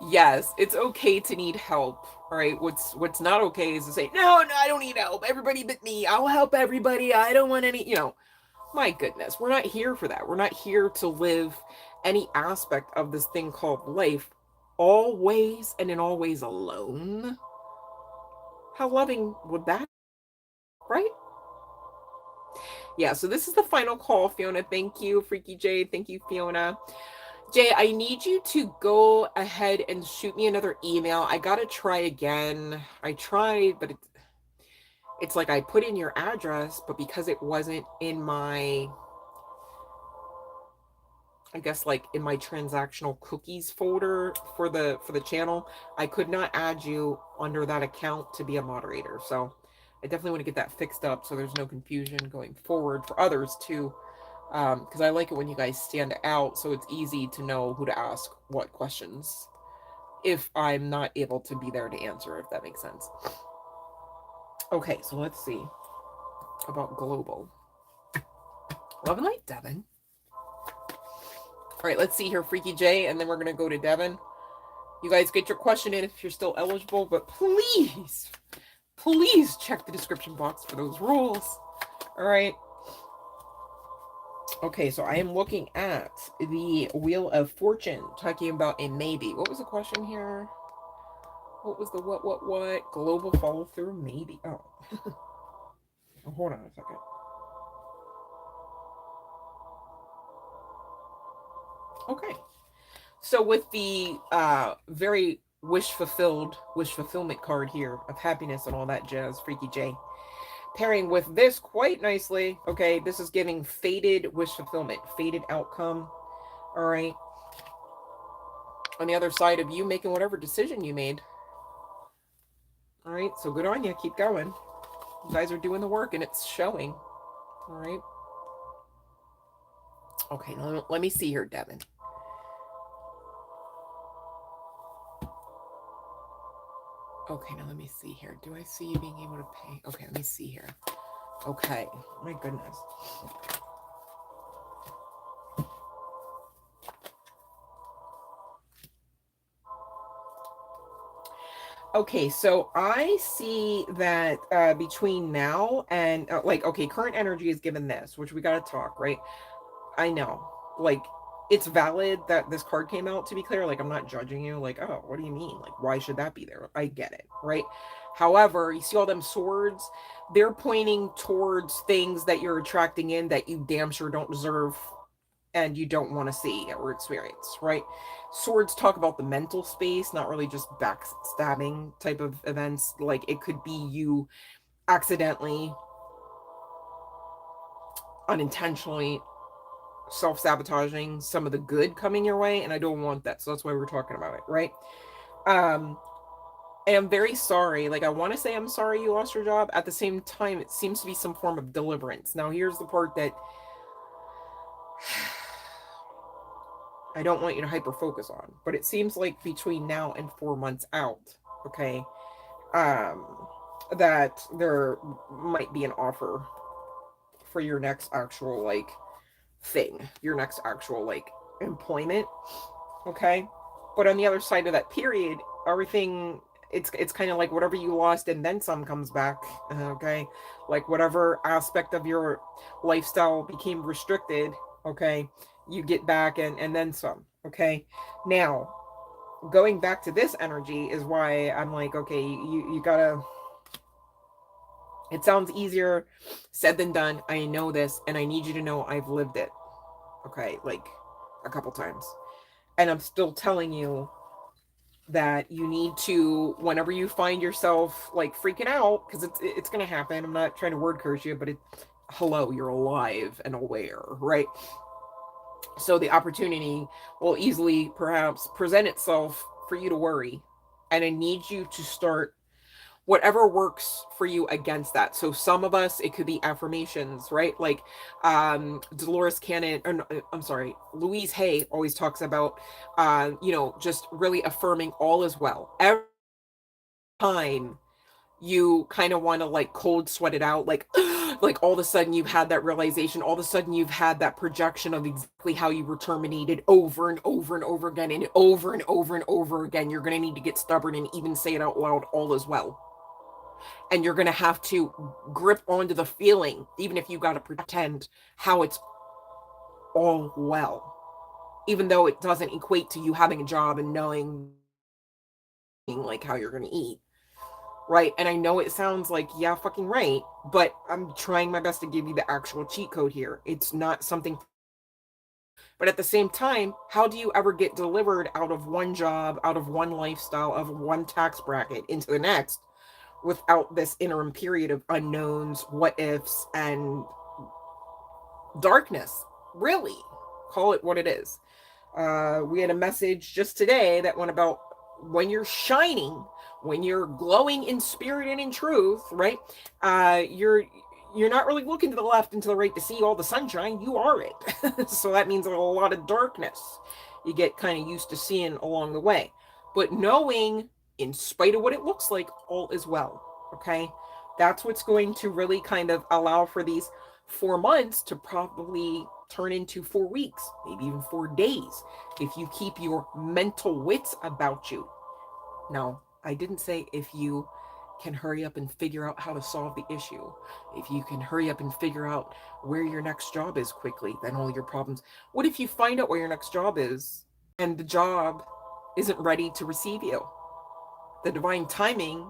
Yes, it's okay to need help. All right. What's not okay is to say, no, I don't need help. Everybody but me. I'll help everybody. I don't want any, my goodness. We're not here for that. We're not here to live any aspect of this thing called life always and in all ways alone. How loving would that be, right? Yeah, so this is the final call, Fiona. Thank you, Freaky Jade. Thank you, Fiona. Jay, I need you to go ahead and shoot me another email. I gotta try again. I tried, but it's like I put in your address, but because it wasn't in my, I guess like in my transactional cookies folder for the channel, I could not add you under that account to be a moderator. So I definitely want to get that fixed up so there's no confusion going forward for others too. Because I like it when you guys stand out, so it's easy to know who to ask what questions if I'm not able to be there to answer, if that makes sense. Okay, so let's see about global. Love and light, Devin. All right, let's see here, Freaky J, and then we're going to go to Devin. You guys get your question in if you're still eligible, but please check the description box for those rules. All right. Okay, so I am looking at the Wheel of Fortune, talking about a maybe. What was the question here? What was the what? Global follow through, maybe. Oh. Oh, hold on a second. Okay. So with the very wish fulfillment card here of happiness and all that jazz, Freaky J, pairing with this quite nicely. Okay, this is giving faded wish fulfillment, faded outcome. All right. On the other side of you making whatever decision you made. All right, so good on you. Keep going. You guys are doing the work and it's showing. All right. Okay, now let me see here, Devin. Okay, now let me see here. Do I see you being able to pay? Okay, let me see here. Okay, my goodness. Okay, so I see that between now and okay, current energy is given this, which we got to talk, right? I know, like, it's valid that this card came out, to be clear. Like, I'm not judging you. Like, oh, what do you mean? Like, why should that be there? I get it, right? However, you see all them swords? They're pointing towards things that you're attracting in that you damn sure don't deserve and you don't want to see or experience, right? Swords talk about the mental space, not really just backstabbing type of events. Like, it could be you accidentally, unintentionally self-sabotaging some of the good coming your way, and I don't want that. So that's why we're talking about it, right? And I'm very sorry. Like, I want to say I'm sorry you lost your job. At the same time, it seems to be some form of deliverance. Now, here's the part that I don't want you to hyper focus on, but it seems like between now and 4 months out, okay, that there might be an offer for your next actual like thing, your next actual like employment, okay? But on the other side of that period, everything, it's kind of like whatever you lost and then some comes back, okay? Like whatever aspect of your lifestyle became restricted, okay, you get back and then some, okay? Now, going back to this energy is why I'm like, okay, you gotta, it sounds easier said than done. I know this, and I need you to know I've lived it, okay, like a couple times. And I'm still telling you that you need to, whenever you find yourself like freaking out, because it's gonna happen. I'm not trying to word curse you, but hello, you're alive and aware, right? So the opportunity will easily perhaps present itself for you to worry. And I need you to start whatever works for you against that. So some of us, it could be affirmations, right? Like Dolores Cannon, or no, I'm sorry, Louise Hay always talks about, just really affirming all is well. Every time you kind of want to like cold sweat it out, like like all of a sudden you've had that realization, all of a sudden you've had that projection of exactly how you were terminated over and over and over again, and over and over and over again. You're going to need to get stubborn and even say it out loud, all is well. And you're going to have to grip onto the feeling, even if you got to pretend how it's all well, even though it doesn't equate to you having a job and knowing like how you're going to eat. Right. And I know it sounds like, yeah, fucking right, but I'm trying my best to give you the actual cheat code here. It's not something, but at the same time, how do you ever get delivered out of one job, out of one lifestyle, of one tax bracket into the next without this interim period of unknowns, what ifs, and darkness? Really, call it what it is. We had a message just today that went about when you're shining, when you're glowing in spirit and in truth, right? You're not really looking to the left and to the right to see all the sunshine. You are it. So that means there's a lot of darkness you get kind of used to seeing along the way. But knowing, in spite of what it looks like, all is well. Okay? That's what's going to really kind of allow for these 4 months to probably turn into 4 weeks, maybe even 4 days, if you keep your mental wits about you. Now, I didn't say if you can hurry up and figure out how to solve the issue. If you can hurry up and figure out where your next job is quickly, then all your problems. What if you find out where your next job is and the job isn't ready to receive you? The divine timing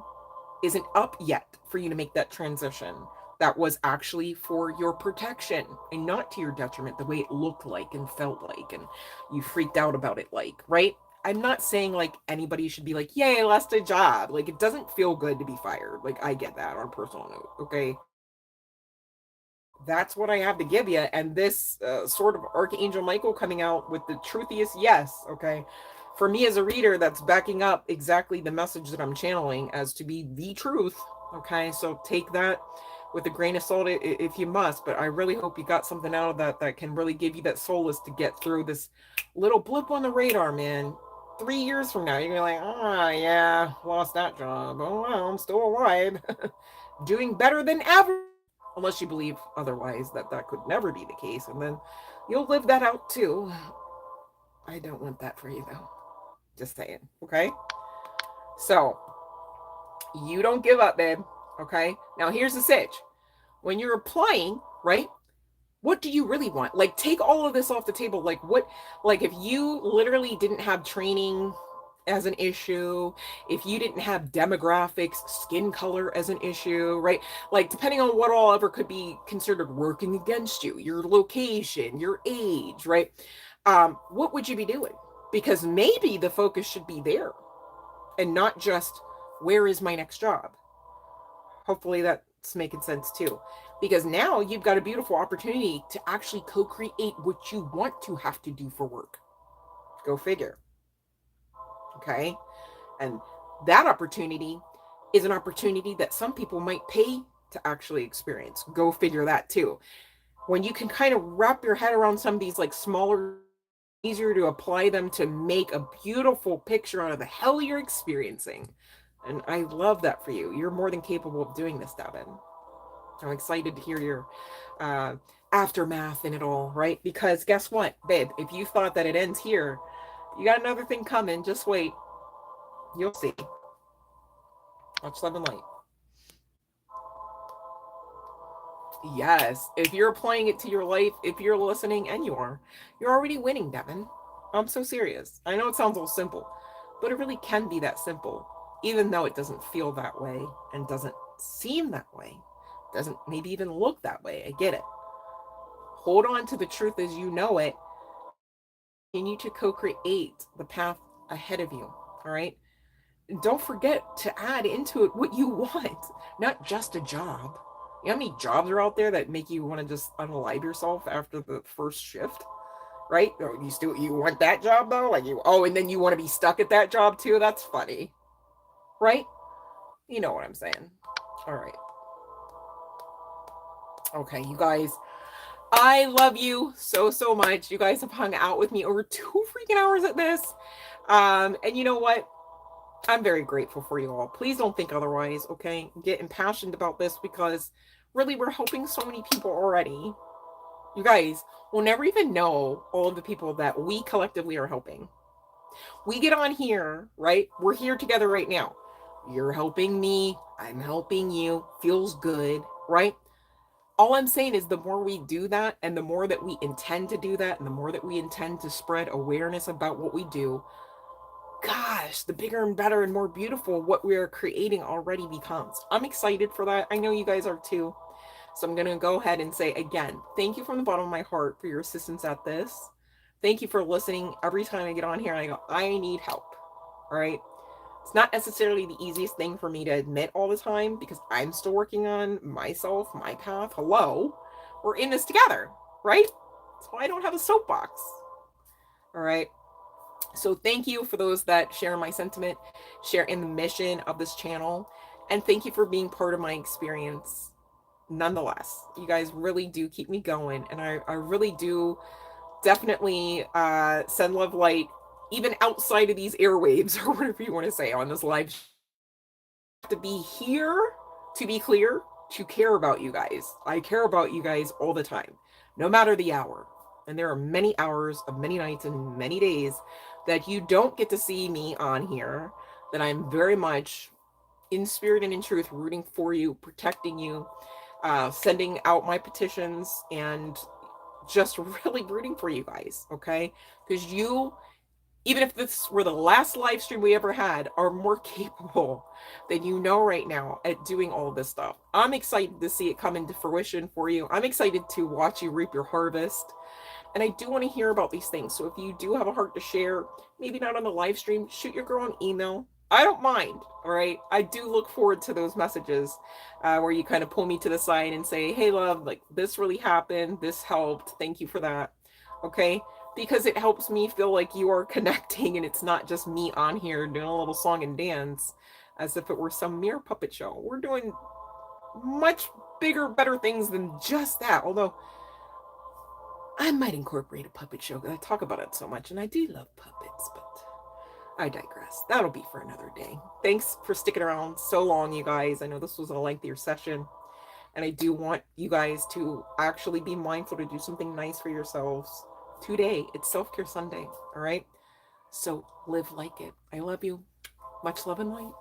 isn't up yet for you to make that transition. That was actually for your protection and not to your detriment, the way it looked like and felt like, and you freaked out about it, like, right? I'm not saying like anybody should be like, yay, I lost a job. Like, it doesn't feel good to be fired. Like, I get that on a personal note, okay? That's what I have to give you. And this sort of Archangel Michael coming out with the truthiest yes, okay? For me as a reader, that's backing up exactly the message that I'm channeling as to be the truth, okay? So take that with a grain of salt if you must, but I really hope you got something out of that that can really give you that solace to get through this little blip on the radar, man. 3 years from now, you're gonna be like, ah, yeah, lost that job. Oh, well, I'm still alive. Doing better than ever, unless you believe otherwise, that could never be the case, and then you'll live that out too. I don't want that for you though, just saying. Okay, so you don't give up, babe. Okay, now here's the sitch. When you're applying, right, what do you really want? Like, take all of this off the table. Like, what, like, if you literally didn't have training as an issue, if you didn't have demographics, skin color as an issue, right? Like, depending on what all ever could be considered working against you, your location, your age, right? What would you be doing? Because maybe the focus should be there and not just where is my next job. Hopefully that's making sense too. Because now you've got a beautiful opportunity to actually co-create what you want to have to do for work. Go figure. Okay? And that opportunity is an opportunity that some people might pay to actually experience. Go figure that too. When you can kind of wrap your head around some of these like smaller, easier to apply them to make a beautiful picture out of the hell you're experiencing. And I love that for you. You're more than capable of doing this, Devin. I'm excited to hear your uh, aftermath in it all, right? Because guess what, babe? If you thought that it ends here, you got another thing coming. Just wait. You'll see. Watch Love and Light. Yes. If you're applying it to your life, if you're listening, and you're already winning, Devin. I'm so serious. I know it sounds all simple, but it really can be that simple, even though it doesn't feel that way and doesn't seem that way, doesn't maybe even look that way. I get it. Hold on to the truth as you know it. Continue to co-create the path ahead of you. All right. And don't forget to add into it what you want, not just a job. You know how many jobs are out there that make you want to just unalive yourself after the first shift? Right? You want that job though? Like and then you want to be stuck at that job too? That's funny. Right? You know what I'm saying. All right. Okay, you guys. I love you so, so much. You guys have hung out with me over 2 freaking hours at this. And you know what? I'm very grateful for you all. Please don't think otherwise, okay? Get impassioned about this because really we're helping so many people already. You guys will never even know all of the people that we collectively are helping. We get on here, right? We're here together right now. You're helping me. I'm helping you. Feels good, right? All I'm saying is the more we do that and the more that we intend to do that and the more that we intend to spread awareness about what we do, gosh, the bigger and better and more beautiful what we are creating already becomes. I'm excited for that. I know you guys are too. So I'm going to go ahead and say again, thank you from the bottom of my heart for your assistance at this. Thank you for listening. Every time I get on here and I go, I need help. All right. It's not necessarily the easiest thing for me to admit all the time because I'm still working on myself, my path. Hello. We're in this together, right? That's why I don't have a soapbox. All right. So thank you for those that share my sentiment, share in the mission of this channel, and thank you for being part of my experience. Nonetheless, you guys really do keep me going, and I really do definitely send love light even outside of these airwaves or whatever you want to say on this live. To be here, to be clear, to care about you guys. I care about you guys all the time, no matter the hour. And there are many hours of many nights and many days that you don't get to see me on here, that I'm very much in spirit and in truth rooting for you, protecting you, sending out my petitions, and just really rooting for you guys, okay? Because you, even if this were the last live stream we ever had, are more capable than you know right now at doing all this stuff. I'm excited to see it come into fruition for you. I'm excited to watch you reap your harvest. And I do want to hear about these things. So if you do have a heart to share, maybe not on the live stream, shoot your girl an email. I don't mind. All right. I do look forward to those messages where you kind of pull me to the side and say, hey, love, like this really happened. This helped. Thank you for that. Okay. Because it helps me feel like you are connecting and it's not just me on here doing a little song and dance as if it were some mere puppet show. We're doing much bigger, better things than just that. Although I might incorporate a puppet show because I talk about it so much and I do love puppets, but I digress. That'll be for another day. Thanks for sticking around so long, you guys. I know this was a lengthier session and I do want you guys to actually be mindful to do something nice for yourselves today. It's Self-Care Sunday, all right? So live like it. I love you. Much love and light.